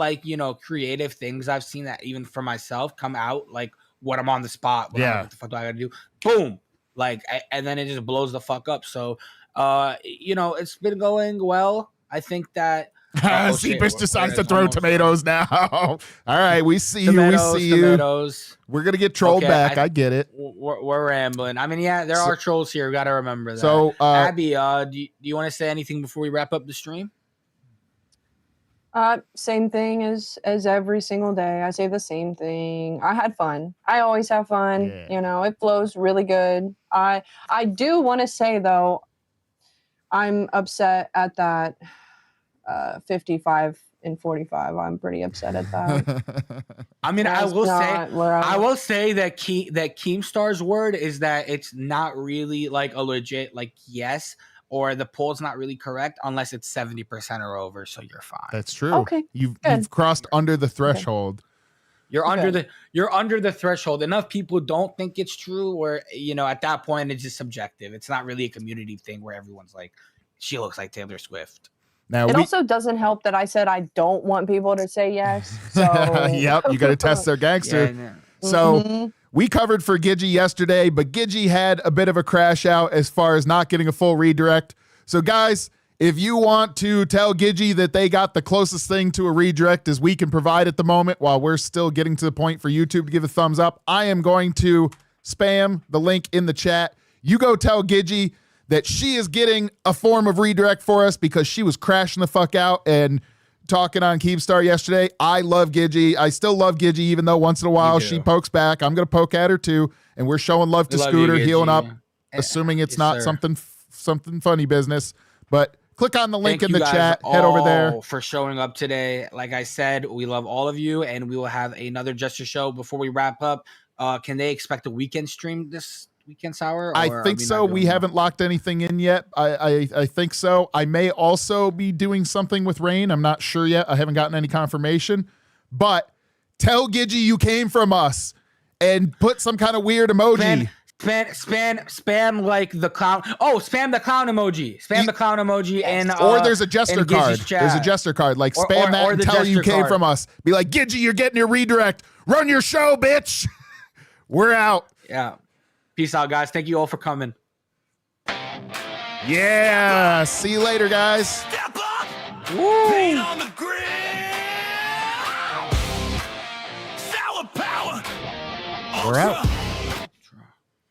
creative things I've seen that even for myself come out, like when I'm on the spot. What the fuck do I got to do? Boom. And then it just blows the fuck up. So, it's been going well. I think that Zeepish decides to throw tomatoes now. All right, we see tomatoes, you. Tomatoes. We're gonna get trolled back. I get it. We're rambling. I mean, there are trolls here. We got to remember that. So, Abby, do you want to say anything before we wrap up the stream? Same thing as every single day. I say the same thing. I had fun. I always have fun. Yeah. It flows really good. I do want to say though, I'm upset at that 55 and 45. I'm pretty upset at that. I mean, I will say that Keemstar's word is that it's not really like a legit like yes, or the poll's not really correct unless it's 70% or over, so you're fine. That's true. Okay. You've crossed under the threshold. You're under the threshold. Enough people don't think it's true, where at that point it's just subjective. It's not really a community thing where everyone's like, she looks like Taylor Swift. Now it also doesn't help that I said I don't want people to say yes. So yep, you got to test their gangster. Yeah, so we covered for Gidgey yesterday, but Gidgey had a bit of a crash out as far as not getting a full redirect. So guys, if you want to tell Gidgey that they got the closest thing to a redirect as we can provide at the moment, while we're still getting to the point for YouTube to give a thumbs up, I am going to spam the link in the chat. You go tell Gidgey that she is getting a form of redirect for us because she was crashing the fuck out and talking on Keemstar yesterday. I love Gidgey. I still love Gidgey, even though once in a while she pokes back. I'm going to poke at her too. And we're showing love to Scooter, healing up, assuming it's not something funny business. But click on the link in the chat. Head over there. For showing up today. Like I said, we love all of you, and we will have another Jester show before we wrap up. Can they expect a weekend stream this weekend, Sour? I think so. We haven't locked anything in yet. I think so. I may also be doing something with Rain. I'm not sure yet. I haven't gotten any confirmation. But tell Gidgey you came from us and put some kind of weird emoji. Spam like the clown. Oh, spam the clown emoji. Spam the clown emoji, and or there's a Jester card. There's a Jester card. Like spam that and tell you came from us. Be like, Gidgey, you're getting your redirect. Run your show, bitch. We're out. Yeah. Peace out, guys. Thank you all for coming. Yeah. See you later, guys. Step up. Woo. Paint on the ground. Sour power. We're out.